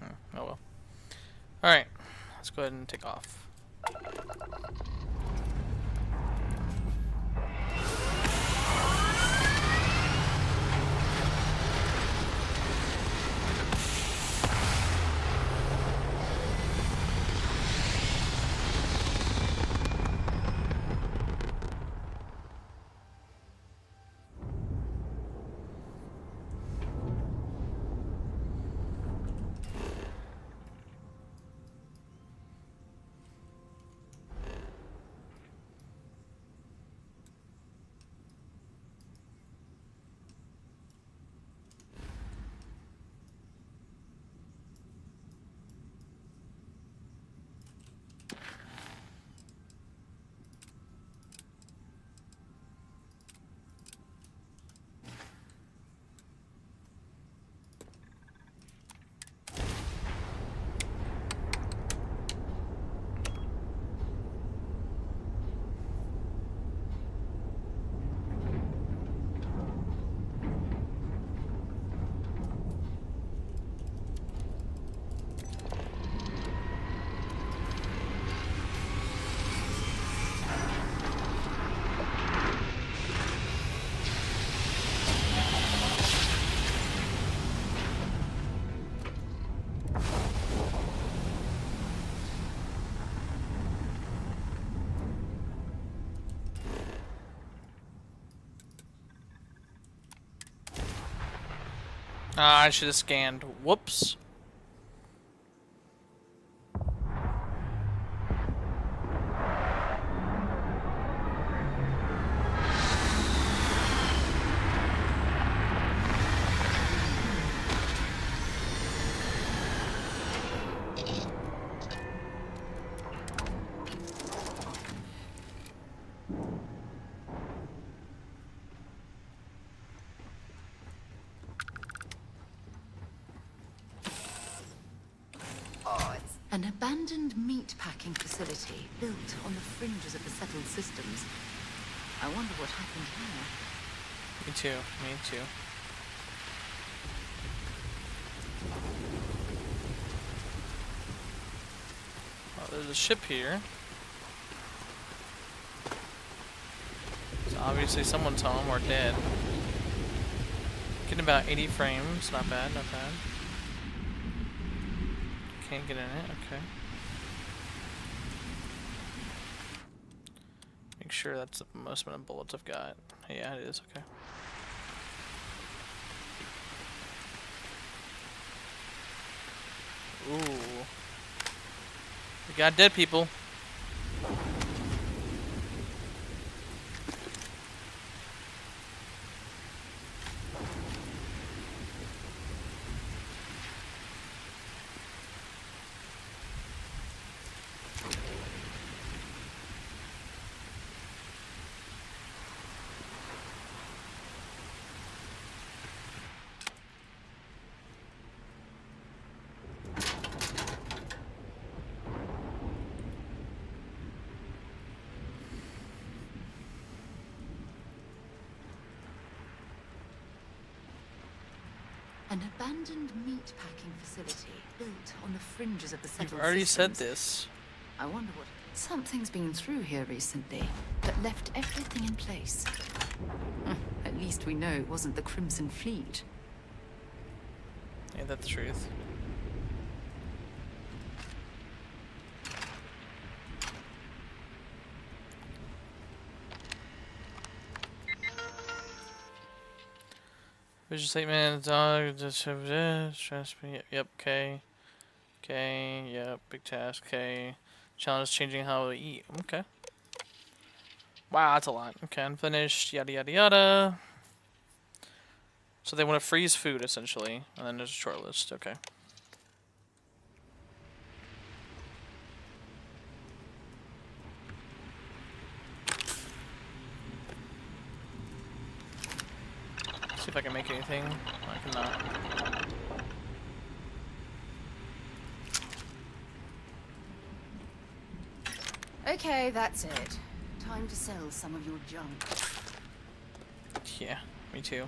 Oh well. Alright. Let's go ahead and take off. I should have scanned. Whoops. An abandoned meat-packing facility built on the fringes of the settled systems. I wonder what happened here. Me too. Me too. Oh, there's a ship here. So obviously someone's home or dead. Getting about 80 frames. Not bad, not bad. Can't get in it, okay. Make sure that's the most amount of bullets I've got. Yeah, it is, okay. Ooh. We got dead people. An abandoned meat-packing facility built on the fringes of the settled You've already said systems. this. I wonder what... Something's been through here recently that left everything in place. At least we know it wasn't the Crimson Fleet. Ain't that the truth? Vision statement, dog, trust me, yep, okay. Okay, yep, big task, okay. Challenge changing how we eat, okay. Wow, that's a lot. Okay, unfinished, yada yada yada. So they want to freeze food, essentially, and then there's a short list, okay. See if I can make anything. I cannot. Okay, that's it. Time to sell some of your junk. Yeah, me too.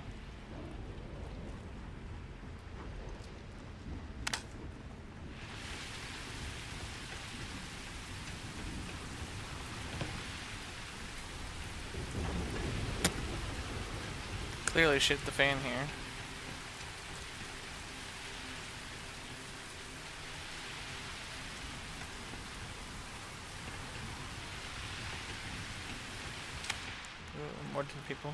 Clearly shit the fan here. Ooh, more than people.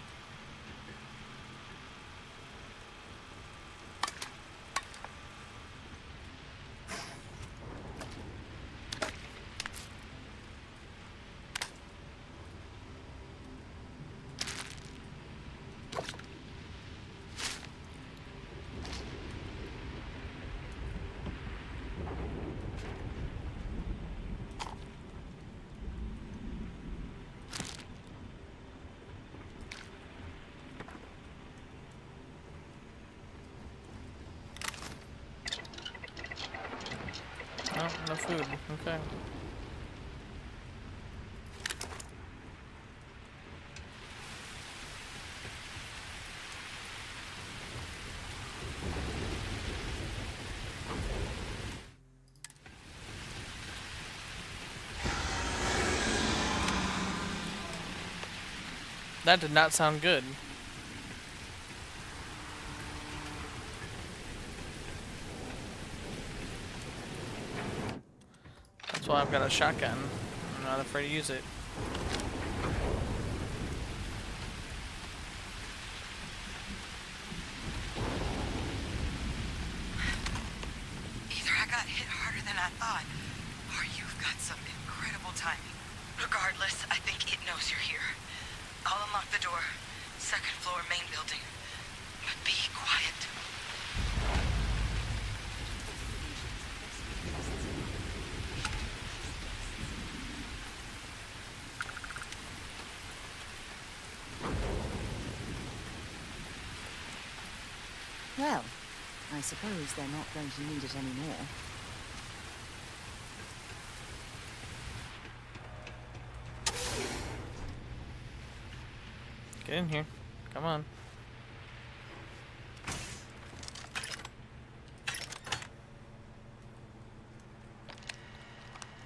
Oh, no food. Okay. That did not sound good. That's why I've got a shotgun. I'm not afraid to use it. Either I got hit harder than I thought, or you've got some incredible timing. Regardless, I think it knows you're here. I'll unlock the door. Second floor, main building. But be quiet. Well, I suppose they're not going to need it anymore. Get in here. Come on.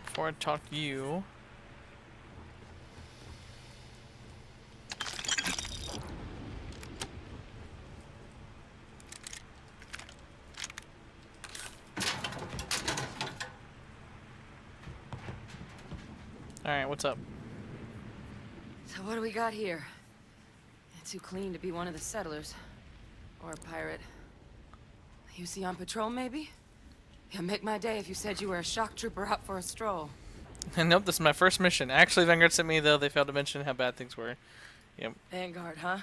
Before I talk to you. Alright, what's up? So what do we got here? Too clean to be one of the settlers. Or a pirate. You see on patrol, maybe? Yeah, make my day if you said you were a shock trooper out for a stroll. Nope, this is my first mission. Actually, Vanguard sent me, though, they failed to mention how bad things were. Yep. Vanguard, huh?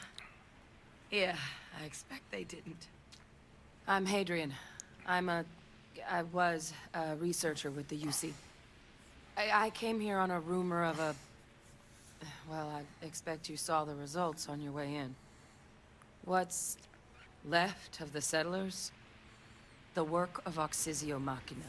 Yeah, I expect they didn't. I'm Hadrian. I was a researcher with the UC. I came here on a rumor of a... Well, I expect you saw the results on your way in. What's left of the settlers? The work of Oxysio Machina.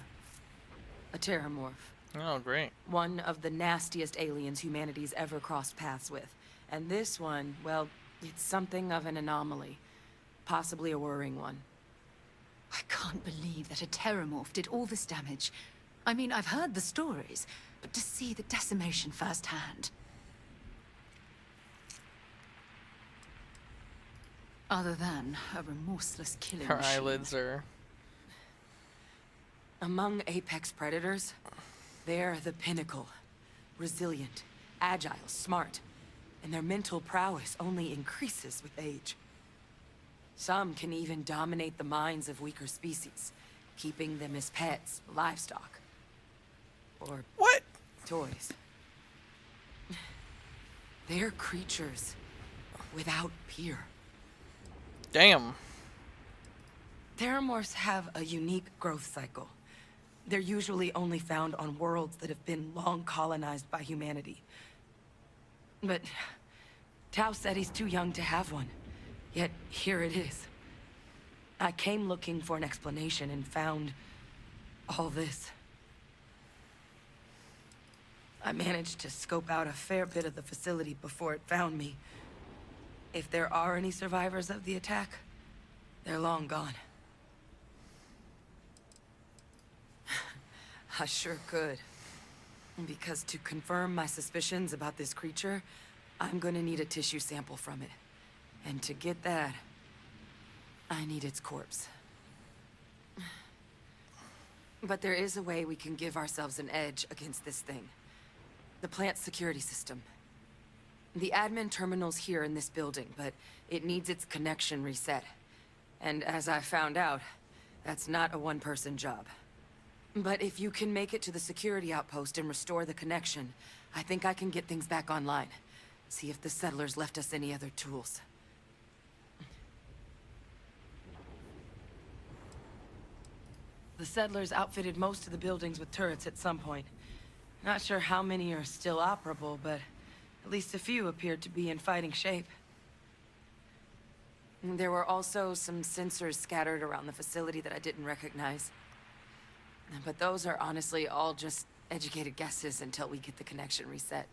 A terramorph. Oh, great. One of the nastiest aliens humanity's ever crossed paths with. And this one, well, it's something of an anomaly. Possibly a worrying one. I can't believe that a terramorph did all this damage. I mean, I've heard the stories, but to see the decimation firsthand. Other than a remorseless killing Her machine. eyelids are... Among apex predators, they're the pinnacle. Resilient, agile, smart. And their mental prowess only increases with age. Some can even dominate the minds of weaker species, keeping them as pets, livestock. Or... what? Toys. They're creatures without peer. Damn. Terramorphs have a unique growth cycle. They're usually only found on worlds that have been long colonized by humanity. But Tao said he's too young to have one. Yet here it is. I came looking for an explanation and found all this. I managed to scope out a fair bit of the facility before it found me. If there are any survivors of the attack, they're long gone. I sure could. Because to confirm my suspicions about this creature, I'm gonna need a tissue sample from it. And to get that, I need its corpse. But there is a way we can give ourselves an edge against this thing. The plant's security system. The admin terminal's here in this building, but it needs its connection reset. And as I found out, that's not a one-person job. But if you can make it to the security outpost and restore the connection, I think I can get things back online. See if the settlers left us any other tools. The settlers outfitted most of the buildings with turrets at some point. Not sure how many are still operable, but at least a few appeared to be in fighting shape. There were also some sensors scattered around the facility that I didn't recognize. But those are honestly all just educated guesses until we get the connection reset.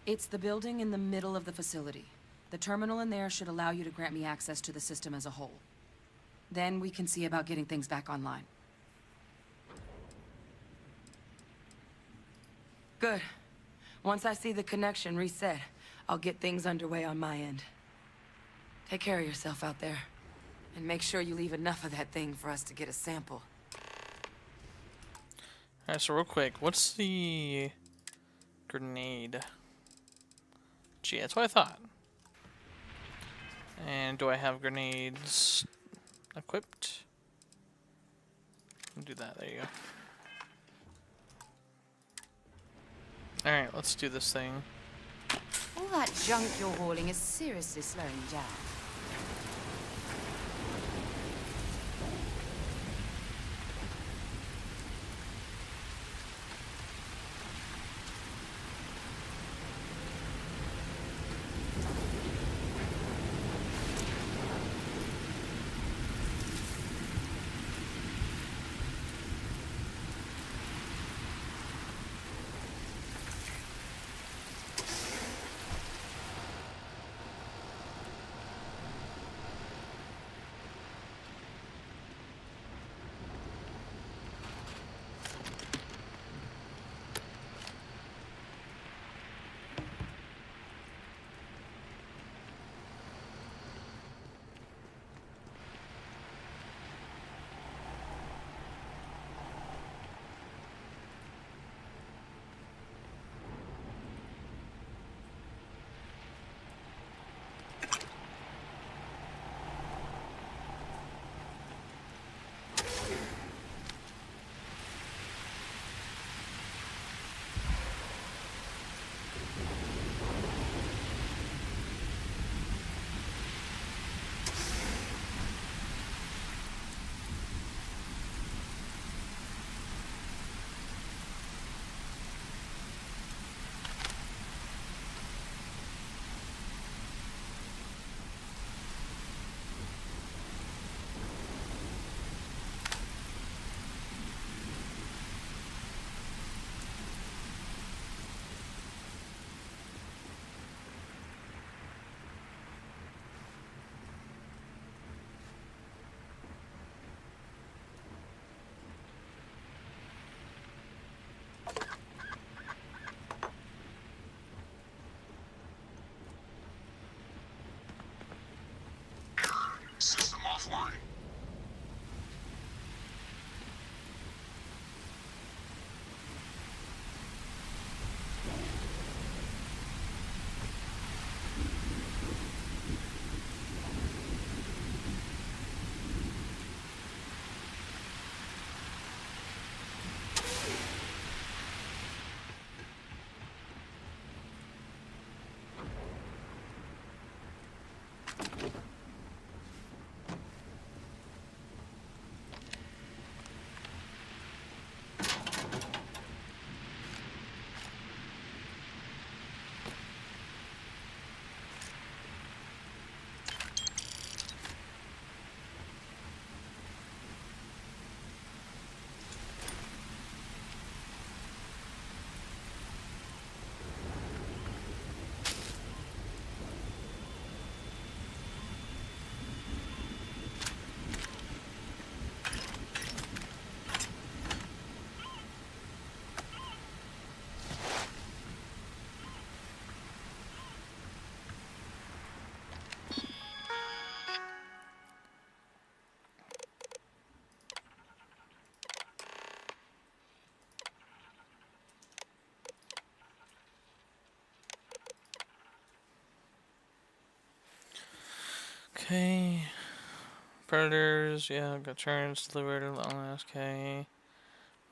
It's the building in the middle of the facility. The terminal in there should allow you to grant me access to the system as a whole. Then we can see about getting things back online. Good. Once I see the connection reset, I'll get things underway on my end. Take care of yourself out there. And make sure you leave enough of that thing for us to get a sample. Alright, so real quick, what's the grenade? Gee, that's what I thought. And do I have grenades equipped? Do that, there you go. Alright, let's do this thing. All that junk you're hauling is seriously slowing you down. System offline. Okay. Predators, yeah, got turns delivered at long last. Okay.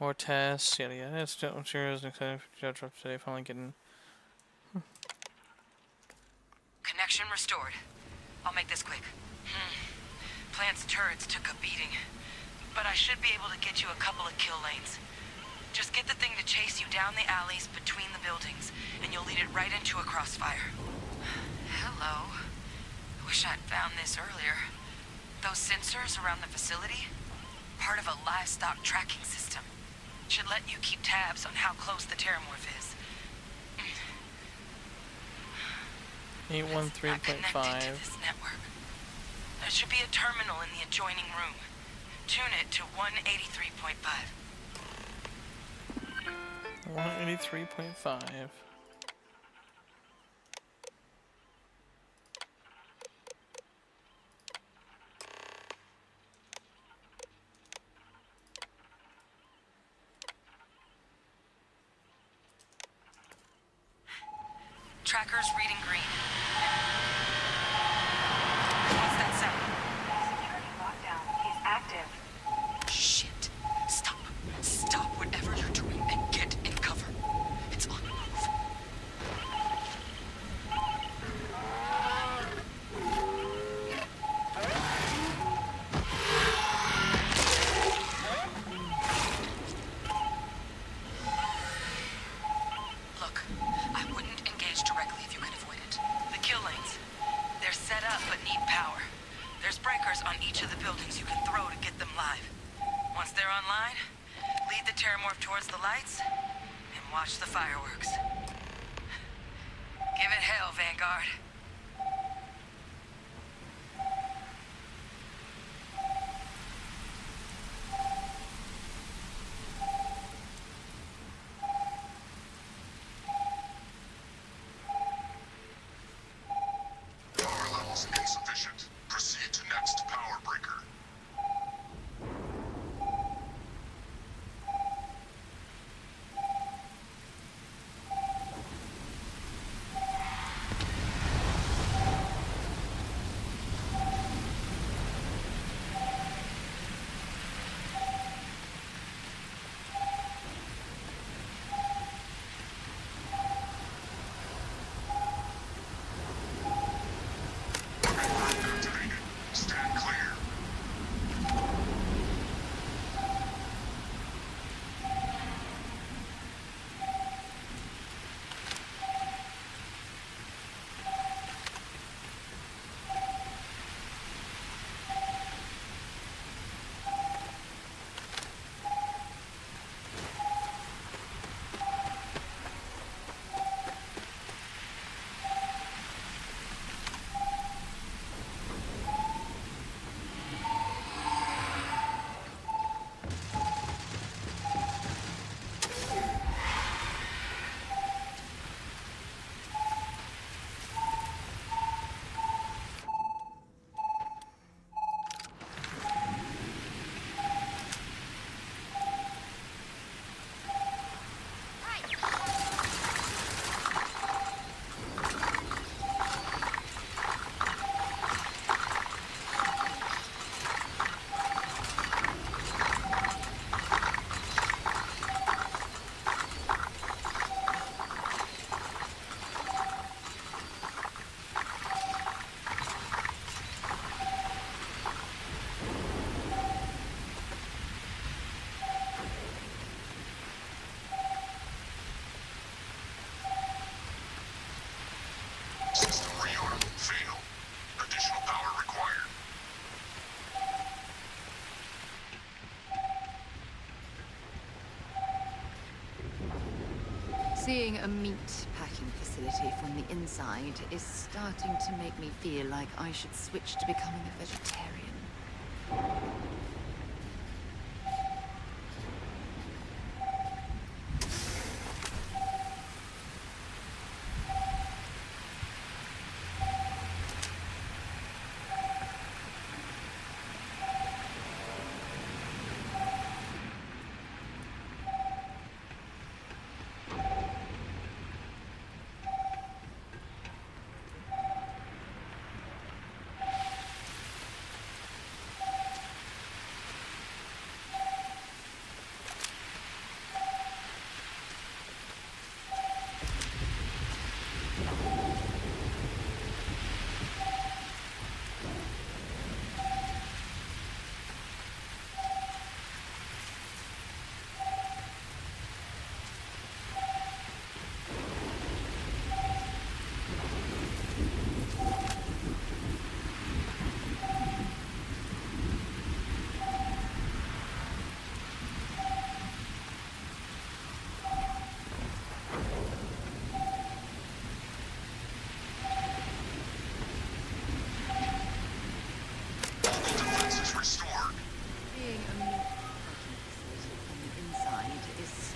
More tests, yada yada. It's still materials and exciting for judge up today. Finally getting. Connection restored. I'll make this quick. Plant's turrets took a beating, but I should be able to get you a couple of kill lanes. Just get the thing to chase you down the alleys between the buildings, and you'll lead it right into a crossfire. Hello. Wish I'd found this earlier. Those sensors around the facility? Part of a livestock tracking system. Should let you keep tabs on how close the terramorph is. 813.5. Connected to this network. There should be a terminal in the adjoining room. Tune it to 183.5. 183.5. Tracker's reading green. What's that sound? Security lockdown is active. Shit. Stop. Stop whatever you're doing and get in cover. It's on the move. Look, I wouldn't engage directly if you can avoid it. The kill lanes. They're set up but need power. There's breakers on each of the buildings you can throw to get them live. Once they're online, lead the terramorph towards the lights and watch the fireworks. Give it hell, Vanguard. Power levels insufficient. Proceed to next power breaker. Seeing a meat packing facility from the inside is starting to make me feel like I should switch to becoming a vegetarian.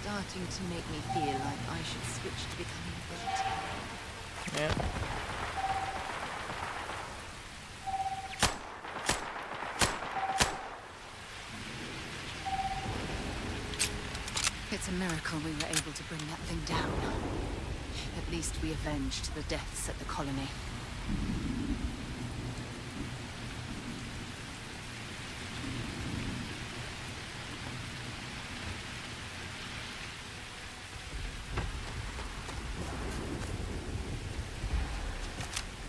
Starting to make me feel like I should switch to becoming a vegetarian. Yeah. It's a miracle we were able to bring that thing down. At least we avenged the deaths at the colony.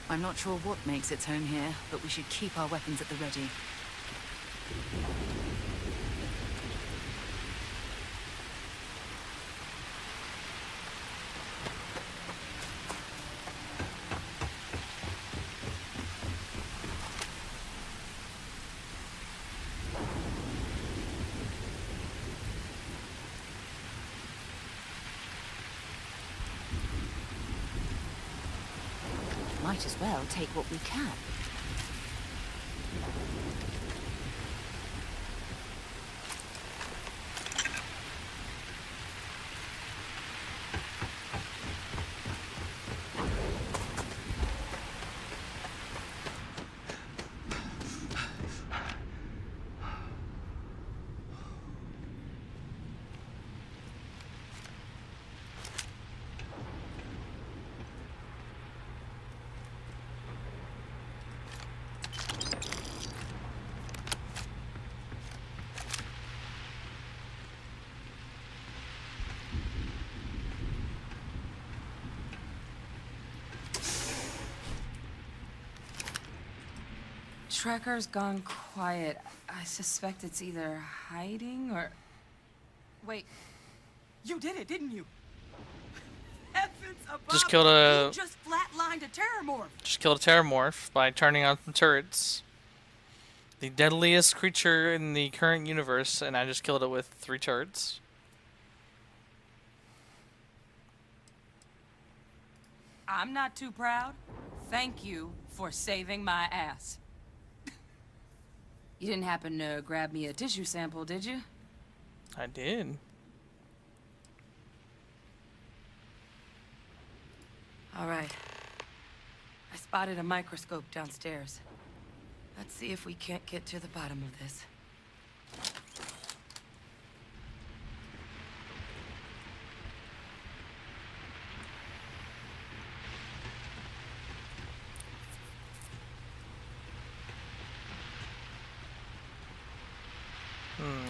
I'm not sure what makes its home here, but we should keep our weapons at the ready. Might as well take what we can. Trekker's gone quiet. I suspect it's either hiding or... Wait. You did it, didn't you? Heavens above! Just killed a... You just flatlined a terramorph! Just killed a terramorph by turning on some turrets. The deadliest creature in the current universe, and I just killed it with 3 turrets. I'm not too proud. Thank you for saving my ass. You didn't happen to grab me a tissue sample, did you? I did. All right. I spotted a microscope downstairs. Let's see if we can't get to the bottom of this.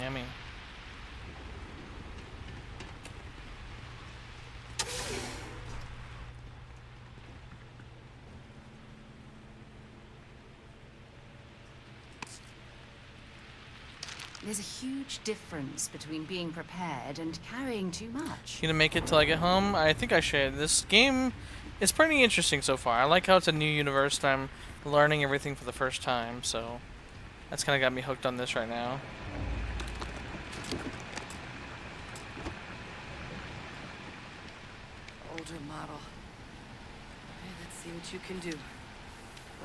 Yummy. There's a huge difference between being prepared and carrying too much. You gonna make it till I get home? I think I should. This game is pretty interesting so far. I like how it's a new universe and I'm learning everything for the first time, so that's kind of got me hooked on this right now. older model. Okay, let's see what you can do.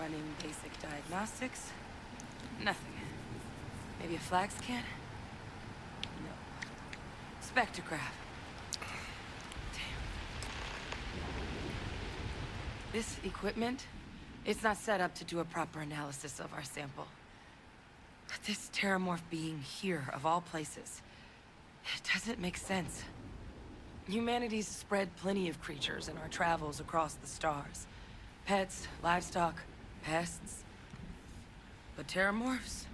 Running basic diagnostics? Nothing. Maybe a flag scan? No. Spectrograph. Damn. This equipment, it's not set up to do a proper analysis of our sample. But this terramorph being here, of all places, it doesn't make sense. Humanity's spread plenty of creatures in our travels across the stars. Pets, livestock, pests. But terramorphs,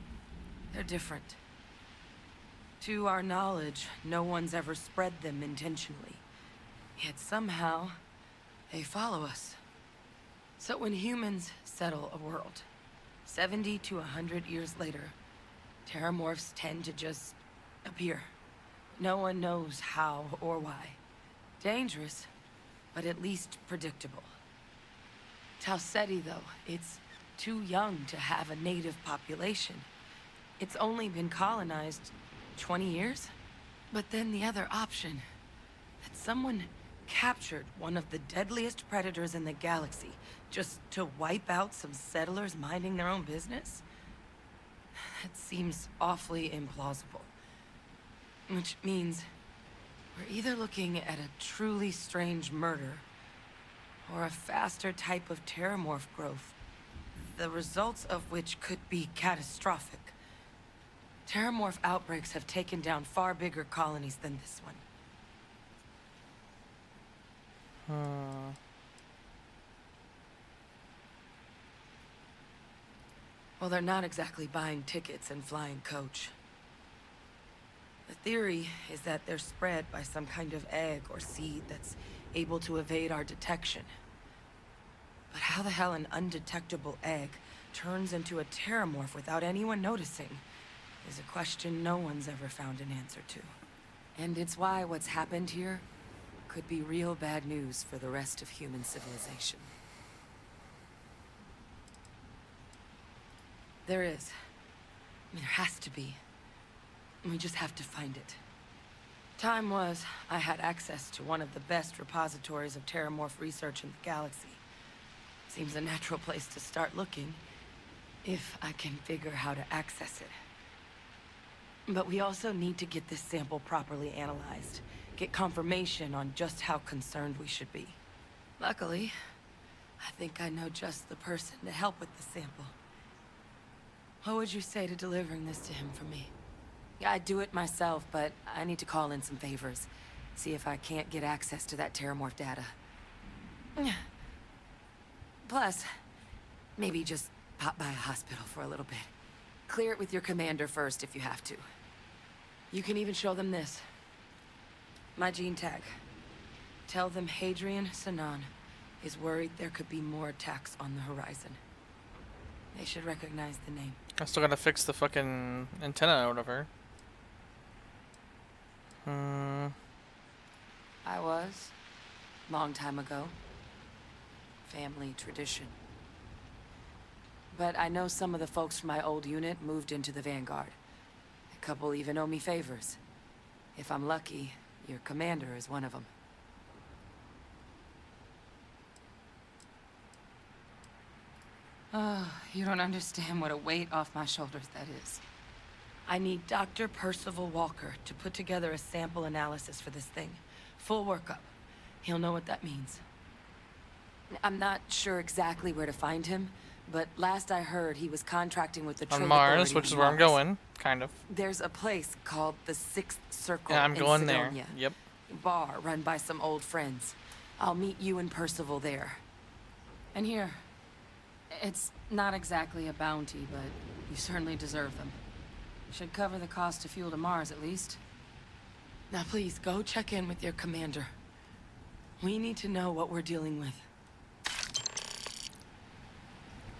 they're different. To our knowledge, no one's ever spread them intentionally. Yet somehow, they follow us. So when humans settle a world, 70 to 100 years later, terramorphs tend to just appear. No one knows how or why. Dangerous, but at least predictable. Talseti, though, it's too young to have a native population. It's only been colonized 20 years? But then the other option, that someone captured one of the deadliest predators in the galaxy just to wipe out some settlers minding their own business? That seems awfully implausible. Which means we're either looking at a truly strange murder or a faster type of terramorph growth, the results of which could be catastrophic. Terramorph outbreaks have taken down far bigger colonies than this one. Well, they're not exactly buying tickets and flying coach. The theory is that they're spread by some kind of egg or seed that's able to evade our detection. But how the hell an undetectable egg turns into a terramorph without anyone noticing is a question no one's ever found an answer to. And it's why what's happened here could be real bad news for the rest of human civilization. There is. I mean, there has to be. We just have to find it. Time was, I had access to one of the best repositories of terramorph research in the galaxy. Seems a natural place to start looking, if I can figure how to access it. But we also need to get this sample properly analyzed, get confirmation on just how concerned we should be. Luckily, I think I know just the person to help with the sample. What would you say to delivering this to him for me? Yeah, I'd do it myself, but I need to call in some favors. See if I can't get access to that terramorph data. Plus, maybe just pop by a hospital for a little bit. Clear it with your commander first if you have to. You can even show them this. My gene tag. Tell them Hadrian Sanan is worried there could be more attacks on the horizon. They should recognize the name. I still gotta fix the fucking antenna or whatever. I was. Long time ago. Family tradition. But I know some of the folks from my old unit moved into the Vanguard. A couple even owe me favors. If I'm lucky, your commander is one of them. Oh, you don't understand what a weight off my shoulders that is. I need Dr. Percival Walker to put together a sample analysis for this thing. Full workup. He'll know what that means. I'm not sure exactly where to find him, but last I heard he was contracting with the On Trade Mars, Authority which is on where I'm Mars. going, kind of. There's a place called the Sixth Circle Yeah, I'm in going there. Sidonia. Yep. Bar run by some old friends. I'll meet you and Percival there. And here, it's not exactly a bounty, but you certainly deserve them. Should cover the cost of fuel to Mars, at least. Now please, go check in with your commander. We need to know what we're dealing with.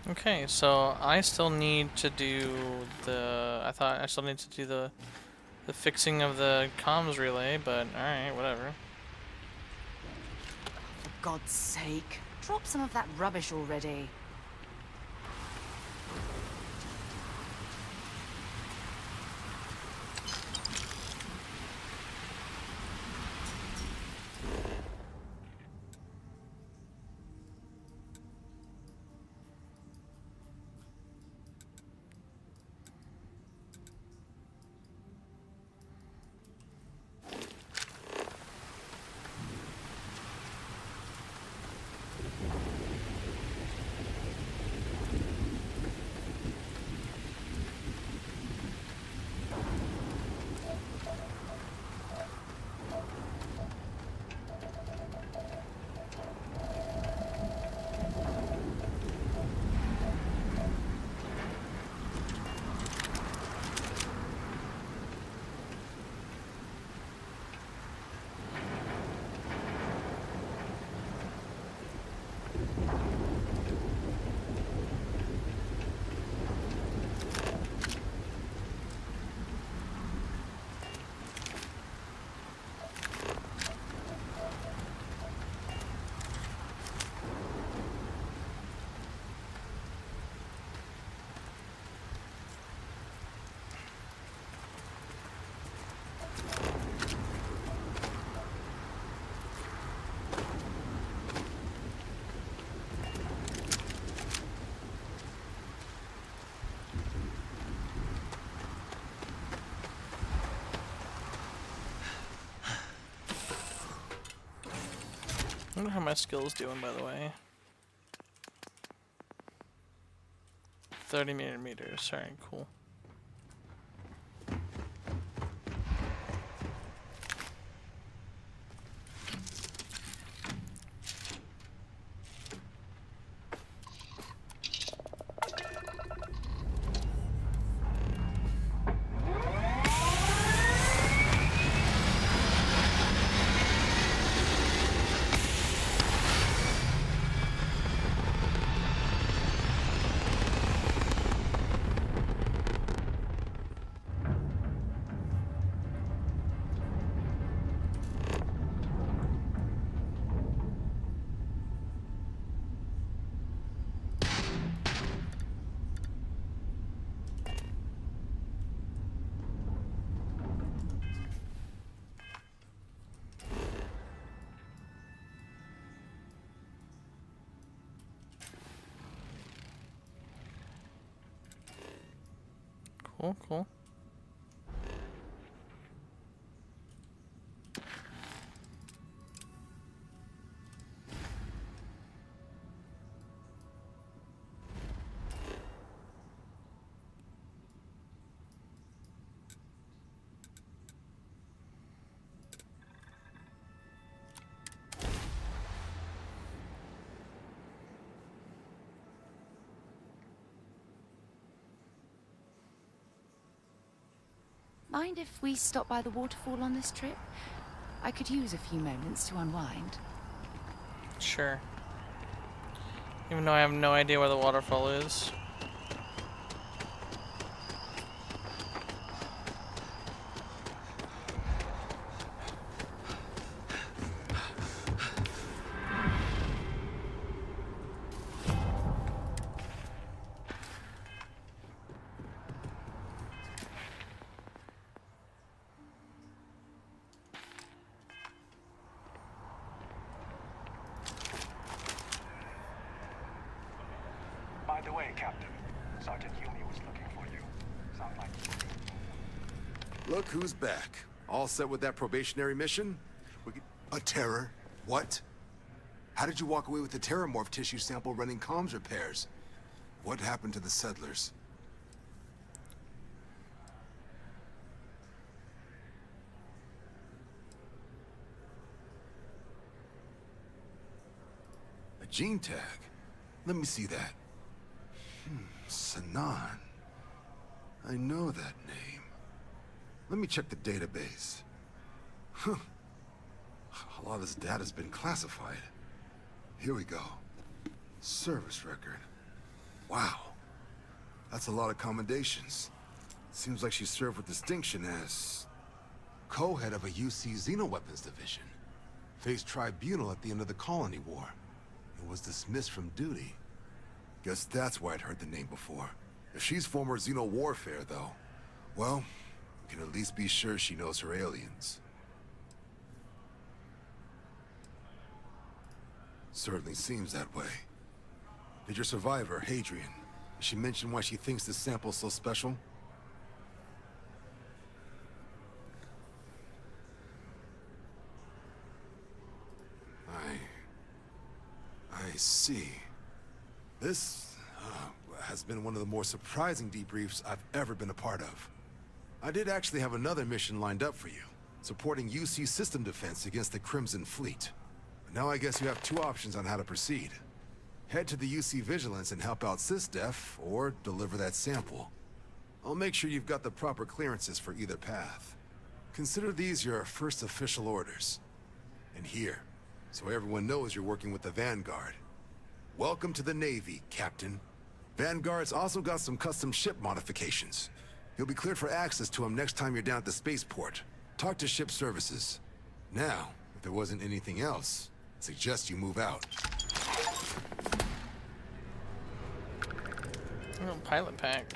Okay, so I still need to do the... I thought I still need to do the fixing of the comms relay, but alright, whatever. For God's sake, drop some of that rubbish already. wonder how my skill's doing, by the way. 30 meters. Alright, cool. Cool, cool. Mind if we stop by the waterfall on this trip? I could use a few moments to unwind. Sure. Even though I have no idea where the waterfall is. By the way, Captain, Sergeant Yumi was looking for you. Sounds like... Look who's back. All set with that probationary mission? A terror? What? How did you walk away with the terramorph tissue sample running comms repairs? What happened to the settlers? A gene tag? Let me see that. Sanan. I know that name. Let me check the database. Huh. A lot of this data's been classified. Here we go. Service record. Wow. That's a lot of commendations. Seems like she served with distinction as co-head of a UC Xenoweapons division. Faced tribunal at the end of the Colony War. And was dismissed from duty. Guess that's why I'd heard the name before. If she's former Xeno warfare, though, well, we can at least be sure she knows her aliens. Certainly seems that way. Did your survivor, Hadrian, did she mention why she thinks this sample's so special? I see. This has been one of the more surprising debriefs I've ever been a part of. I did actually have another mission lined up for you, supporting UC system defense against the Crimson Fleet. But now I guess you have two options on how to proceed. Head to the UC Vigilance and help out SysDef, or deliver that sample. I'll make sure you've got the proper clearances for either path. Consider these your first official orders. And here, so everyone knows you're working with the Vanguard. Welcome to the Navy, Captain. Vanguard's also got some custom ship modifications. You'll be cleared for access to them next time you're down at the spaceport. Talk to ship services. Now, if there wasn't anything else, I suggest you move out. Oh, pilot pack.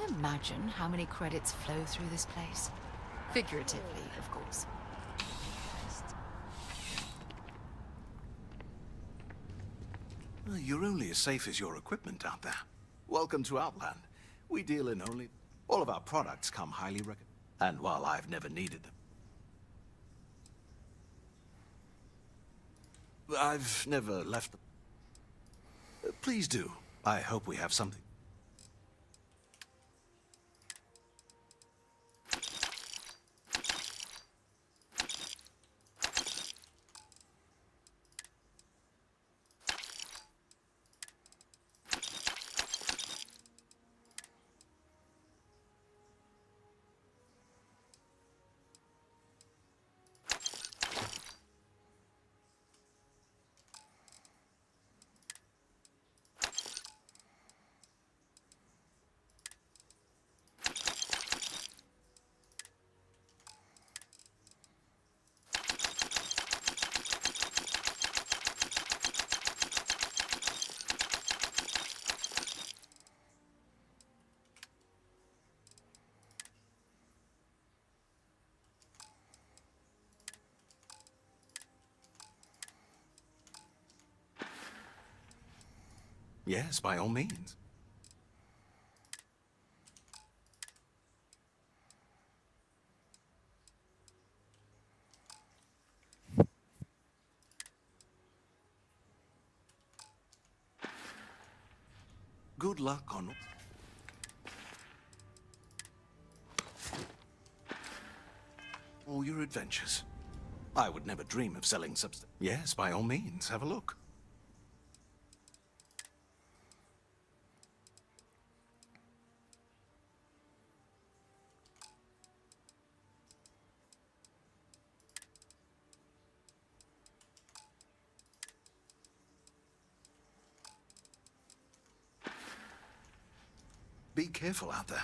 imagine how many credits flow through this place? Figuratively, of course. Well, you're only as safe as your equipment out there. Welcome to Outland. We deal in only... All of our products come highly recommended. And while I've never needed them, I've never left them. Please do. I hope we have something. Yes, by all means. Good luck on all your adventures. I would never dream of selling substance. Yes, by all means, have a look. Be careful out there.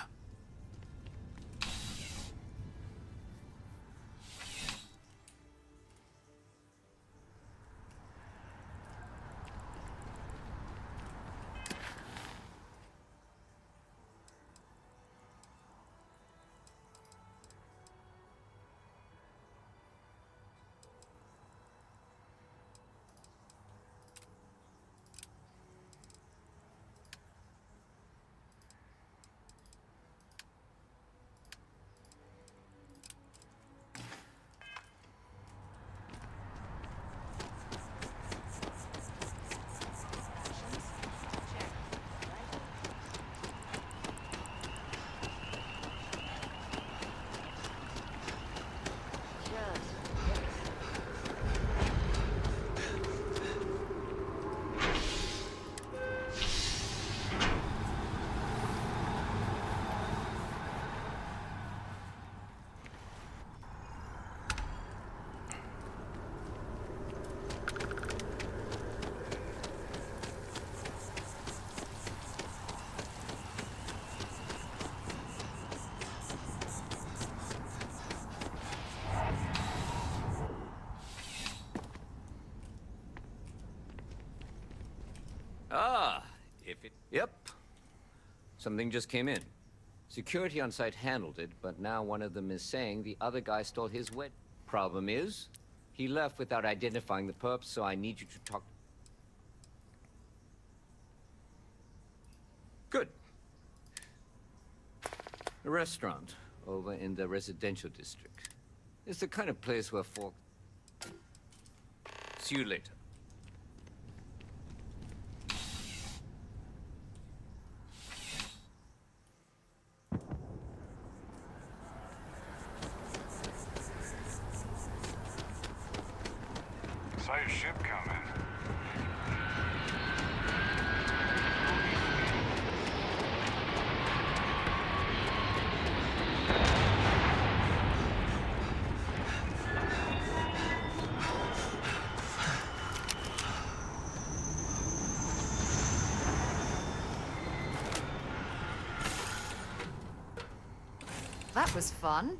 Ah, if it... Yep. Something just came in. Security on site handled it, but now one of them is saying the other guy stole his wed. Problem is, he left without identifying the perp, so I need you to talk... Good. A restaurant over in the residential district. It's the kind of place where folk... See you later. Saw your ship coming. That was fun.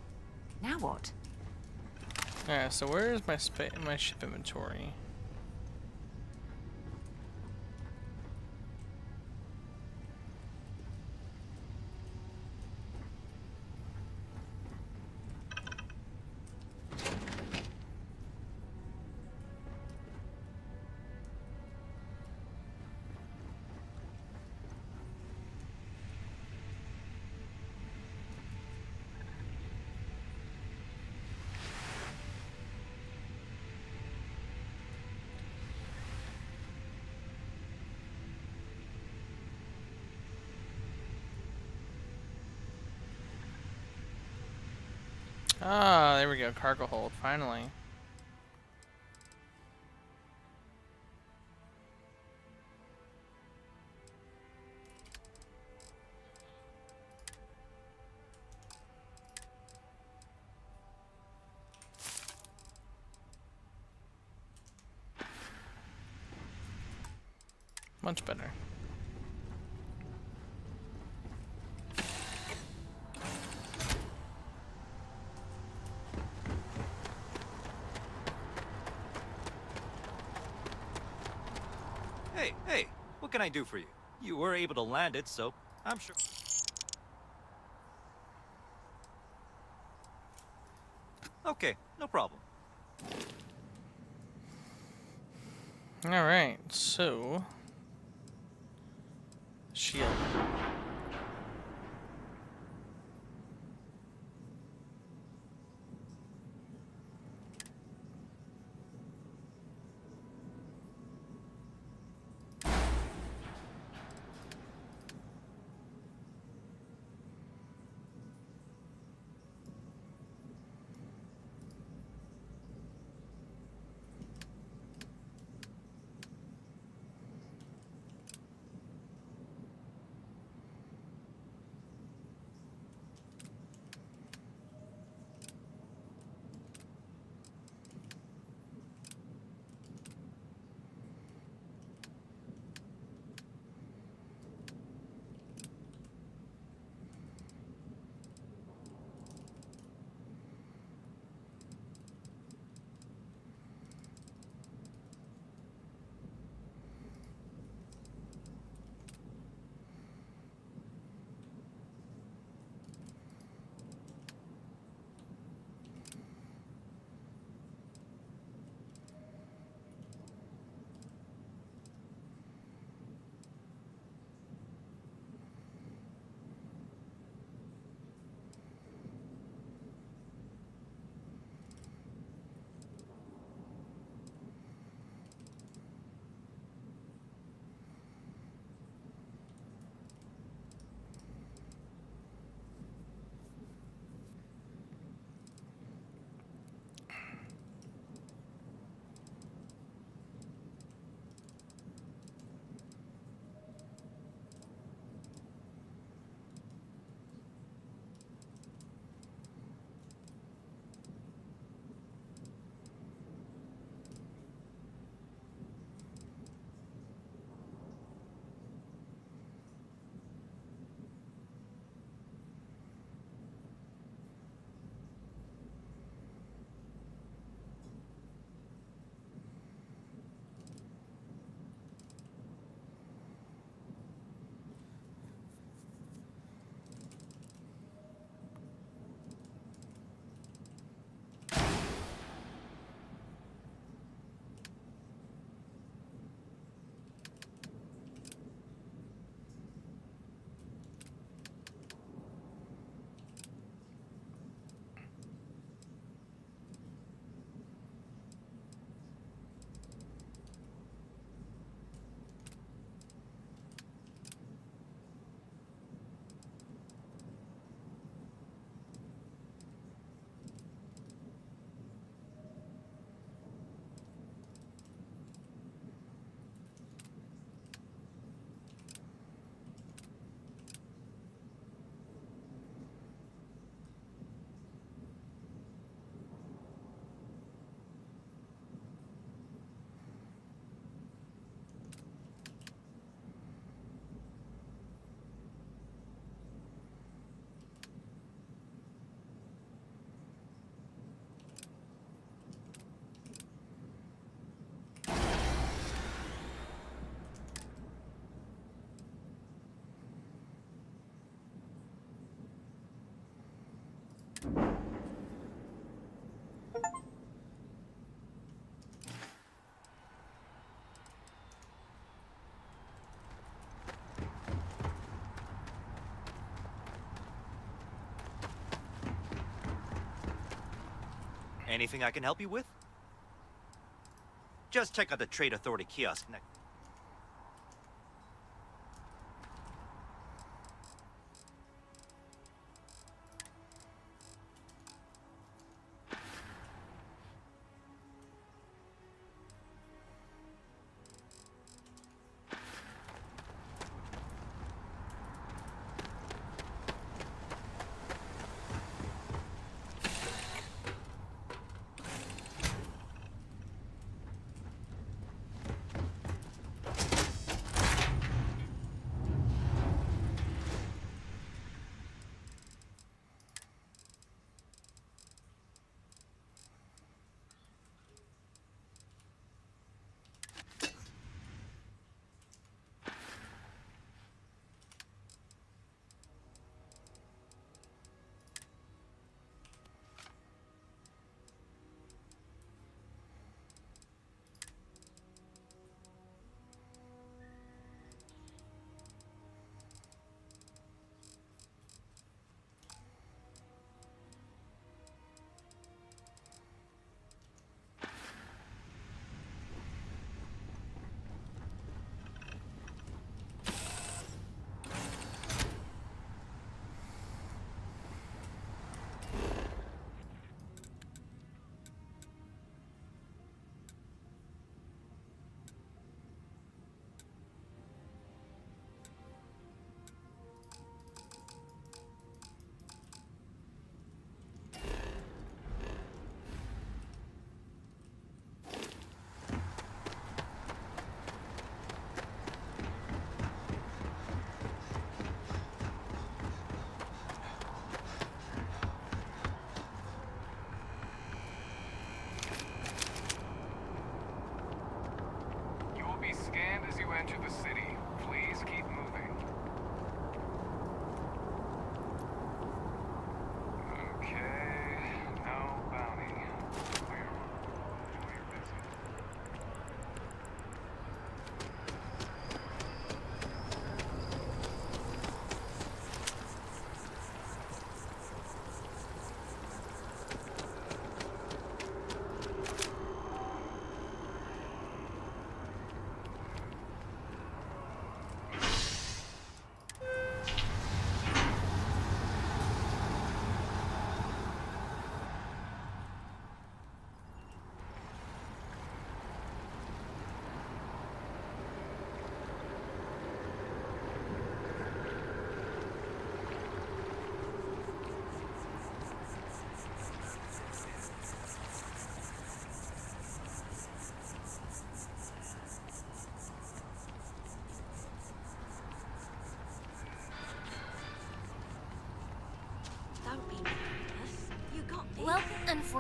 Now what? Yeah, so where is my ship inventory? Ah, there we go. Cargo hold, finally. Much better. Hey, what can I do for you? You were able to land it, so I'm sure. Okay, no problem. Alright, so... Shield. Anything I can help you with? Just check out the Trade Authority kiosk next.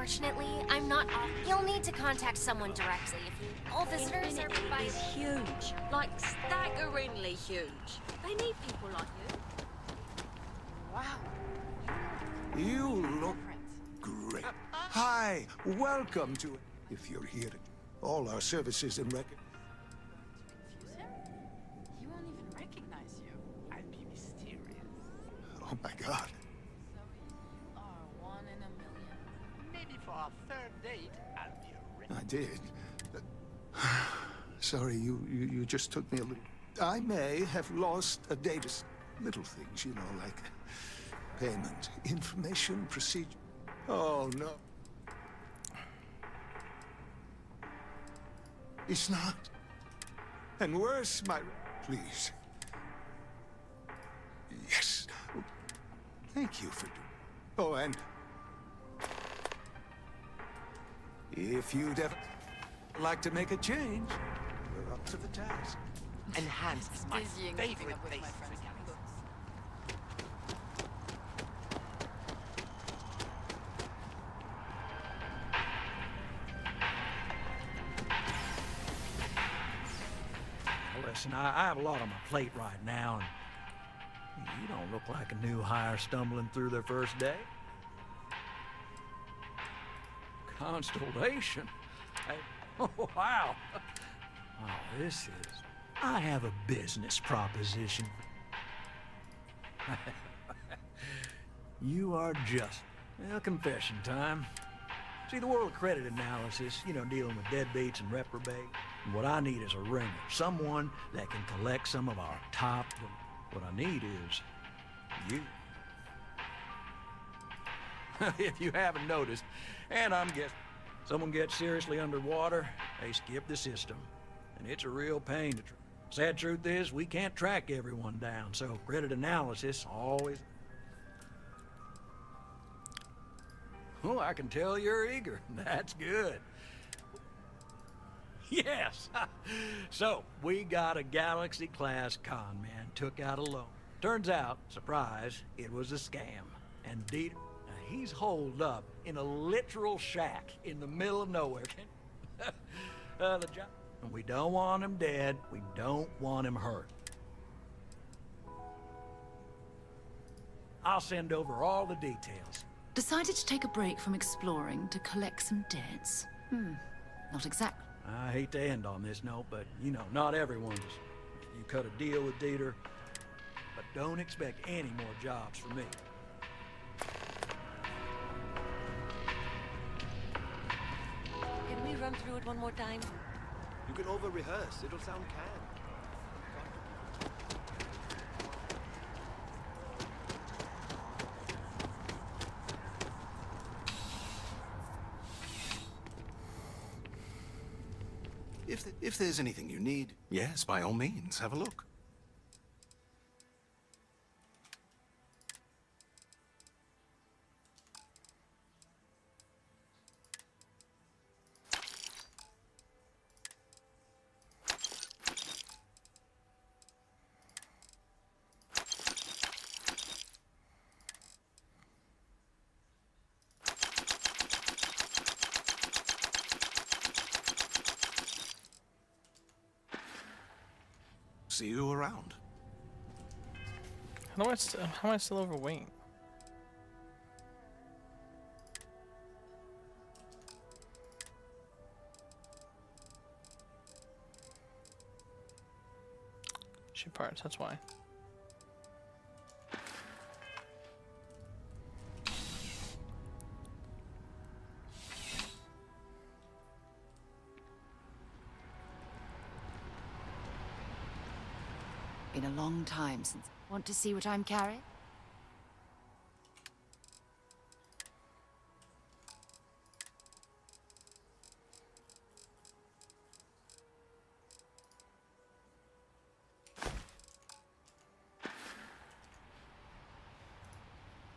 Unfortunately, I'm not off. You'll need to contact someone directly if you... All visitors are by... is huge. Like, staggeringly huge. They need people like you. Wow. You look great. Hi, welcome to... If you're here, all our services and record... He won't even recognize you. I'd be mysterious. Oh my God. So you are one in a million. Maybe for our third date, I'll be a rich... I did. Sorry, you just took me a little... I may have lost a data... Little things, you know, like payment, information, procedure. Oh, no. It's not. And worse, my... Please. Yes. Thank you for... Oh, and... If you'd ever like to make a change, we're up to the task. Enhanced is my Dizzying favorite keeping up with place my for friends' mechanics. Well, listen, I have a lot on my plate right now, and you don't look like a new hire stumbling through their first day. Constellation? Hey, oh, wow. Oh, this is... I have a business proposition. You are just... Well, confession time. See, the world of credit analysis, you know, dealing with deadbeats and reprobate. And what I need is a ringer. Someone that can collect some of our top... What I need is... you. If you haven't noticed, and I'm guessing... Someone gets seriously underwater, they skip the system. And it's a real pain to... Sad truth is, we can't track everyone down, so credit analysis always... Oh, I can tell you're eager. That's good. Yes. So, we got a Galaxy-class con man took out a loan. Turns out, surprise, it was a scam. And Dieter, he's holed up in a literal shack in the middle of nowhere. The job... We don't want him dead. We don't want him hurt. I'll send over all the details. Decided to take a break from exploring to collect some debts? Not exactly. I hate to end on this note, but, you know, not everyone's... You cut a deal with Dieter, but don't expect any more jobs from me. Can we run through it one more time? You can over-rehearse. It'll sound canned. If there's anything you need, yes, by all means, have a look. See you around. How am I still overweight? Ship parts, that's why. Been a long time since... Want to see what I'm carrying?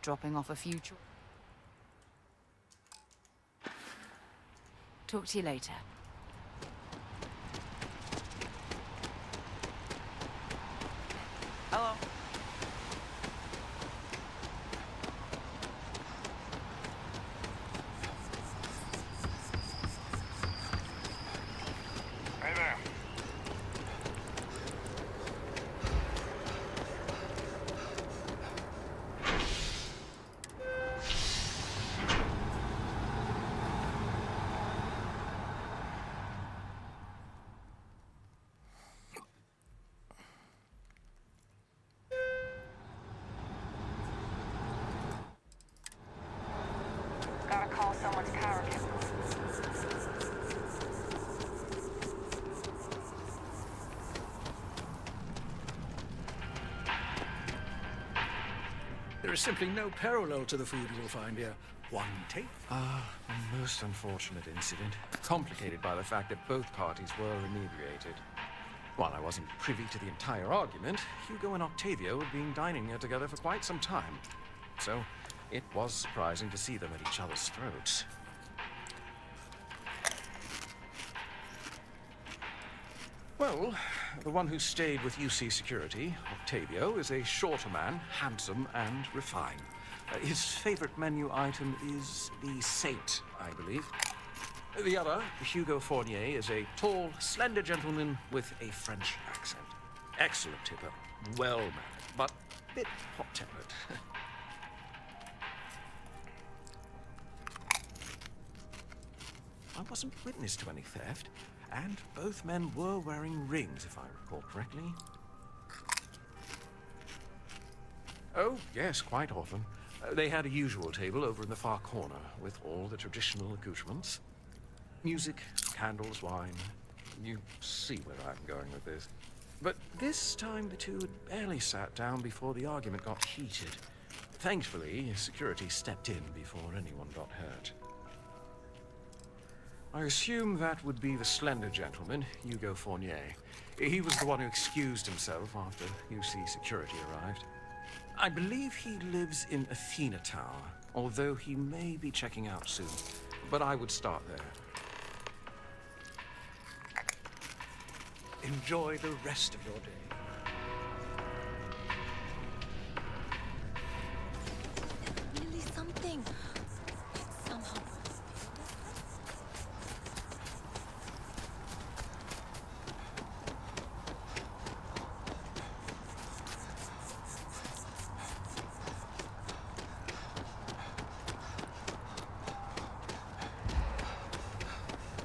Dropping off a few... Talk to you later. Hello. someone's character. There is simply no parallel to the food you will find here. One take. A most unfortunate incident, complicated by the fact that both parties were inebriated. While I wasn't privy to the entire argument, Hugo and Octavio had been dining here together for quite some time. So, it was surprising to see them at each other's throats. Well, the one who stayed with UC Security, Octavio, is a shorter man, handsome and refined. His favorite menu item is the Saint, I believe. The other, Hugo Fournier, is a tall, slender gentleman with a French accent. Excellent tipper, well-mannered, but a bit hot-tempered. I wasn't witness to any theft, and both men were wearing rings, if I recall correctly. Oh, yes, quite often. They had a usual table over in the far corner, with all the traditional accoutrements. Music, candles, wine. You see where I'm going with this. But this time the two had barely sat down before the argument got heated. Thankfully, security stepped in before anyone got hurt. I assume that would be the slender gentleman, Hugo Fournier. He was the one who excused himself after UC security arrived. I believe he lives in Athena Tower, although he may be checking out soon. But I would start there. Enjoy the rest of your day. Really something. Somehow.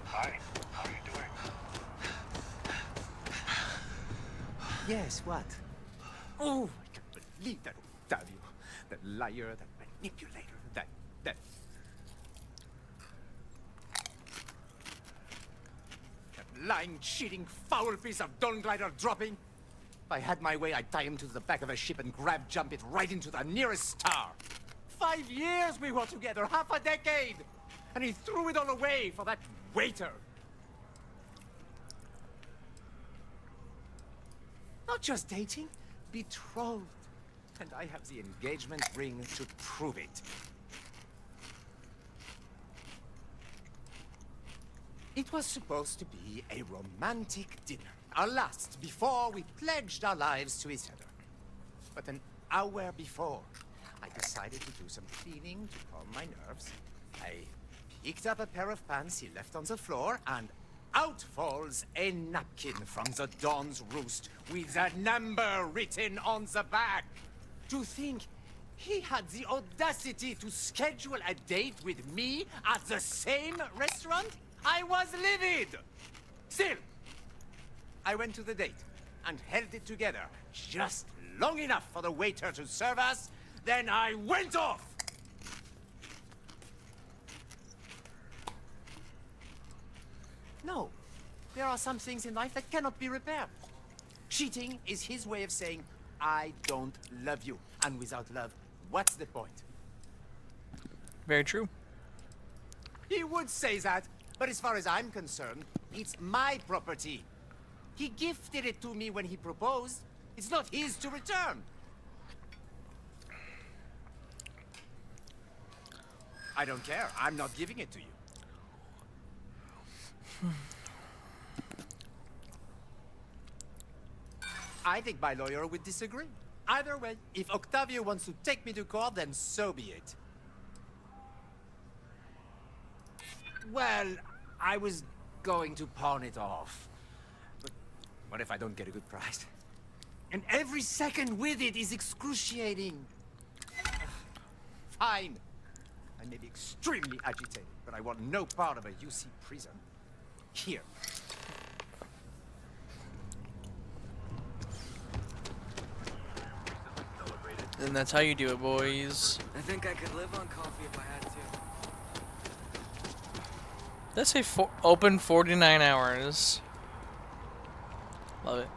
Hi, how are you doing? Yes, what? Oh, I can't believe that Octavio. That liar, that manipulator, that... That lying, cheating, foul piece of Dawn Glider dropping. If I had my way, I'd tie him to the back of a ship and jump it right into the nearest star. 5 years we were together, half a decade! And he threw it all away for that waiter. Not just dating, betrothed. And I have the engagement ring to prove it. It was supposed to be a romantic dinner. Our last, before we pledged our lives to each other. But an hour before, I decided to do some cleaning to calm my nerves. I picked up a pair of pants he left on the floor, and out falls a napkin from the Dawn's roost with a number written on the back. To think he had the audacity to schedule a date with me at the same restaurant? I was livid! Still, I went to the date and held it together just long enough for the waiter to serve us, then I went off! No, there are some things in life that cannot be repaired. Cheating is his way of saying, I don't love you. And without love, what's the point? Very true. He would say that, but as far as I'm concerned, it's my property. He gifted it to me when he proposed. It's not his to return. I don't care. I'm not giving it to you. I think my lawyer would disagree. Either way, if Octavio wants to take me to court, then so be it. Well, I was going to pawn it off. But what if I don't get a good price? And every second with it is excruciating. Fine. I may be extremely agitated, but I want no part of a UC prison. Here. And that's how you do it, boys. I think I could live on coffee if I had to. Let's say open 49 hours. Love it.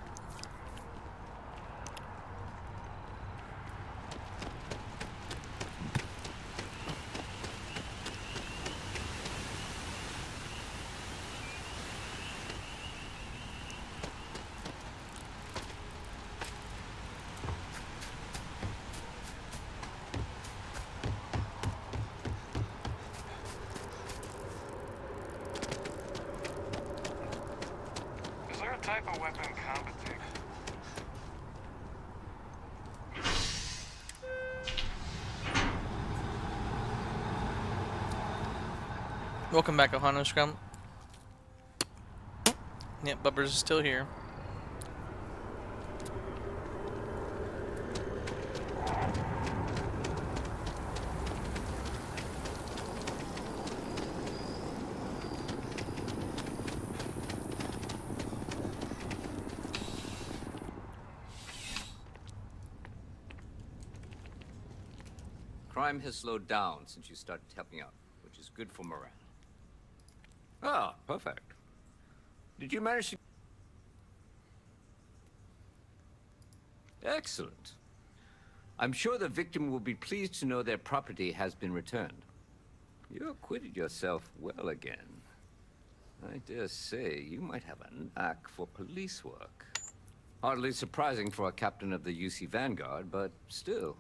Is there a type of weapon competent? Welcome back, Ohana Scrum. Yep, Bubbers is still here. Crime has slowed down since you started helping out, which is good for morale. Ah, perfect. Did you manage to... Excellent. I'm sure the victim will be pleased to know their property has been returned. You acquitted yourself well again. I dare say you might have a knack for police work. Hardly surprising for a captain of the UC Vanguard, but still,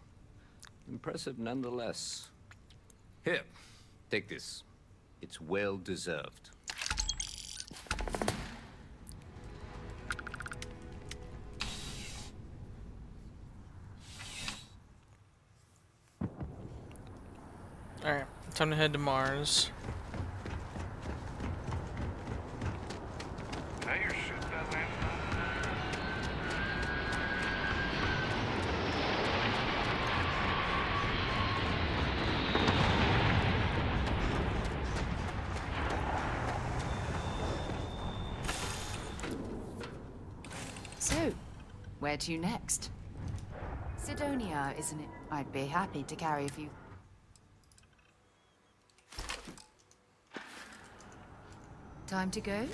impressive nonetheless. Here, take this. It's well deserved. Alright, time to head to Mars. That your shit that landed So, where to next? Sidonia, isn't it? I'd be happy to carry a few... Time to go?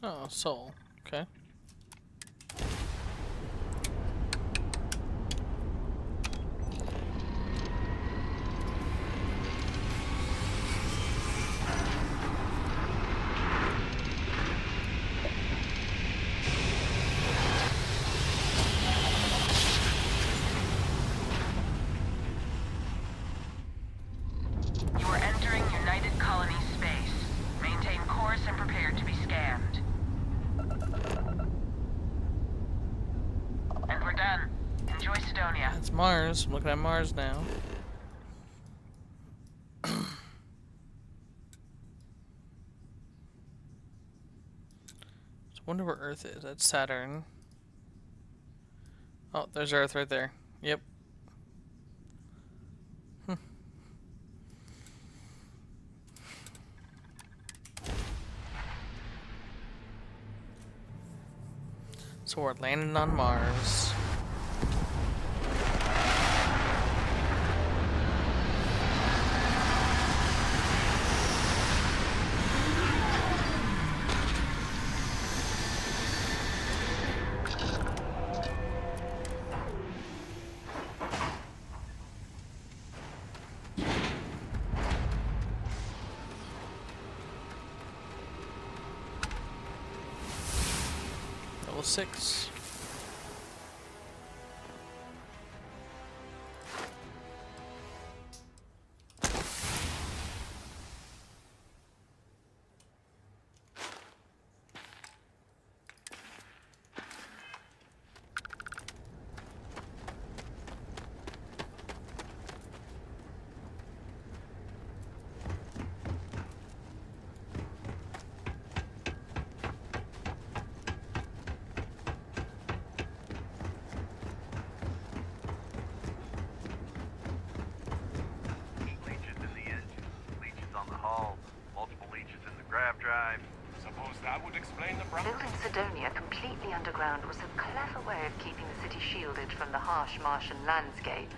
Oh, soul. Okay. You are entering United Colony space. Maintain course and prepare to be scanned. And we're done. Enjoy Sidonia. That's Mars. I'm looking at Mars now. I wonder where Earth is. That's Saturn. Oh, there's Earth right there. Yep. So we're landing on Mars. Level 6. Leeches in the engine, leeches on the hull, multiple leeches in the grav drive. Suppose that would explain the problem. Building Sidonia completely underground was a clever way of keeping the city shielded from the harsh Martian landscape.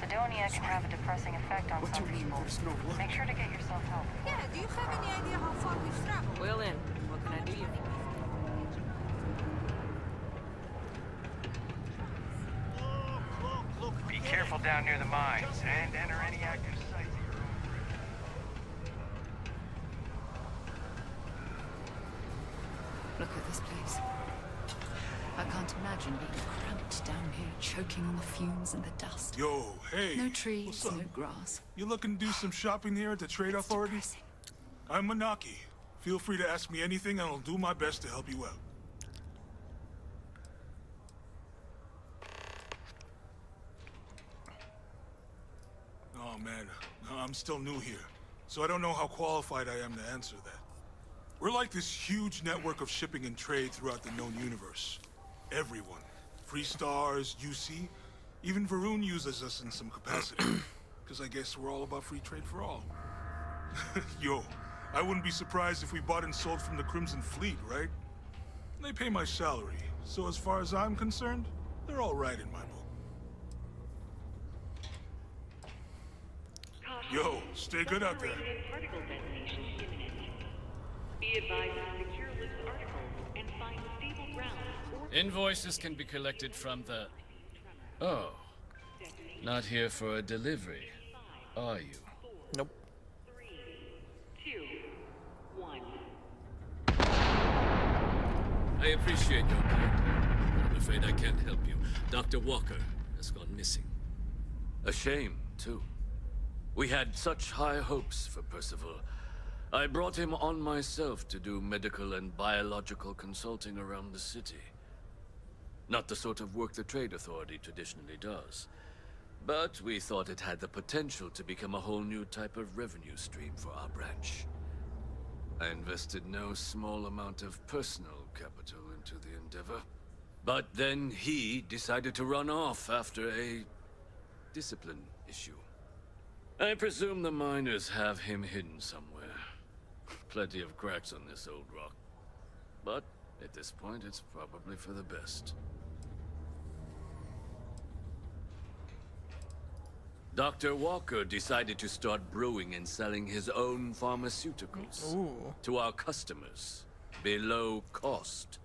Sidonia can have a depressing effect on some people. Make sure to get yourself help. Yeah, do you have any idea how far we've traveled? Well in. What can I do you for? Be careful down near the mines and enter any active sites at your own risk. Look at this place. I can't imagine being cramped down here, choking on the fumes and the dust. Yo, hey. No trees, What's up? no grass. You looking to do some shopping here at the Trade Authority? I'm Manaki. Feel free to ask me anything and I'll do my best to help you out. Oh man, I'm still new here, so I don't know how qualified I am to answer that. We're like this huge network of shipping and trade throughout the known universe. Everyone. Freestars, UC, even Vroom uses us in some capacity. Because I guess we're all about free trade for all. Yo, I wouldn't be surprised if we bought and sold from the Crimson Fleet, right? They pay my salary, so as far as I'm concerned, they're all right in my book. Yo, stay good out there. Particle detonation imminent. Be advised to secure loose articles and find stable ground or... Invoices can be collected from the... Oh. Not here for a delivery, are you? Nope. 3, 2, 1. I appreciate your candor. I'm afraid I can't help you. Dr. Walker has gone missing. A shame, too. We had such high hopes for Percival. I brought him on myself to do medical and biological consulting around the city. Not the sort of work the Trade Authority traditionally does. But we thought it had the potential to become a whole new type of revenue stream for our branch. I invested no small amount of personal capital into the endeavor. But then he decided to run off after a discipline issue. I presume the miners have him hidden somewhere. Plenty of cracks on this old rock. But at this point, it's probably for the best. Dr. Walker decided to start brewing and selling his own pharmaceuticals to our customers below cost.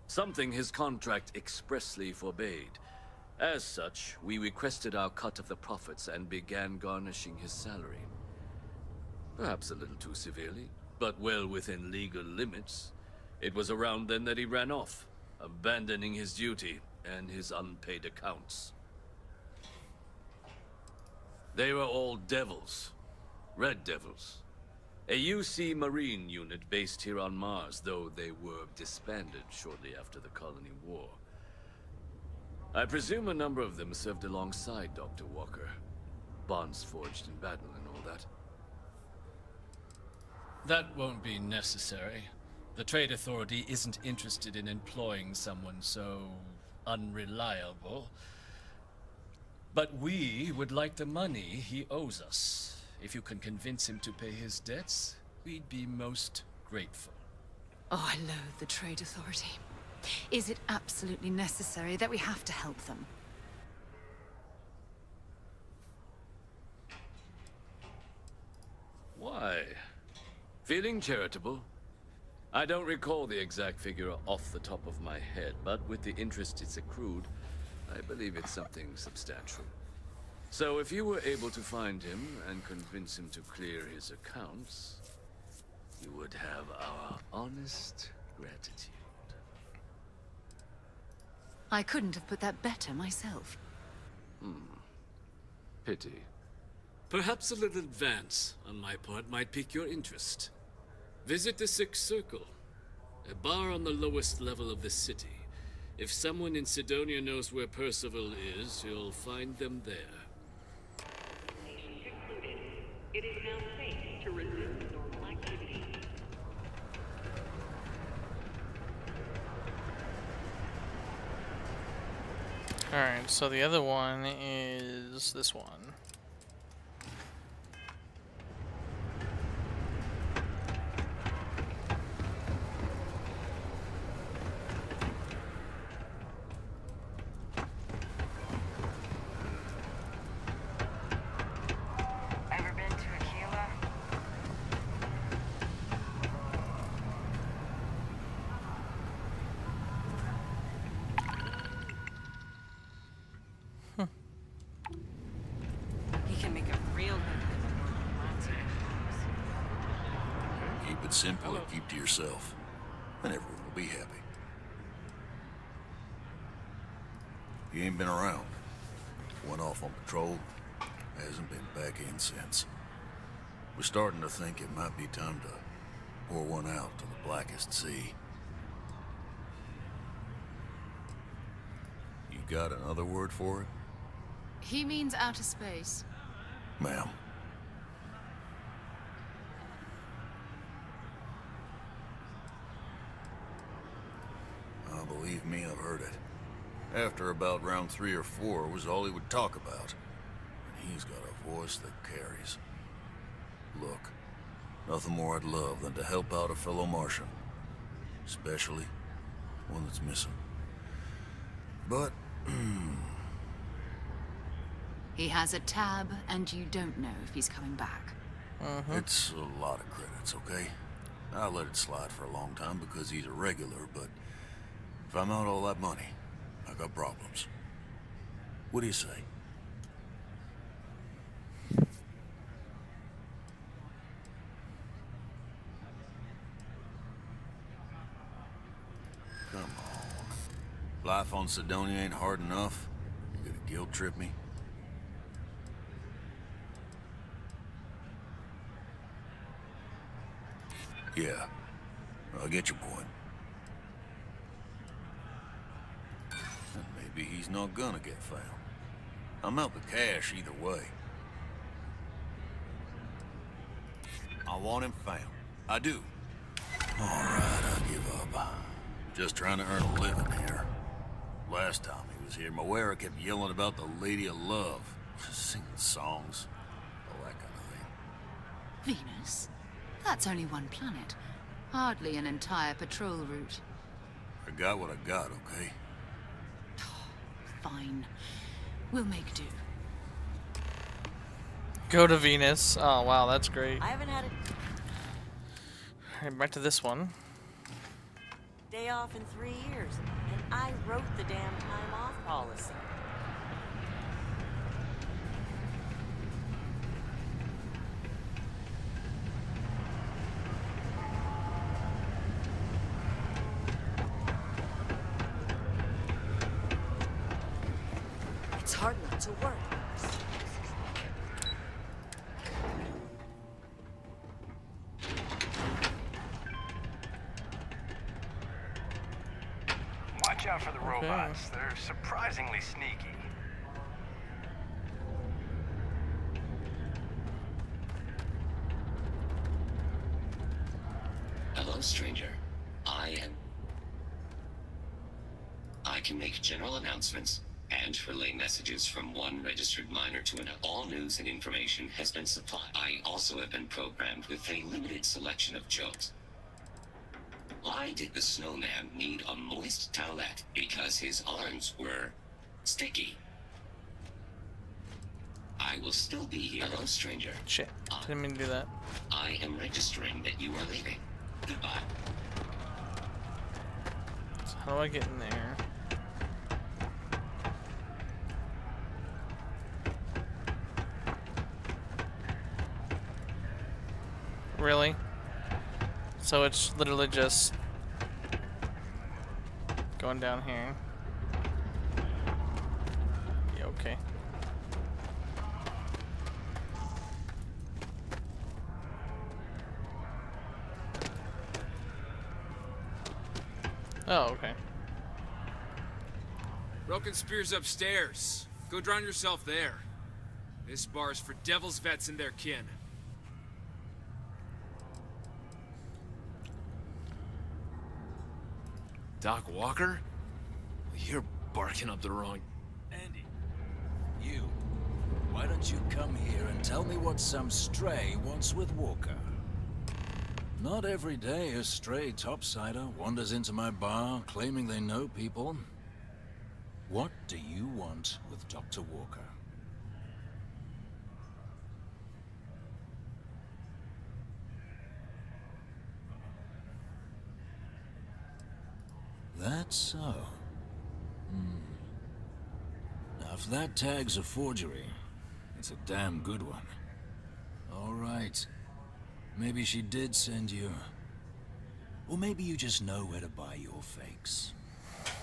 Something his contract expressly forbade. As such, we requested our cut of the profits and began garnishing his salary. Perhaps a little too severely, but well within legal limits. It was around then that he ran off, abandoning his duty and his unpaid accounts. They were all devils. Red Devils. A UC Marine unit based here on Mars, though they were disbanded shortly after the Colony War. I presume a number of them served alongside Dr. Walker. Bonds forged in battle and all that. That won't be necessary. The Trade Authority isn't interested in employing someone so unreliable. But we would like the money he owes us. If you can convince him to pay his debts, we'd be most grateful. Oh, I loathe the Trade Authority. Is it absolutely necessary that we have to help them? Why? Feeling charitable? I don't recall the exact figure off the top of my head, but with the interest it's accrued, I believe it's something substantial. So if you were able to find him and convince him to clear his accounts, you would have our honest gratitude. I couldn't have put that better myself. Pity. Perhaps a little advance on my part might pique your interest. Visit the Sixth Circle, a bar on the lowest level of the city. If someone in Sidonia knows where Percival is, you'll find them there. Concluded. It is now safe to resume normal activity. Alright, so the other one is this one. Ever been to Aquila? He can make a real good Keep it simple and keep to yourself, and everyone will be happy. He ain't been around. Went off on patrol. Hasn't been back in since. We're starting to think it might be time to pour one out to the blackest sea. You got another word for it? He means outer space. Ma'am. Believe me, I've heard it. After about round 3 or 4 was all he would talk about. And he's got a voice that carries. Look, nothing more I'd love than to help out a fellow Martian. Especially one that's missing. But, He has a tab, and you don't know if he's coming back. it's a lot of credits, okay? I let it slide for a long time because he's a regular, but if I'm out all that money, I got problems. What do you say? Come on. Life on Sidonia ain't hard enough. You gonna guilt trip me? Yeah, I get your point. And maybe he's not gonna get found. I'm out the cash either way. I want him found. I do. All right, I give up. Just trying to earn a living here. Last time he was here, Moira kept yelling about the Lady of Love. Singing songs. All that kind of thing. Venus? That's only one planet. Hardly an entire patrol route. I got what I got, okay? Fine. We'll make do. Go to Venus. Oh, wow, that's great. I haven't had a Alright, back to this one. day off in 3 years, and I wrote the damn time off policy. It's hard not to work. Watch out for the robots. They're surprisingly sneaky. Hello, stranger. I can make general announcements and relay messages from one registered miner to another. All news and information has been supplied. I also have been programmed with a limited selection of jokes. Why did the snowman need a moist towelette? Because his arms were sticky. I will still be here. Hello, stranger. Shit. Didn't mean to do that. I am registering that you are leaving. Goodbye. So how do I get in there? Really? So it's literally just going down here. Yeah, okay. Oh, okay. Broken Spear's upstairs. Go drown yourself there. This bar's for Devil's vets and their kin. Doc Walker? You're barking up the wrong... Andy, you. Why don't you come here and tell me what some stray wants with Walker? Not every day a stray topsider wanders into my bar claiming they know people. What do you want with Dr. Walker? That's so. Now, if that tag's a forgery, it's a damn good one. All right. Maybe she did send you. Or maybe you just know where to buy your fakes.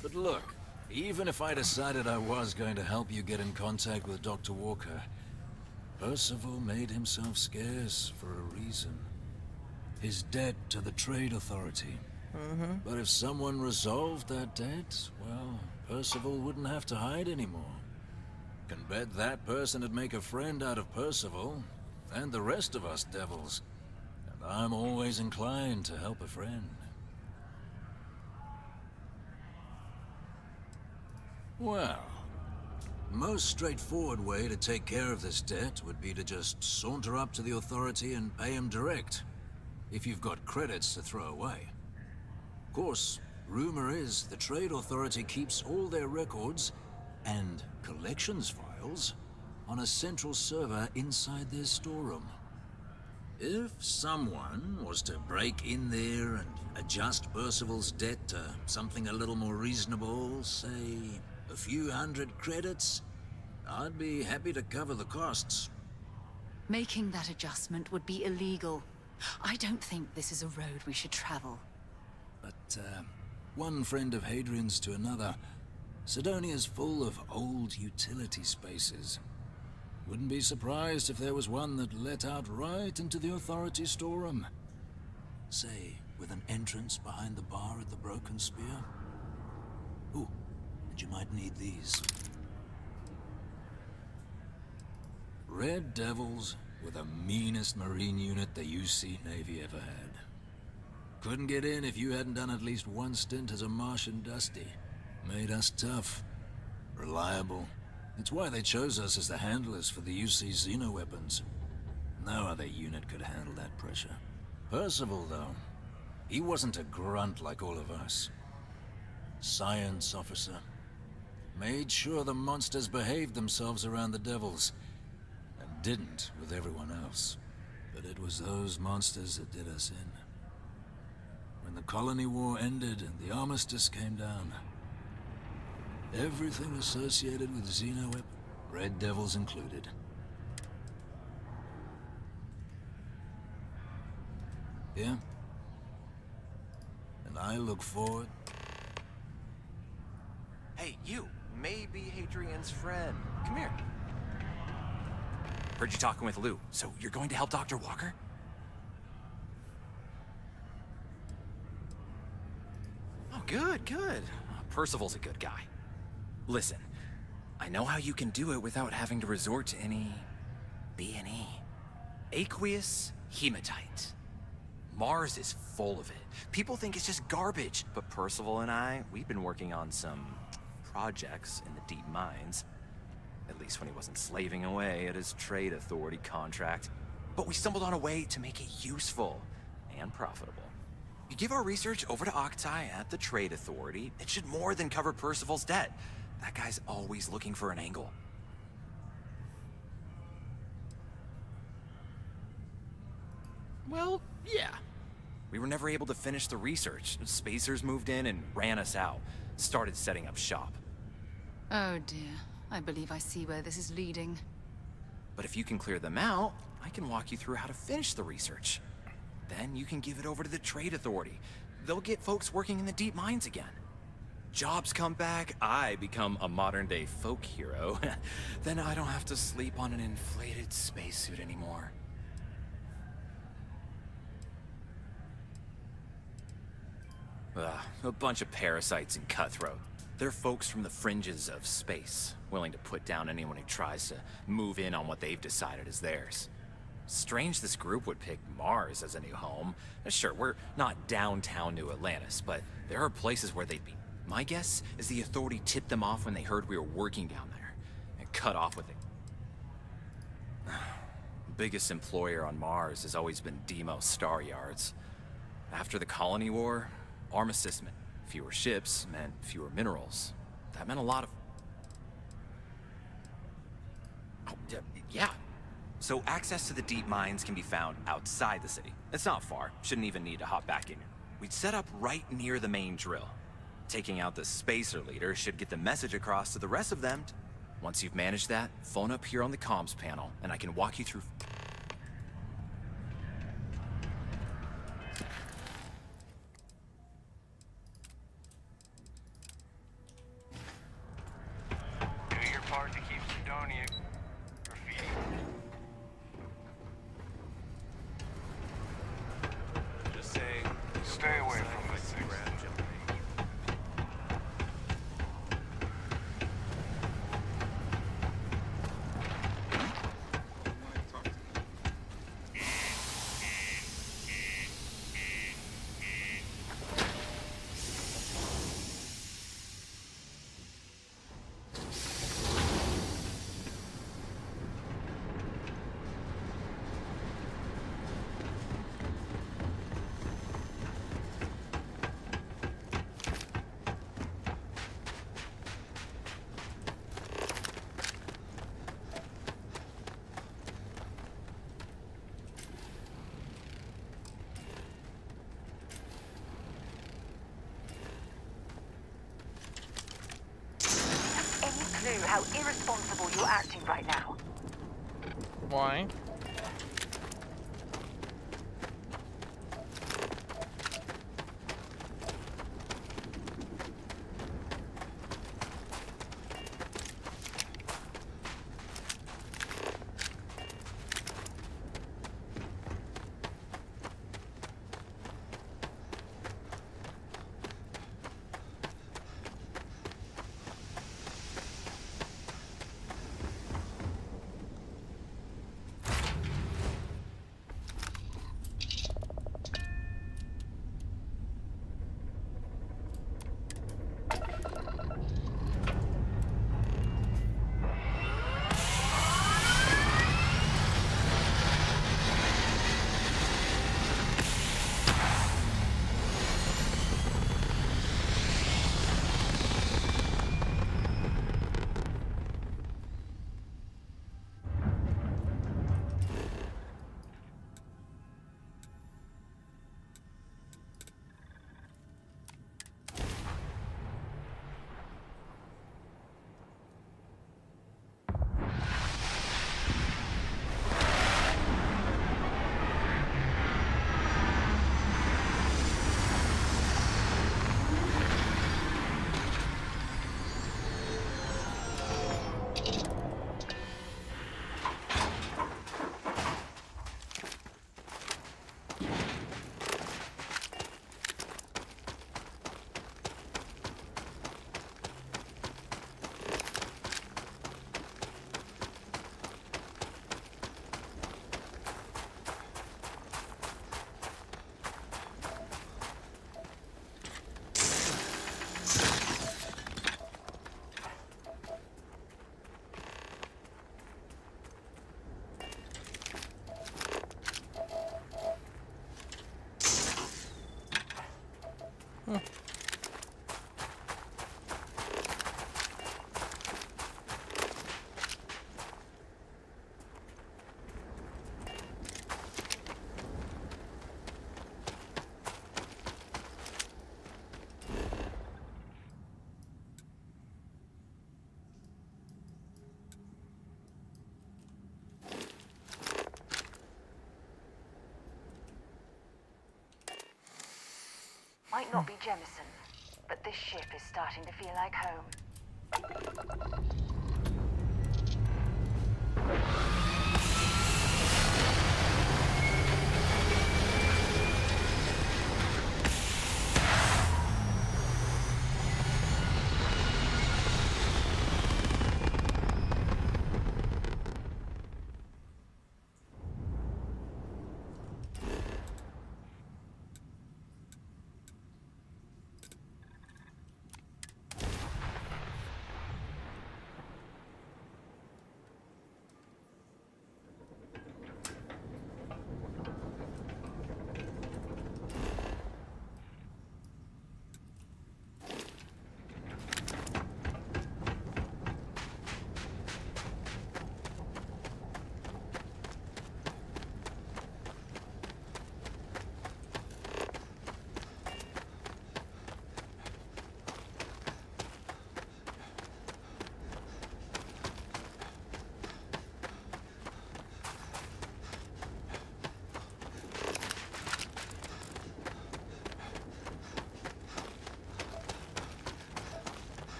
But look, even if I decided I was going to help you get in contact with Dr. Walker, Percival made himself scarce for a reason. His debt to the Trade Authority. But if someone resolved that debt, well, Percival wouldn't have to hide anymore. Can bet that person would make a friend out of Percival, and the rest of us devils. And I'm always inclined to help a friend. Well, most straightforward way to take care of this debt would be to just saunter up to the Authority and pay him direct, if you've got credits to throw away. Of course, rumor is the Trade Authority keeps all their records and collections files on a central server inside their storeroom. If someone was to break in there and adjust Percival's debt to something a little more reasonable, say a few hundred credits, I'd be happy to cover the costs. Making that adjustment would be illegal. I don't think this is a road we should travel. But, one friend of Hadrian's to another, Sidonia's full of old utility spaces. Wouldn't be surprised if there was one that let out right into the Authority storeroom. Say, with an entrance behind the bar at the Broken Spear. Ooh, and you might need these. Red Devils were the meanest Marine unit the UC Navy ever had. Couldn't get in if you hadn't done at least one stint as a Martian Dusty. Made us tough, reliable. It's why they chose us as the handlers for the UC Xeno-weapons. No other unit could handle that pressure. Percival, though, he wasn't a grunt like all of us. Science officer. Made sure the monsters behaved themselves around the Devils, and didn't with everyone else. But it was those monsters that did us in. When the Colony War ended and the Armistice came down, everything associated with Xeno-weapons, Red Devils included. Yeah? And I look forward... Hey, you. Maybe Hadrian's friend. Come here. Heard you talking with Lou, so you're going to help Dr. Walker? Oh, good, good. Percival's a good guy. Listen, I know how you can do it without having to resort to any... B&E. Aqueous hematite. Mars is full of it. People think it's just garbage. But Percival and I, we've been working on some projects in the deep mines. At least when he wasn't slaving away at his trade authority contract. But we stumbled on a way to make it useful and profitable. You give our research over to Octai at the trade authority, it should more than cover Percival's debt. That guy's always looking for an angle. Well, yeah. We were never able to finish the research. Spacers moved in and ran us out. Started setting up shop. Oh dear. I believe I see where this is leading. But if you can clear them out, I can walk you through how to finish the research. Then you can give it over to the trade authority. They'll get folks working in the deep mines again. Jobs come back, I become a modern-day folk hero. Then I don't have to sleep on an inflated spacesuit anymore. A bunch of parasites and cutthroat. They're folks from the fringes of space, willing to put down anyone who tries to move in on what they've decided is theirs. Strange this group would pick Mars as a new home. Sure, we're not downtown New Atlantis, but there are places where they'd be. My guess is the authority tipped them off when they heard we were working down there, and cut off with it. Biggest employer on Mars has always been Deimos Star Yards. After the Colony War, armistice meant fewer ships, meant fewer minerals. That meant a lot of... Oh, yeah. So access to the deep mines can be found outside the city. It's not far. Shouldn't even need to hop back in. We'd set up right near the main drill. Taking out the spacer leader should get the message across to the rest of them. Once you've managed that, phone up here on the comms panel, and I can walk you through... Do your part to keep Sidonia graffiti. Just saying, stay away from the cigarette. Clue how irresponsible you're acting right now. Why? Might not be Jemison, but this ship is starting to feel like home.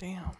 Damn.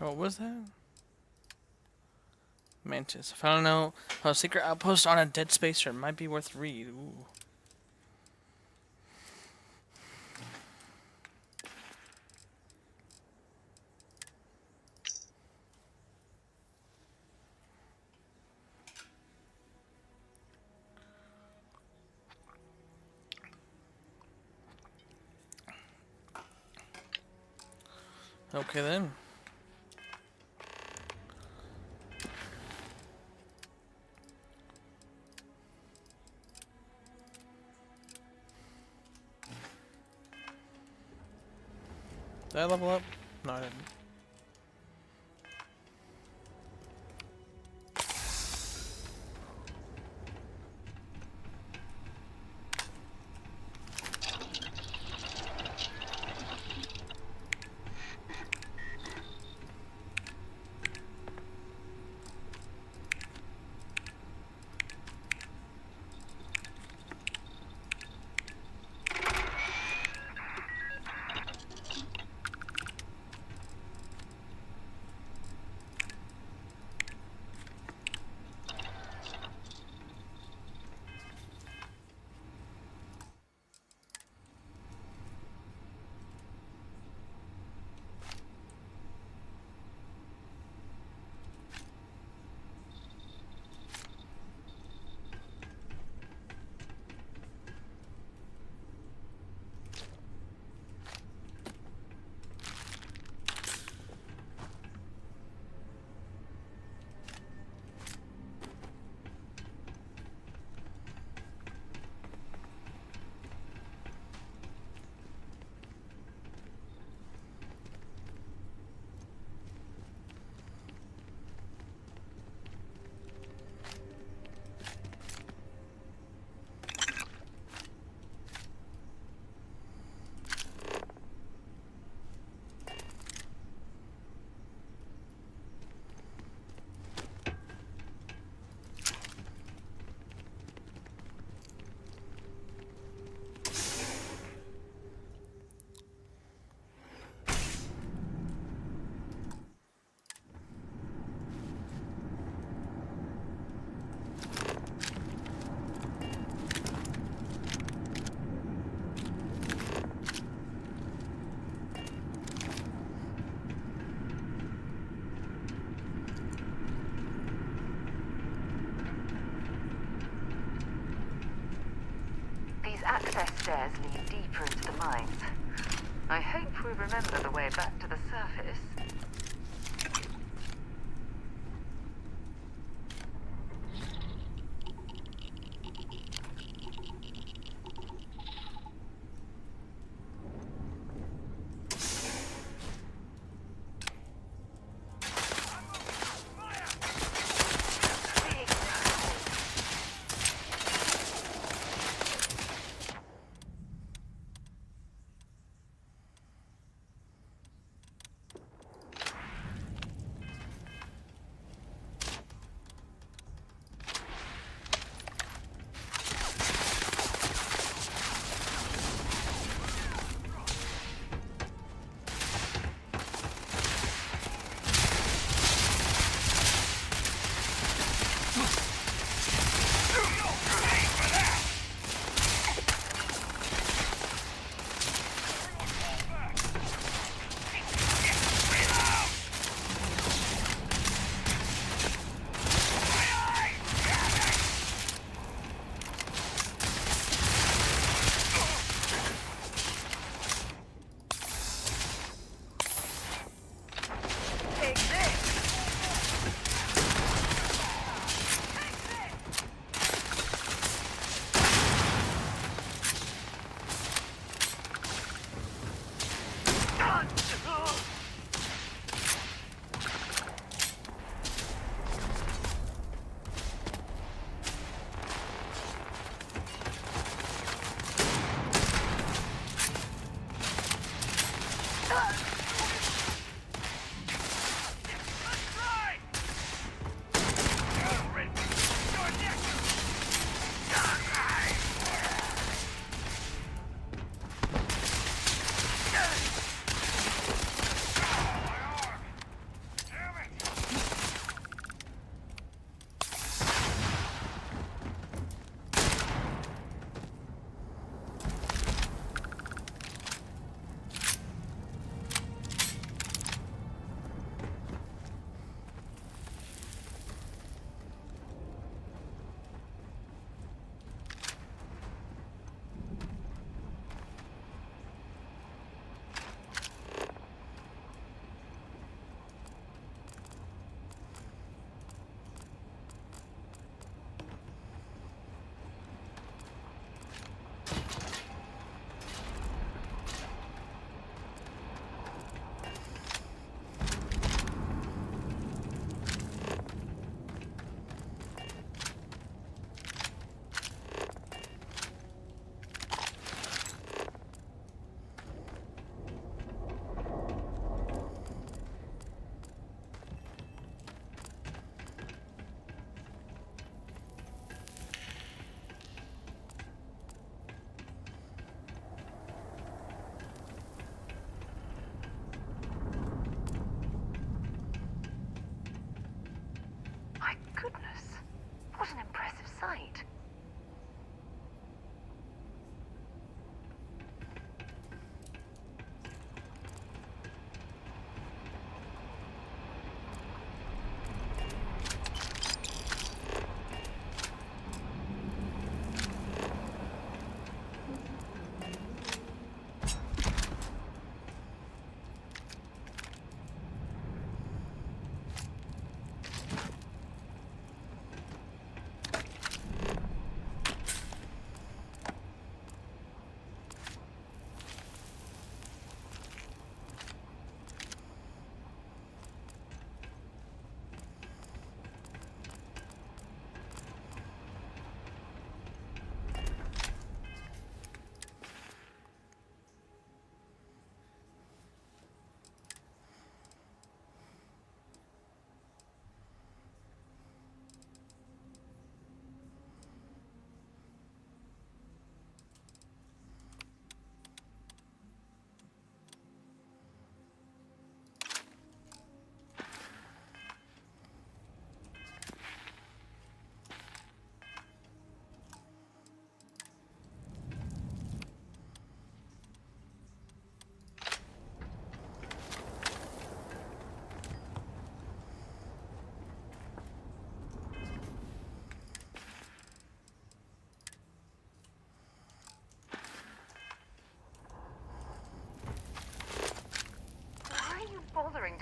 What was that? Mantis. If I don't know, a secret outpost on a dead spacer might be worth read. Ooh. Okay then. Did I level up? No, I didn't. access stairs lead deeper into the mines. I hope we remember the way back to the surface.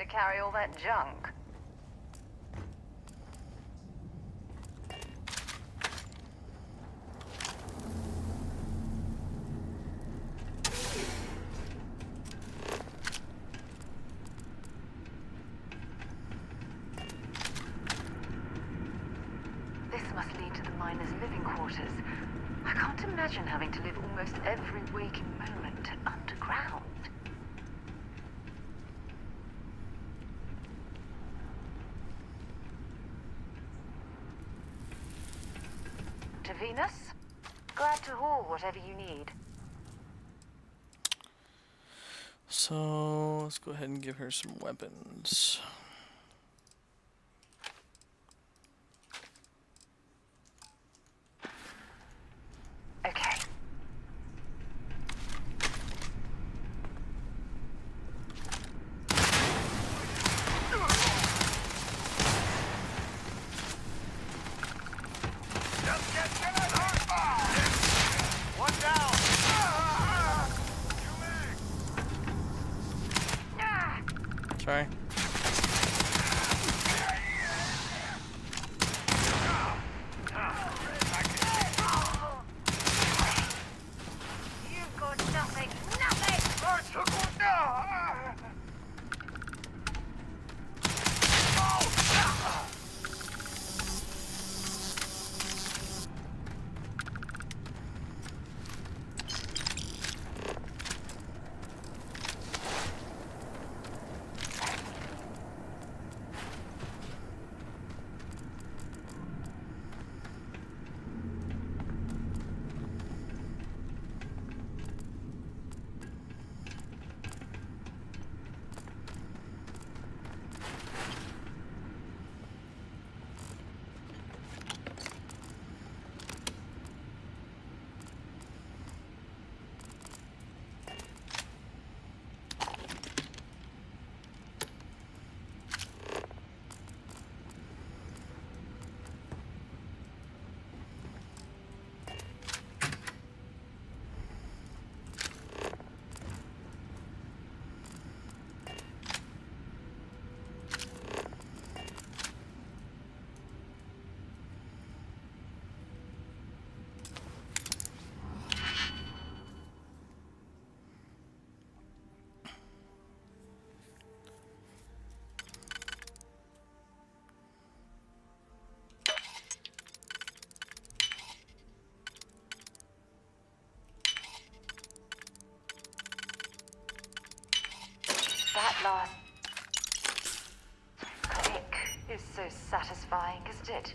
carry all that junk. This must lead to the miners' living quarters. I can't imagine having to live almost every waking moment underground. To Venus? Glad to haul whatever you need. So let's go ahead and give her some weapons. Okay. One down. Sorry. You've got nothing, nothing! That last click is so satisfying, isn't it?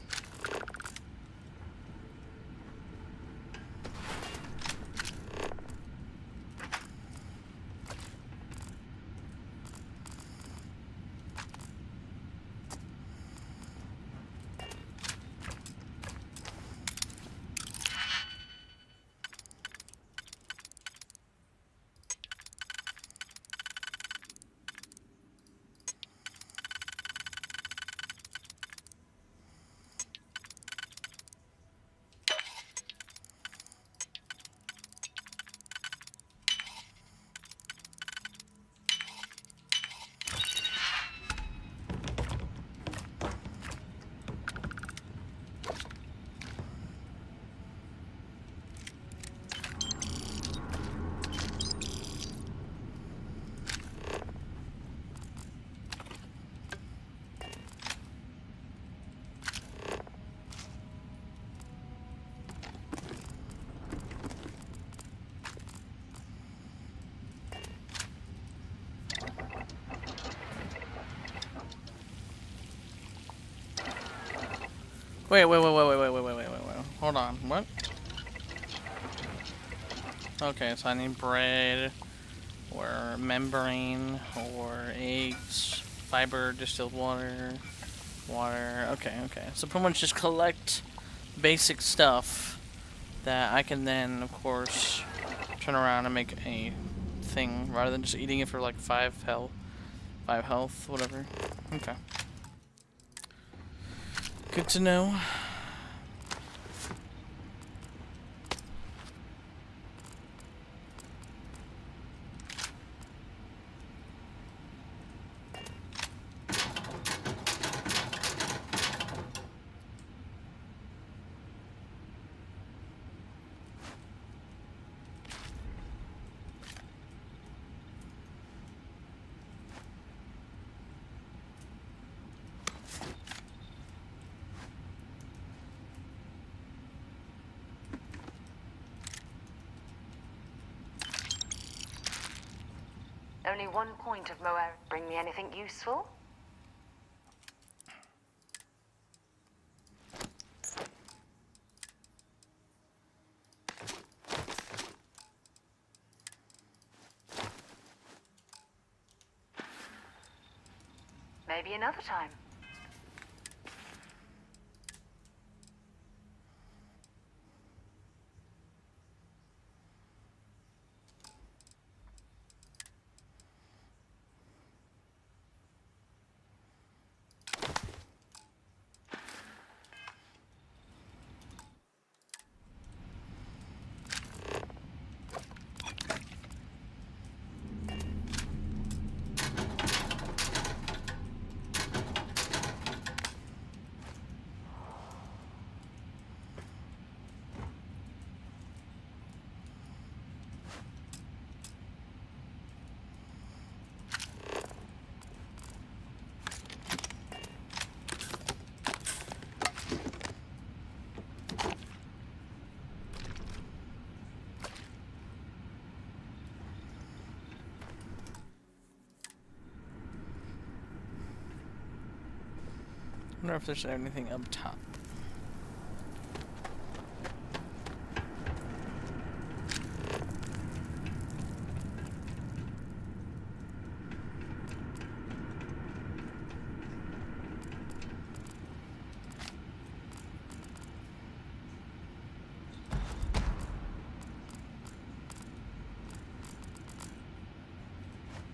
Wait. Hold on. What? Okay, so I need bread, or membrane, or eggs, fiber, distilled water, water. Okay. So pretty much just collect basic stuff that I can then, of course, turn around and make a thing rather than just eating it for like 5 health, whatever. Okay. Good to know. Only 1 point of Moer. Bring me anything useful? Maybe another time. I wonder if there's anything up top.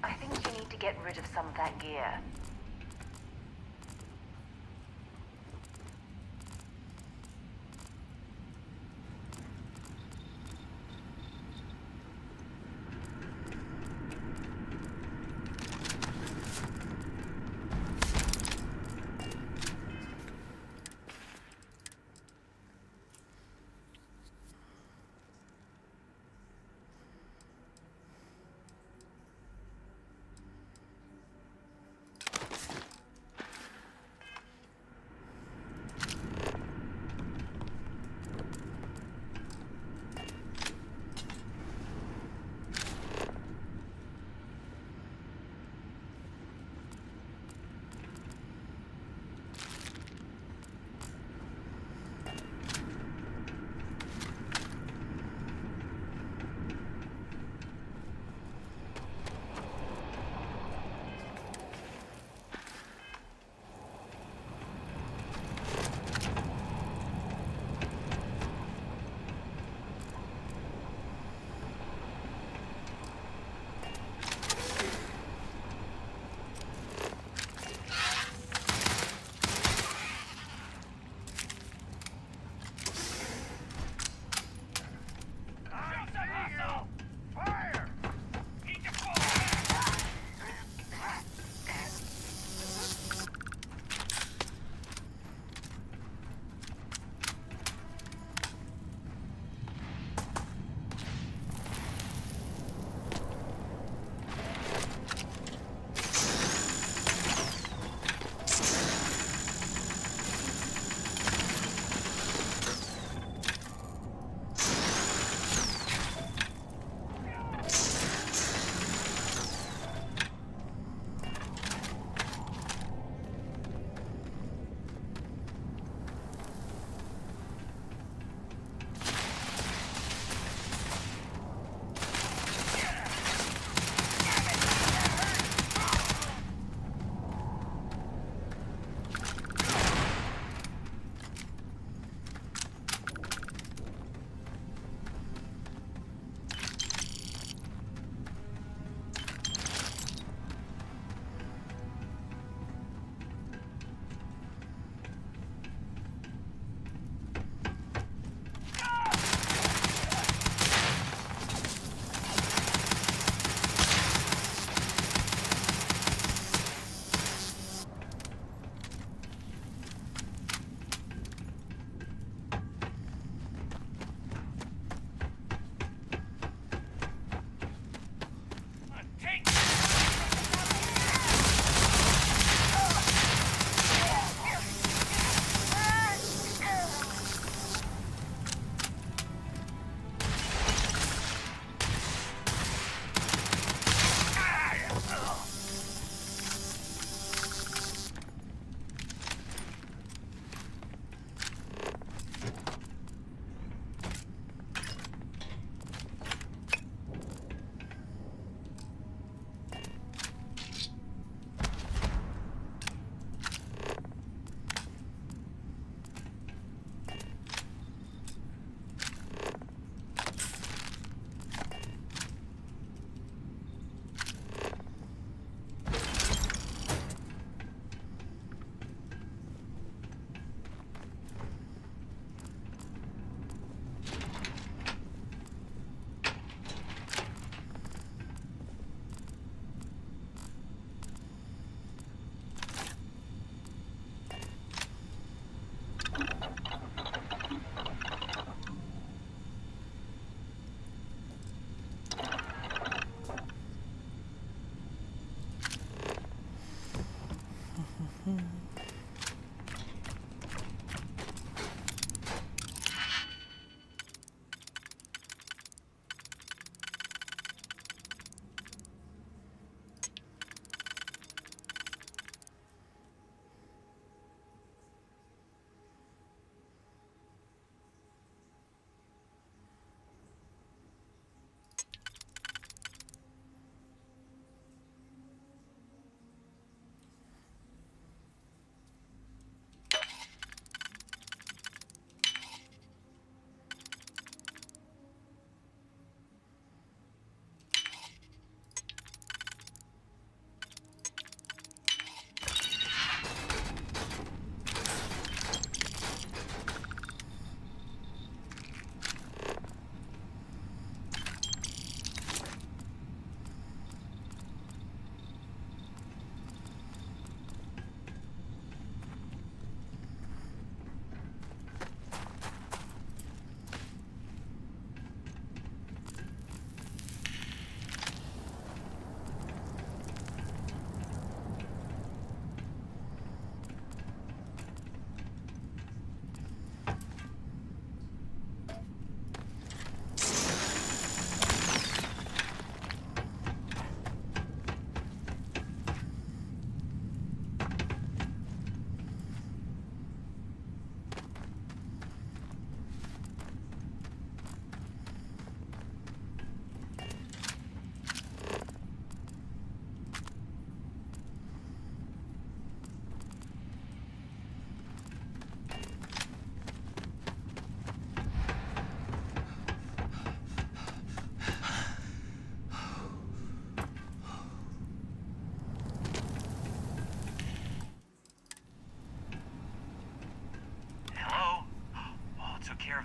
I think you need to get rid of some of that gear.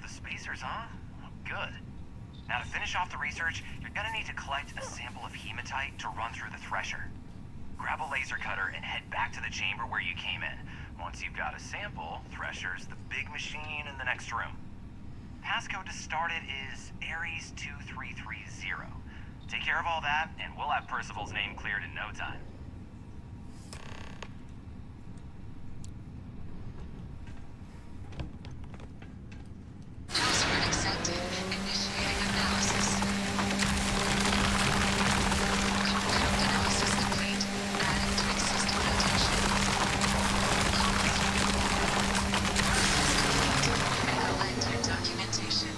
the spacers, huh? Good. Now to finish off the research, you're gonna need to collect a sample of hematite to run through the thresher. Grab a laser cutter and head back to the chamber where you came in. Once you've got a sample, Thresher's the big machine in the next room. Passcode to start it is Ares 2330. Take care of all that, and we'll have Percival's name cleared in no time. Password accepted. Initiating analysis. Compound analysis complete. Adding to existing notation. Echo enter documentation.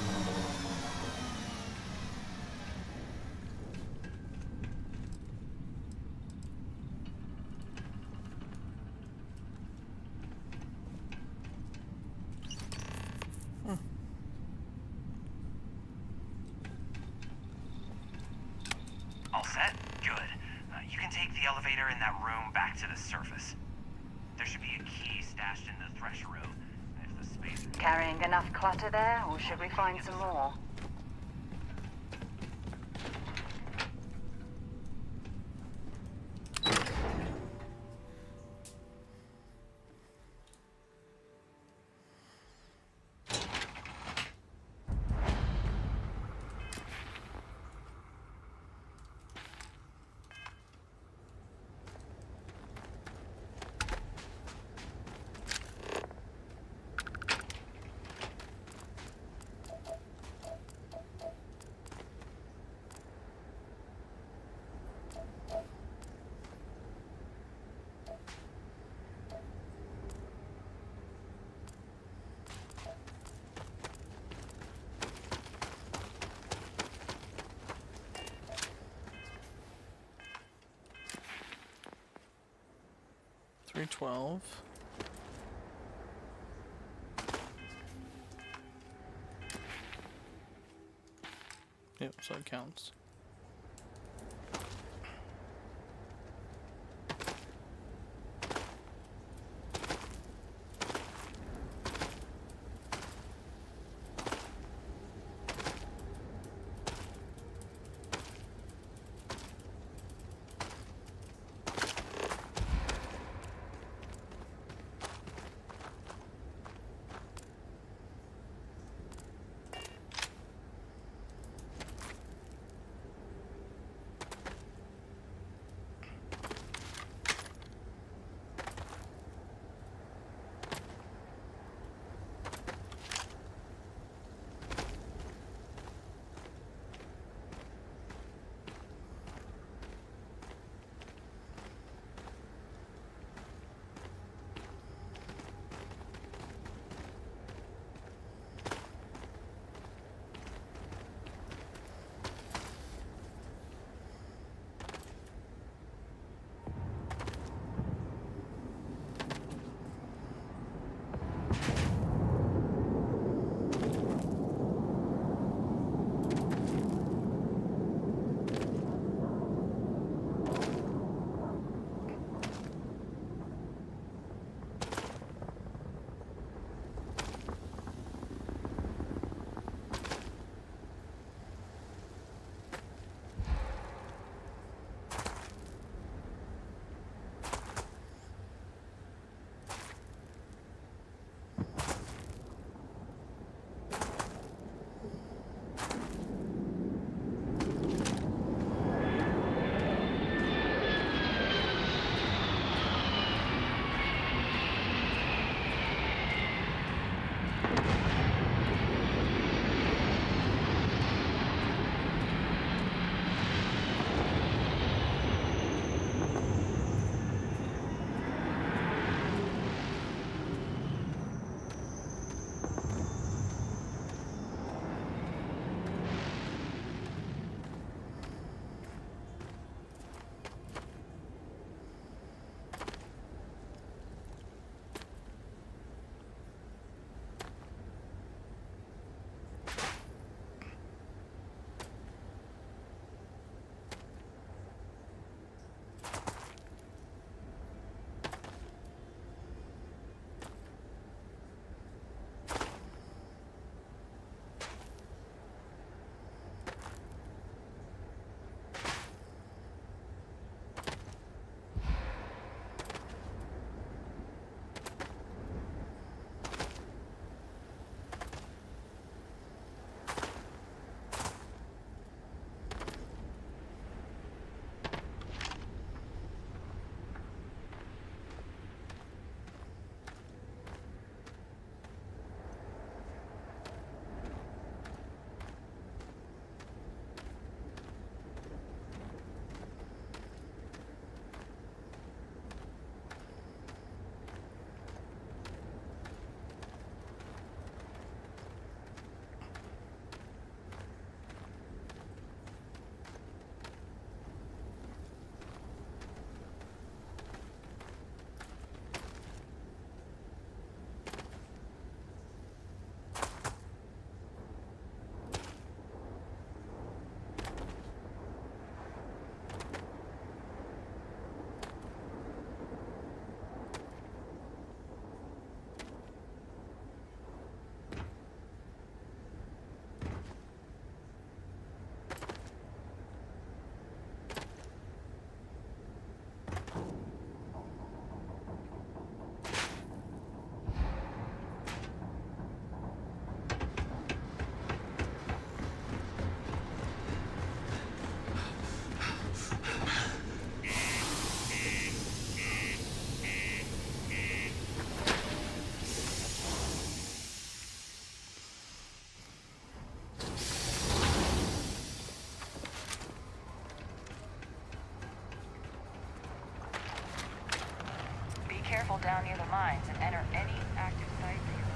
All set? Good. You can take the elevator in that room back to the surface. There should be a key stashed in the thresher room. If the space... Carrying enough clutter there, or should we find some more? $312. Yep, so it counts. down near the mines and enter any active site that you're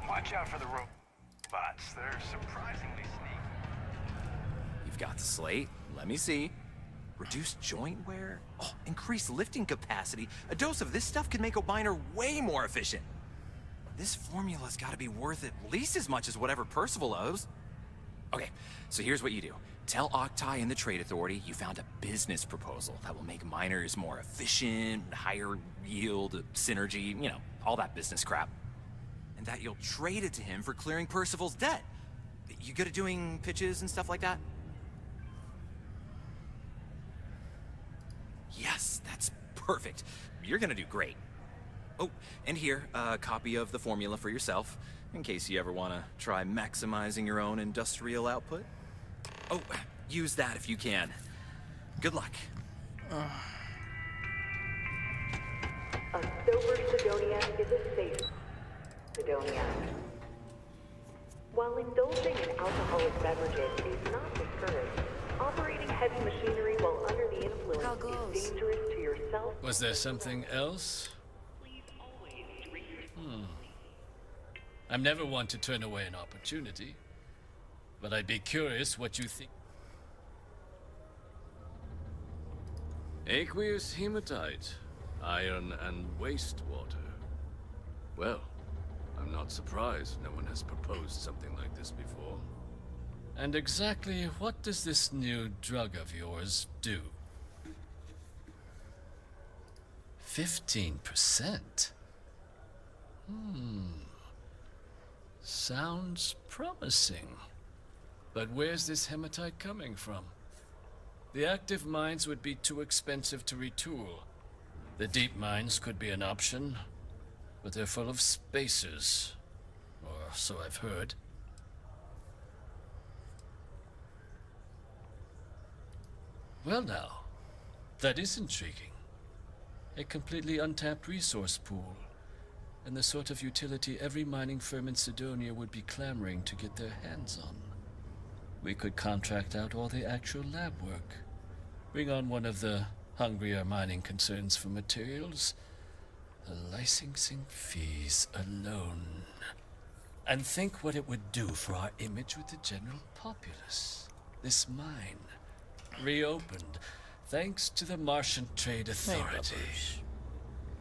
Watch out for the robots. They're surprisingly sneaky. You've got the slate. Let me see. Reduced joint wear? Oh, increased lifting capacity. A dose of this stuff could make a miner way more efficient. This formula's gotta be worth at least as much as whatever Percival owes. Okay, so here's what you do. Tell Octai and the Trade Authority you found a business proposal that will make miners more efficient, higher yield, synergy, you know, all that business crap. And that you'll trade it to him for clearing Percival's debt. You good at doing pitches and stuff like that? Yes, that's perfect. You're gonna do great. Oh, and here, a copy of the formula for yourself, in case you ever want to try maximizing your own industrial output. Oh, use that if you can. Good luck. A sober Sidonia is a safe Sidonia. While indulging in alcoholic beverages is not discouraged, operating heavy machinery while under the influence is dangerous to yourself. Was there something else? I'm never one to turn away an opportunity, but I'd be curious what you think. Aqueous hematite, iron and wastewater. Well, I'm not surprised no one has proposed something like this before. And exactly what does this new drug of yours do? 15%? Sounds promising. But where's this hematite coming from? The active mines would be too expensive to retool. The deep mines could be an option, but they're full of spacers. Or so I've heard. Well now, that is intriguing. A completely untapped resource pool, and the sort of utility every mining firm in Sidonia would be clamoring to get their hands on. We could contract out all the actual lab work, bring on one of the hungrier mining concerns for materials, the licensing fees alone. And think what it would do for our image with the general populace. This mine, reopened, thanks to the Martian Trade Authority.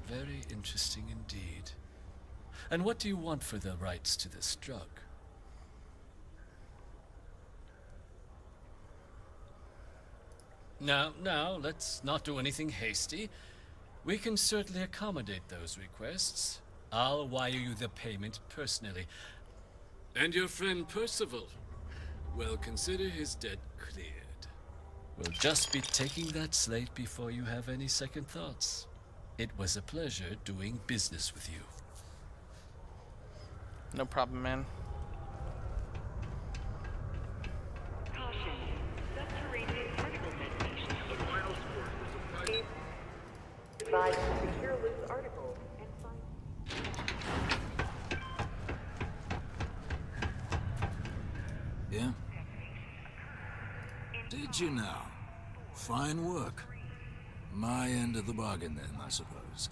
Very interesting indeed. And what do you want for the rights to this drug? Now, let's not do anything hasty. We can certainly accommodate those requests. I'll wire you the payment personally. And your friend Percival? Well, consider his debt cleared. We'll just be taking that slate before you have any second thoughts. It was a pleasure doing business with you. No problem, man. Caution. Subterranean particle detonation in final score. Advise to secure loose articles and find... Yeah? Did you now? Fine work. My end of the bargain then, I suppose.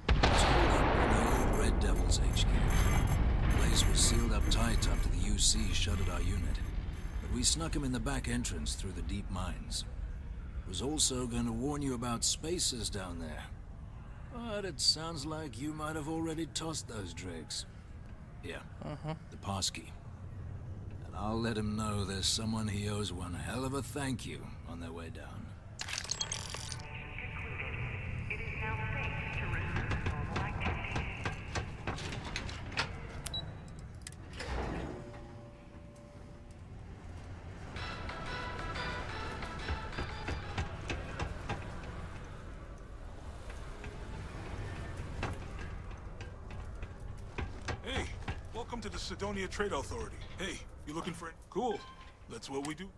It's holed up in the old Red Devil's HQ. The place was sealed up tight after the UC shuttered our unit. But we snuck him in the back entrance through the deep mines. Was also going to warn you about spacers down there. But it sounds like you might have already tossed those dregs. Here, the passkey. And I'll let him know there's someone he owes one hell of a thank you on their way down. It is now safe to resume normal activity. Welcome to the Sidonia Trade Authority. Hey, you looking for it? Cool. That's what we do.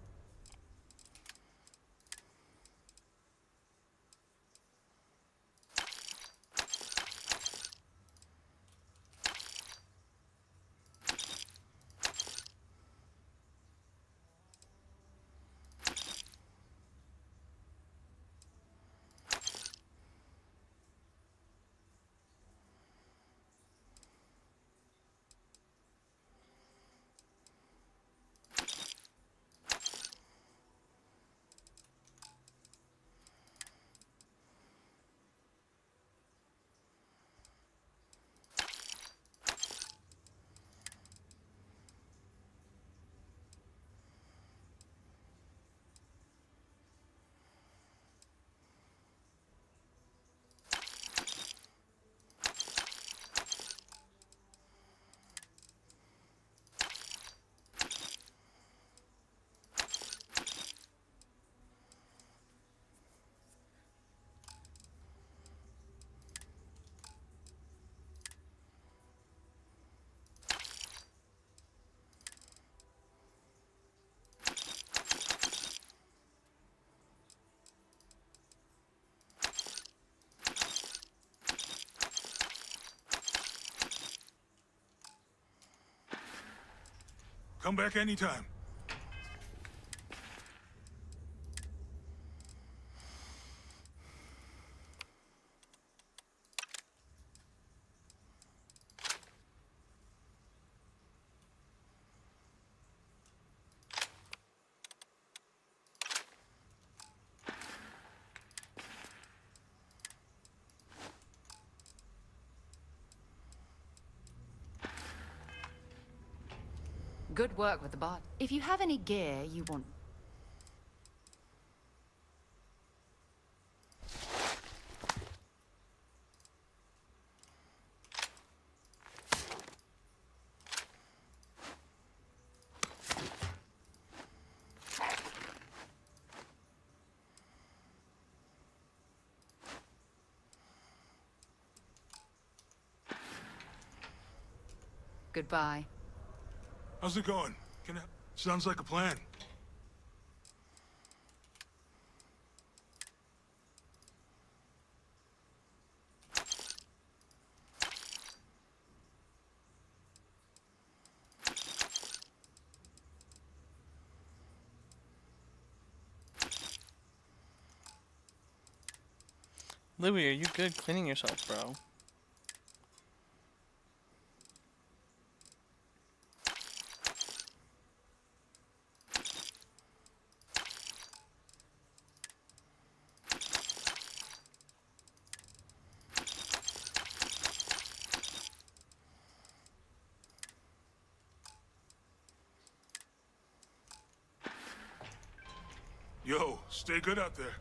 Come back anytime. Good work with the bot. If you have any gear you want... Goodbye. How's it going? Sounds like a plan. Louis, are you good cleaning yourself, bro? Yo, stay good out there.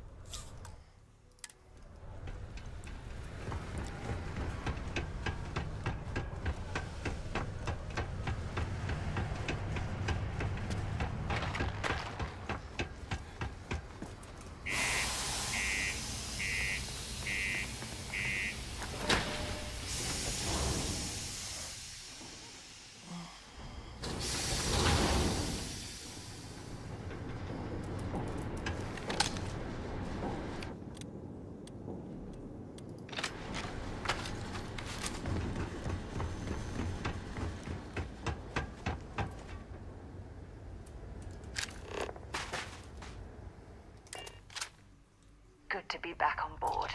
Good to be back on board.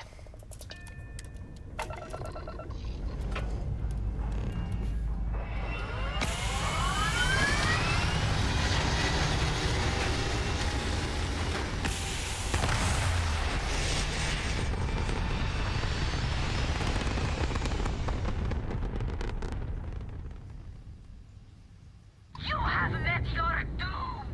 You have met your doom!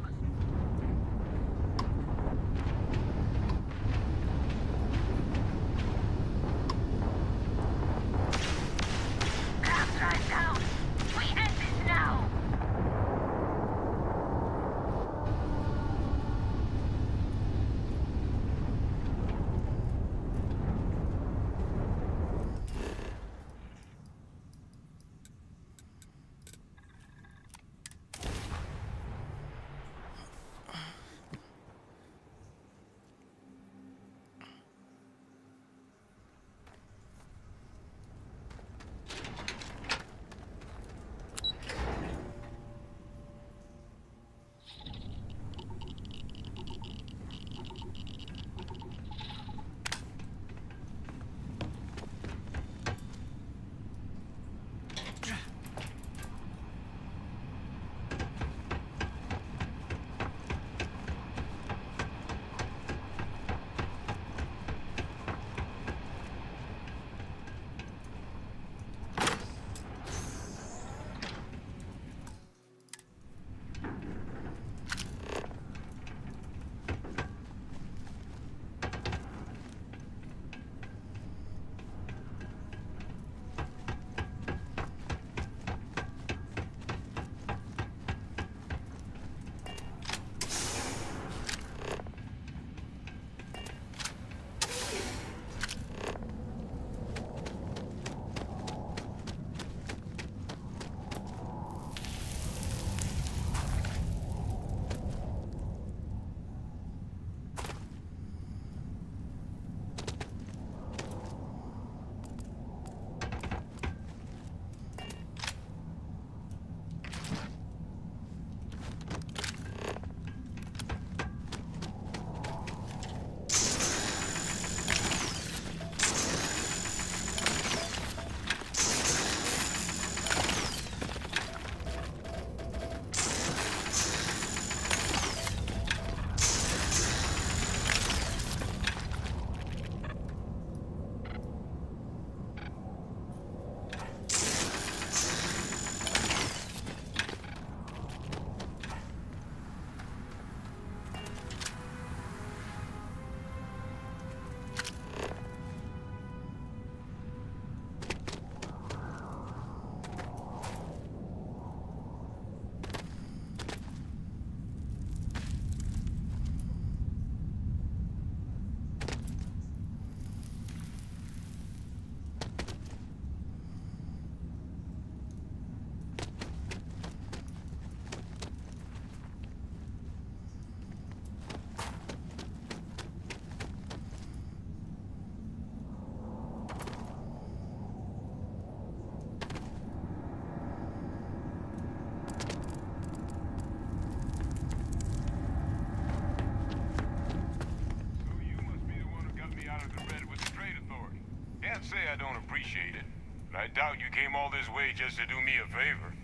say I don't appreciate it, but I doubt you came all this way just to do me a favor.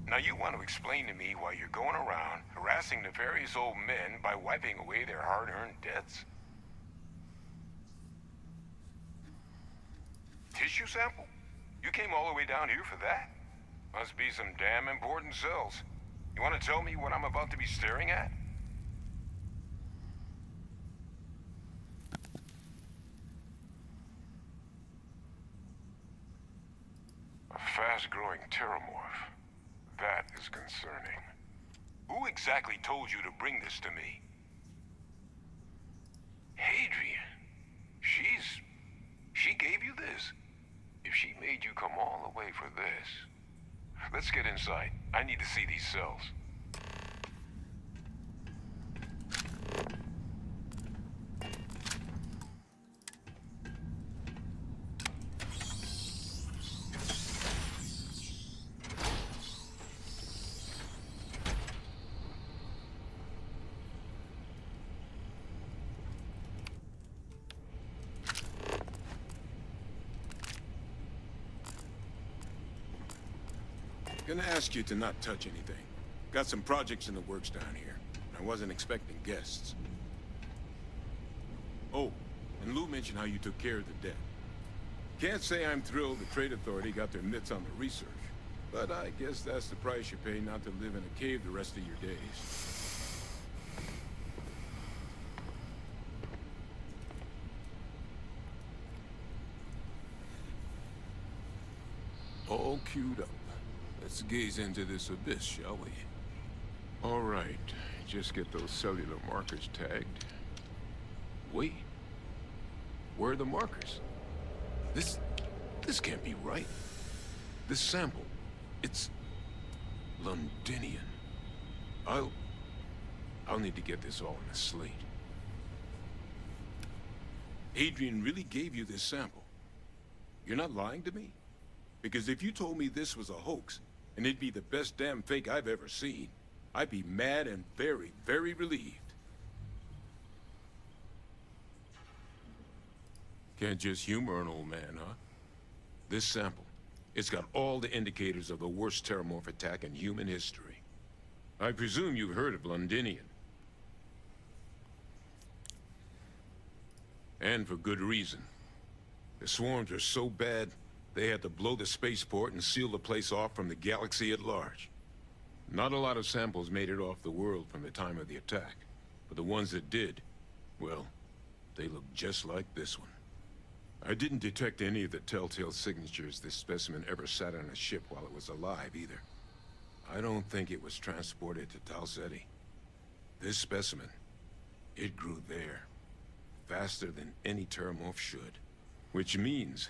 Now you want to explain to me why you're going around harassing nefarious old men by wiping away their hard-earned debts? Tissue sample? You came all the way down here for that? Must be some damn important cells. You want to tell me what I'm about to be staring at? A fast-growing terramorph. That is concerning. Who exactly told you to bring this to me? Hadrian. She gave you this? If she made you come all the way for this... Let's get inside. I need to see these cells. Gonna ask you to not touch anything. Got some projects in the works down here. I wasn't expecting guests. Oh, and Lou mentioned how you took care of the debt. Can't say I'm thrilled the Trade Authority got their mitts on the research, but I guess that's the price you pay not to live in a cave the rest of your days. All queued up. Let's gaze into this abyss, shall we? All right, just get those cellular markers tagged. Wait, where are the markers? This can't be right. This sample, it's Londinian. I'll need to get this all in a slate. Adrian really gave you this sample. You're not lying to me? Because if you told me this was a hoax, and it'd be the best damn fake I've ever seen, I'd be mad and very, very relieved. Can't just humor an old man, huh? This sample, it's got all the indicators of the worst terramorph attack in human history. I presume you've heard of Londinian. And for good reason. The swarms are so bad, they had to blow the spaceport and seal the place off from the galaxy at large. Not a lot of samples made it off the world from the time of the attack, but the ones that did, well, they look just like this one. I didn't detect any of the telltale signatures this specimen ever sat on a ship while it was alive, either. I don't think it was transported to Talsetti. This specimen, it grew there, faster than any terramorph should. Which means,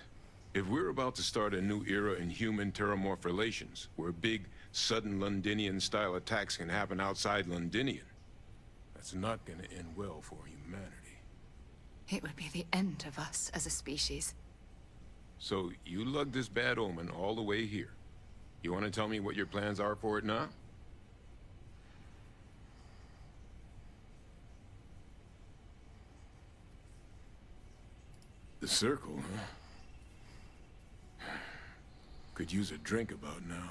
if we're about to start a new era in human-terramorph relations, where big, sudden Londinian-style attacks can happen outside Londinian, that's not gonna end well for humanity. It would be the end of us as a species. So, you lugged this bad omen all the way here. You want to tell me what your plans are for it now? The circle, huh? Could use a drink about now.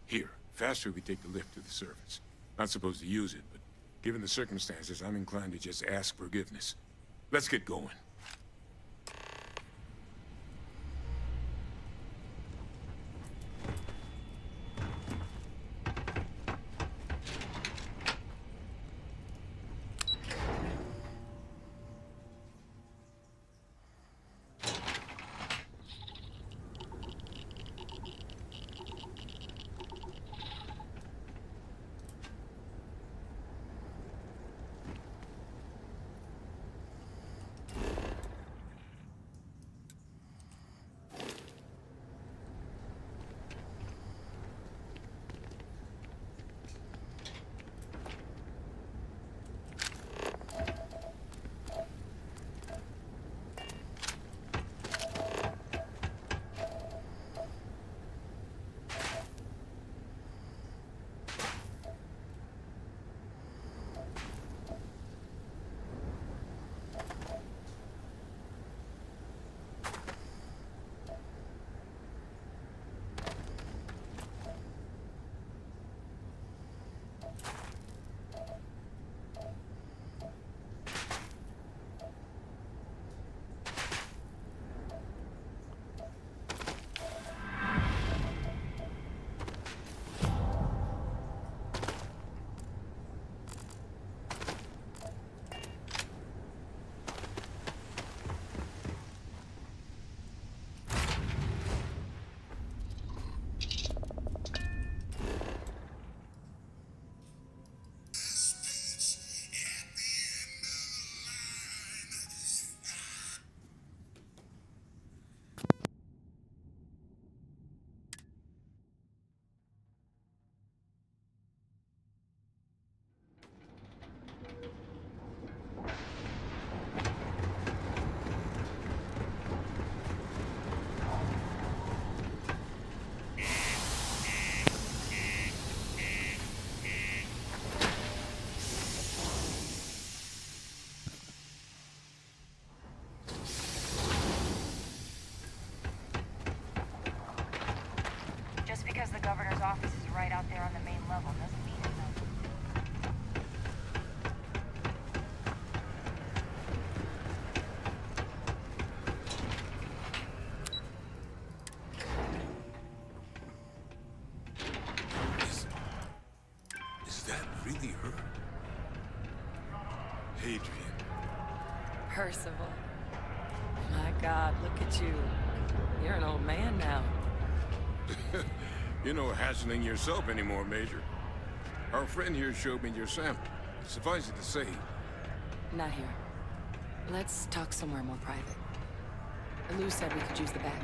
Here, faster we take the lift to the surface. Not supposed to use it, but given the circumstances, I'm inclined to just ask forgiveness. Let's get going. Percival. My God, look at you. You're an old man now. You're no hassling yourself anymore, Major. Our friend here showed me your sample. Suffice it to say... Not here. Let's talk somewhere more private. Lou said we could use the back.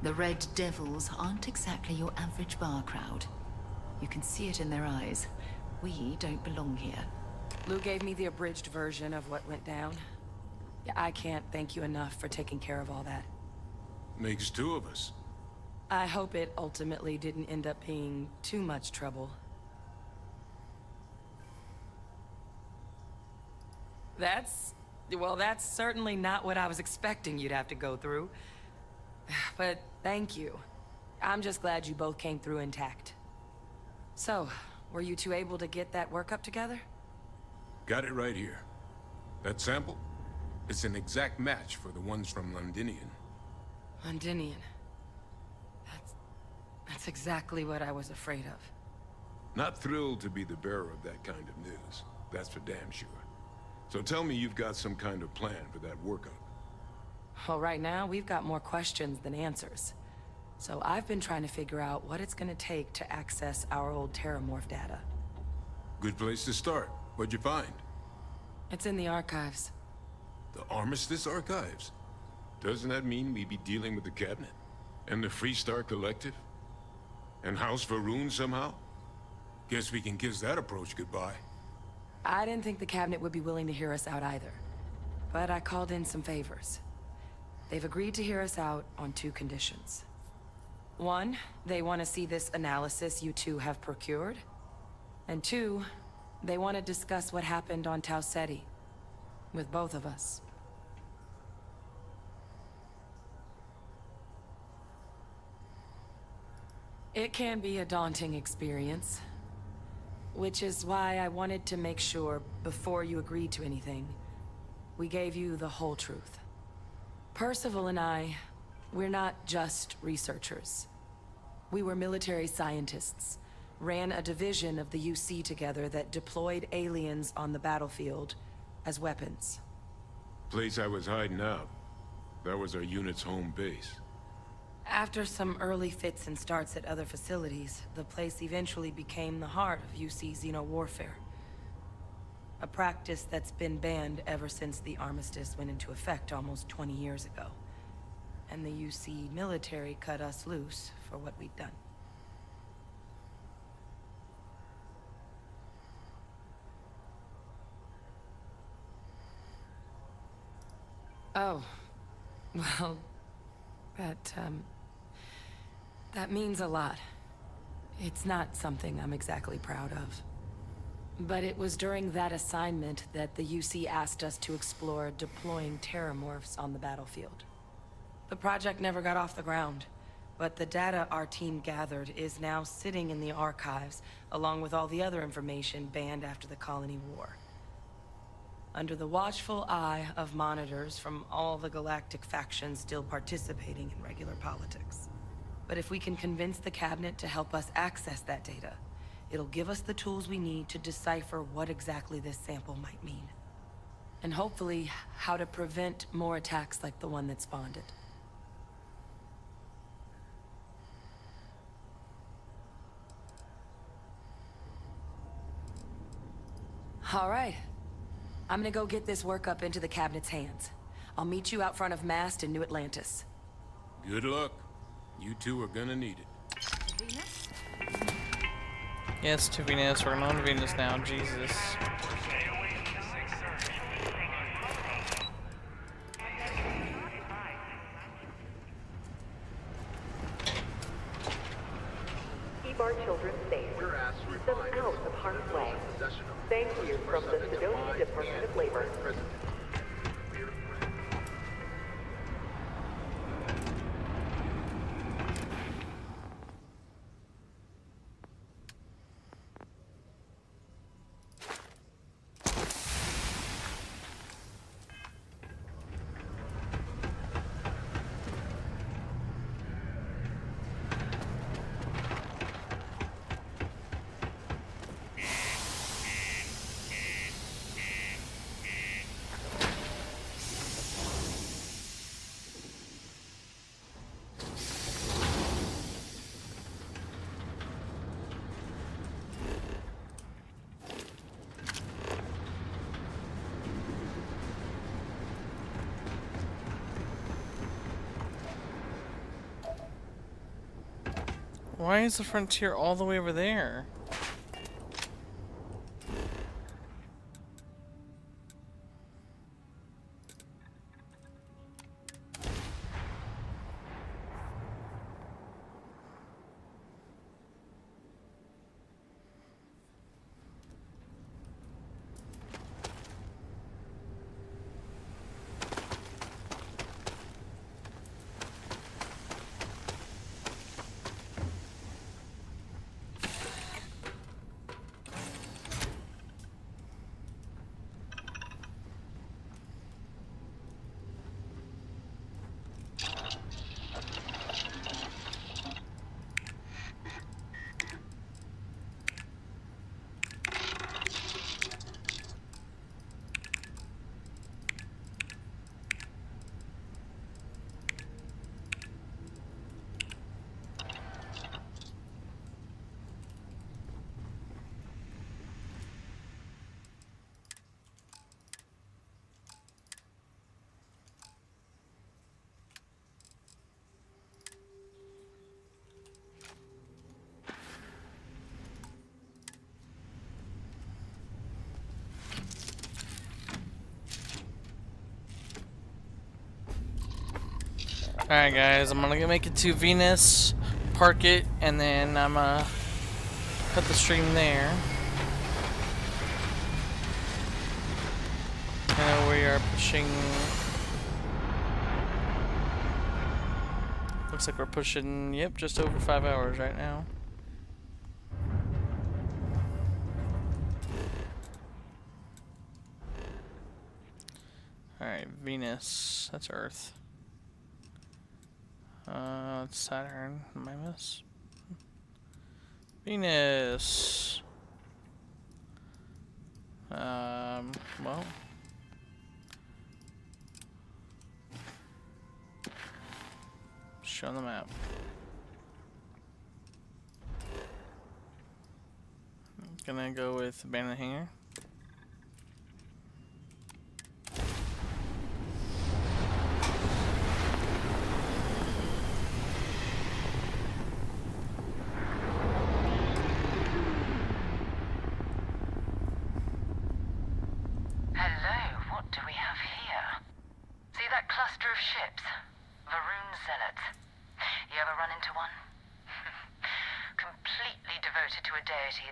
The Red Devils aren't exactly your average bar crowd. You can see it in their eyes. We don't belong here. Lou gave me the abridged version of what went down. Yeah, I can't thank you enough for taking care of all that. Makes two of us. I hope it ultimately didn't end up being too much trouble. Well, that's certainly not what I was expecting you'd have to go through. But thank you. I'm just glad you both came through intact. So, were you two able to get that workup together? Got it right here. That sample? It's an exact match for the ones from Londinian. Londinian. That's exactly what I was afraid of. Not thrilled to be the bearer of that kind of news. That's for damn sure. So tell me you've got some kind of plan for that workup. Well, right now, we've got more questions than answers. So I've been trying to figure out what it's gonna take to access our old Terramorph data. Good place to start. What'd you find? It's in the archives. The Armistice Archives? Doesn't that mean we'd be dealing with the Cabinet? And the Freestar Collective? And House Vroom somehow? Guess we can kiss that approach goodbye. I didn't think the Cabinet would be willing to hear us out either. But I called in some favors. They've agreed to hear us out on two conditions. One, they want to see this analysis you two have procured. And two, they want to discuss what happened on Tau Ceti. With both of us. It can be a daunting experience. Which is why I wanted to make sure, before you agreed to anything, we gave you the whole truth. Percival and I, we're not just researchers. We were military scientists, ran a division of the UC together that deployed aliens on the battlefield as weapons. Place I was hiding out. That was our unit's home base. After some early fits and starts at other facilities, the place eventually became the heart of UC xeno-warfare. A practice that's been banned ever since the armistice went into effect almost 20 years ago. And the UC military cut us loose for what we'd done. Oh, well, that means a lot. It's not something I'm exactly proud of. But it was during that assignment that the UC asked us to explore deploying Terramorphs on the battlefield. The project never got off the ground, but the data our team gathered is now sitting in the archives, along with all the other information banned after the Colony War. Under the watchful eye of monitors from all the galactic factions still participating in regular politics. But if we can convince the Cabinet to help us access that data, it'll give us the tools we need to decipher what exactly this sample might mean. And hopefully, how to prevent more attacks like the one that spawned it. All right. I'm gonna go get this work up into the Cabinet's hands. I'll meet you out front of Mast in New Atlantis. Good luck. You two are gonna need it. Yes, to Venus. We're on Venus now. Jesus. Keep our children safe. Keep them out of harm's way. Thank you from the Sidonia Department of Labor. Why is the frontier all the way over there? Alright guys, I'm gonna make it to Venus, park it, and then I'm gonna put the stream there. And we are pushing... Looks like we're pushing, yep, just over 5 hours right now. Alright, Venus, that's Earth. It's Saturn. Am I miss? Venus. Well. Show on the map. I'm gonna go with abandoned hangar.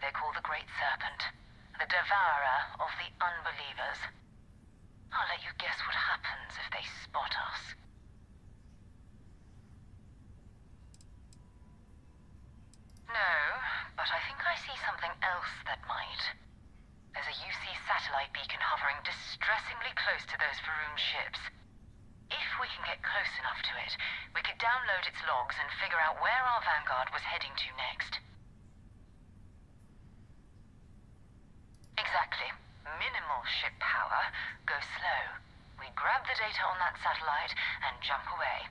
They call the Great Serpent, the devourer of the unbelievers. I'll let you guess what happens if they spot us. No, but I think I see something else that might. There's a UC satellite beacon hovering distressingly close to those vroom ships. If we can get close enough to it, we could download its logs and figure out where our vanguard was heading to next. Exactly. Minimal ship power. Go slow. We grab the data on that satellite and jump away.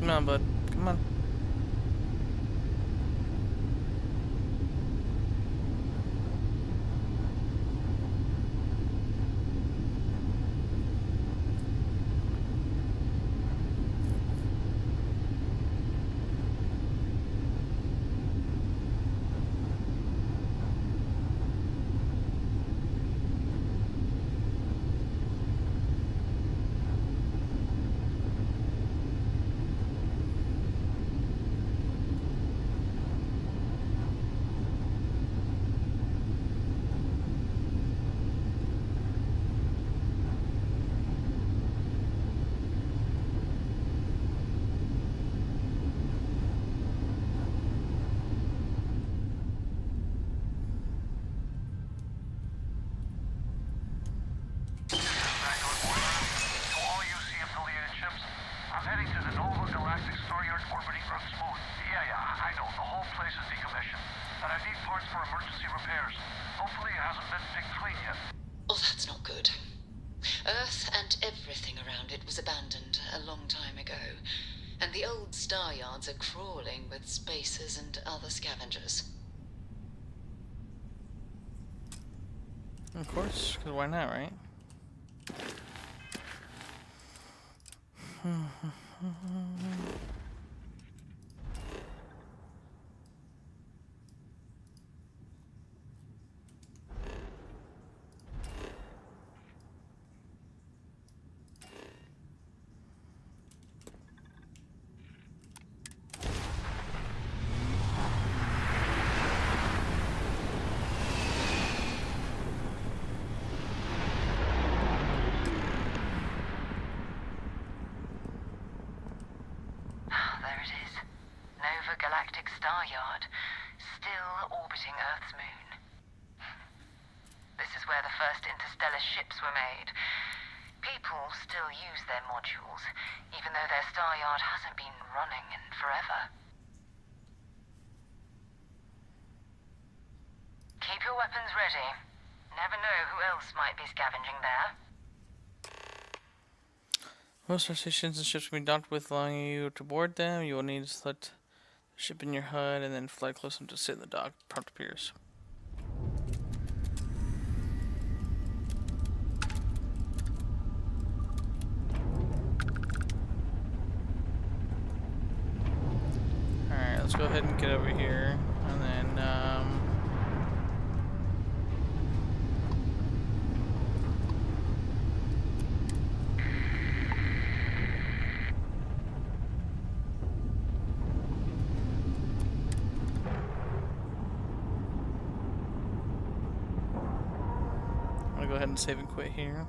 Come on, bud. Come on. request for emergency repairs. Hopefully it hasn't been picked clean yet. Oh, that's not good. Earth and everything around it was abandoned a long time ago, and the old star yards are crawling with spacers and other scavengers. Of course, because why not, right? There it is. Nova Galactic Star Yard, still orbiting Earth's moon. This is where the first interstellar ships were made. People still use their modules, even though their star yard hasn't been running in forever. Keep your weapons ready. Never know who else might be scavenging there. Most star stations and ships can be docked with, allowing you to board them. You will need to select the ship in your HUD and then fly close enough to sit in the dock. Prompt appears. Alright, let's go ahead and get over here. And then, I'm gonna go ahead and save and quit here.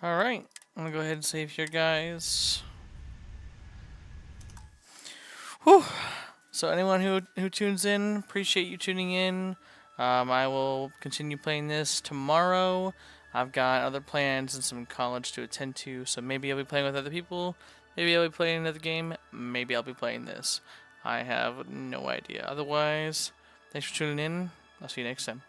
Alright, I'm gonna go ahead and save here, guys. Whew. So anyone who tunes in, appreciate you tuning in. I will continue playing this tomorrow. I've got other plans and some college to attend to, so maybe I'll be playing with other people. Maybe I'll be playing another game. Maybe I'll be playing this. I have no idea. Otherwise, thanks for tuning in. I'll see you next time.